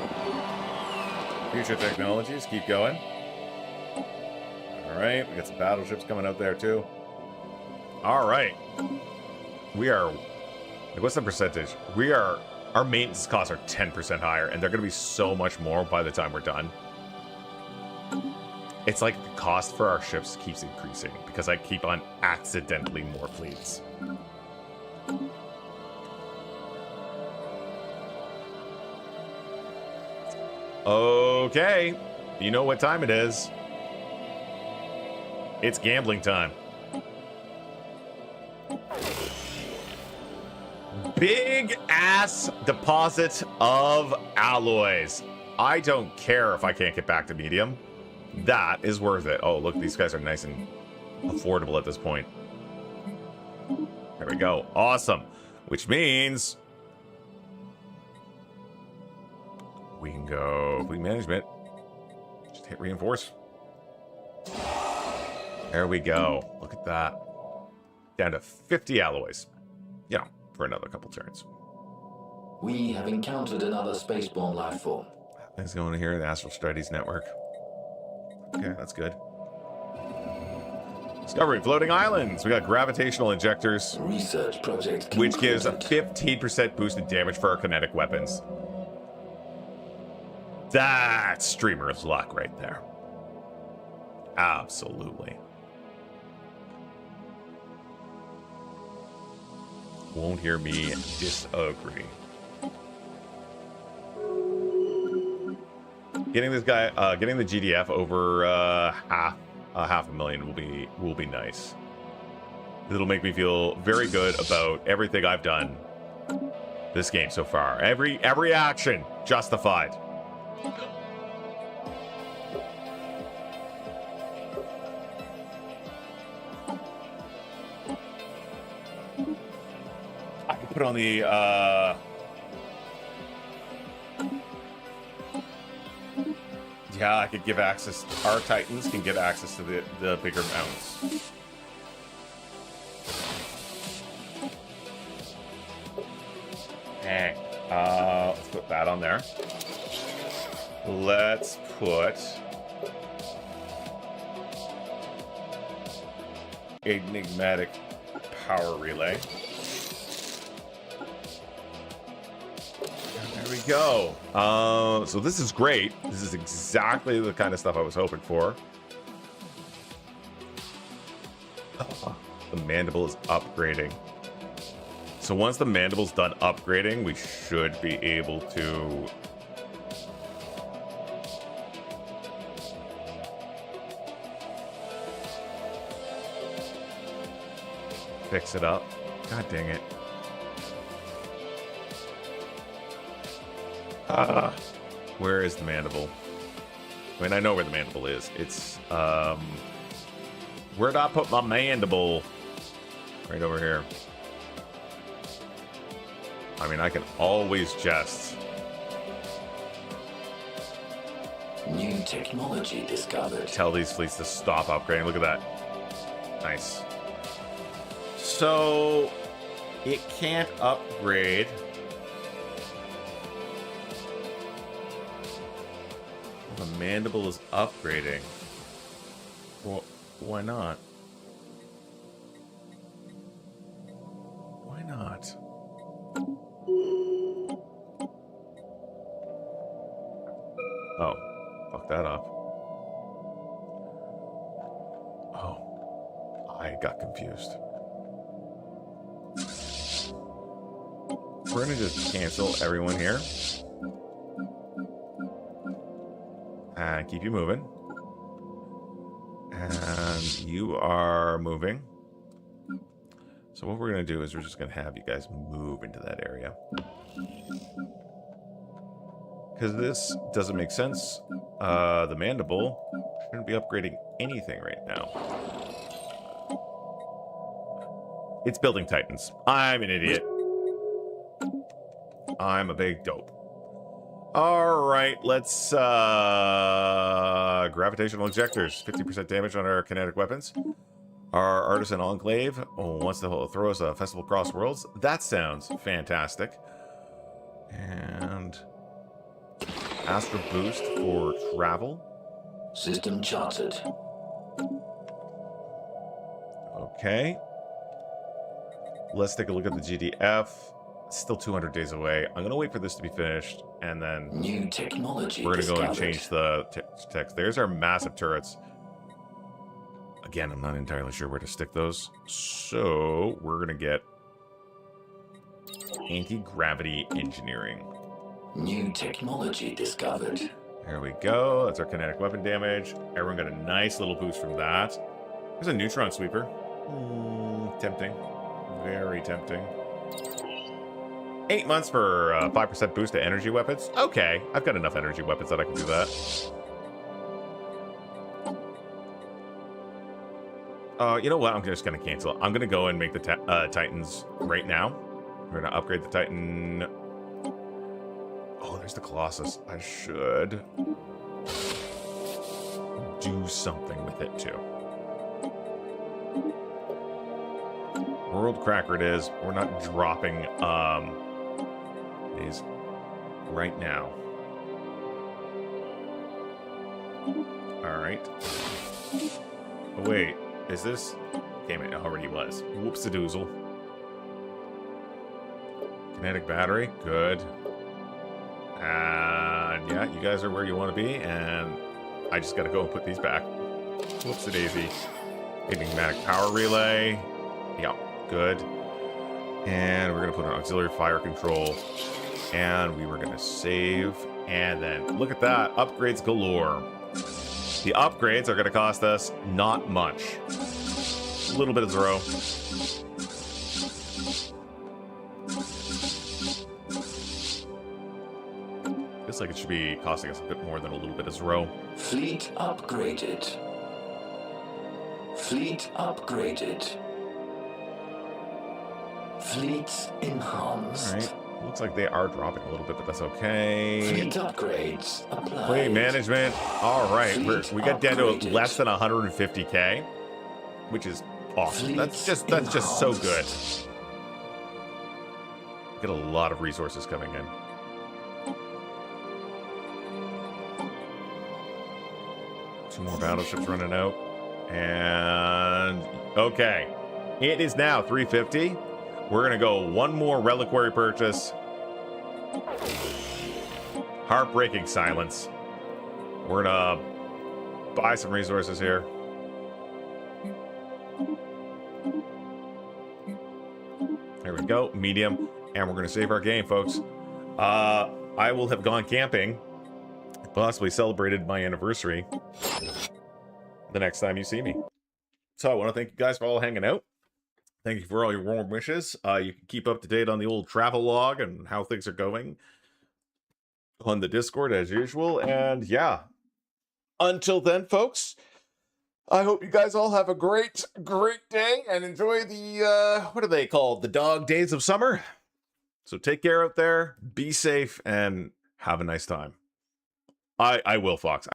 Future technologies, keep going. Alright, we got some battleships coming out there too. Alright. We are... What's the percentage? Our maintenance costs are 10% higher, and they're gonna be so much more by the time we're done. It's like the cost for our ships keeps increasing, because I keep on accidentally more fleets. Okay, you know what time it is. It's gambling time. Big ass deposit of alloys. I don't care if I can't get back to medium. That is worth it. Oh, look, these guys are nice and affordable at this point. There we go. Awesome. Which means we can go fleet management. Just hit reinforce. There we go. Look at that. Down to 50 alloys. You know, for another couple turns. We have encountered another spaceborne life form. Things going here in the Astral Strategies Network. Okay, that's good. Discovery floating islands. We got gravitational injectors, Research project which gives a concluded. 15% boosted damage for our kinetic weapons. That's streamer's luck right there. Absolutely. Won't hear me disagree. Getting this guy, getting the GDF over half a million will be nice. It'll make me feel very good about everything I've done this game so far. Every action justified. I can put on the yeah, I could give access. Our Titans can get access to the bigger mounts. Okay, let's put that on there. Let's put enigmatic power relay. There we go. So this is great. This is exactly the kind of stuff I was hoping for. The mandible is upgrading. So once the mandible's done upgrading, we should be able to fix it up. God dang it. Where is the mandible? I mean, I know where the mandible is. It's, where'd I put my mandible? Right over here. I mean, I can always just... New technology discovered. Tell these fleets to stop upgrading. Look at that. Nice. So, it can't upgrade. The mandible is upgrading. Well, why not? Why not? Oh, fuck that up. Oh, I got confused. We're gonna just cancel everyone here. And keep you moving. And you are moving. So what we're going to do is we're just going to have you guys move into that area. Because this doesn't make sense. The mandible shouldn't be upgrading anything right now. It's building titans. I'm an idiot. I'm a big dope. All right, let's gravitational ejectors, 50% damage on our kinetic weapons. Our artisan enclave wants to throw us a festival across worlds. That sounds fantastic. And Astro boost for travel. System charted. Okay. Let's take a look at the GDF. It's still 200 days away. I'm gonna wait for this to be finished, and then New technology we're gonna go and discovered. change the text. There's our massive turrets. Again, I'm not entirely sure where to stick those, so we're gonna get anti-gravity engineering. New technology discovered. There we go. That's our kinetic weapon damage. Everyone got a nice little boost from that. There's a neutron sweeper. Tempting. Very tempting. 8 months for 5% boost to energy weapons. Okay, I've got enough energy weapons that I can do that. You know what? I'm just going to cancel. I'm going to go and make the Titans right now. We're going to upgrade the Titan. Oh, there's the Colossus. I should do something with it, too. World Cracker it is. We're not dropping these right now. All right. Oh, wait. Is this... Damn it, it already was. Whoops-a-doozle. Kinetic battery. Good. And yeah, you guys are where you want to be, and I just gotta go and put these back. Whoops-a-daisy. Enigmatic power relay. Yeah, good. And we're gonna put an auxiliary fire control. And we were gonna save. And then, look at that. Upgrades galore. The upgrades are gonna cost us not much. A little bit of zero. Feels like it should be costing us a bit more than a little bit of zero. Fleet upgraded. Fleet upgraded. Fleets enhanced. All right. Looks like they are dropping a little bit, but that's okay. Fleet upgrades applied. Fleet management. All right. Fleet We got down to upgraded. less than 150k, which is awesome. Fleet That's just so good. enhanced. Get a lot of resources coming in. 2 more battleships running out. And okay. It is now 350. We're gonna go 1 more reliquary purchase. Heartbreaking silence. We're gonna buy some resources here. There we go, medium, and we're gonna save our game, folks. I will have gone camping, possibly celebrated my anniversary the next time you see me. So I want to thank you guys for all hanging out. Thank you for all your warm wishes. You can keep up to date on the old travel log and how things are going on the Discord as usual. And yeah, until then, folks, I hope you guys all have a great day and enjoy the, what are they called? The dog days of summer. So take care out there, be safe, and have a nice time. I will, Fox.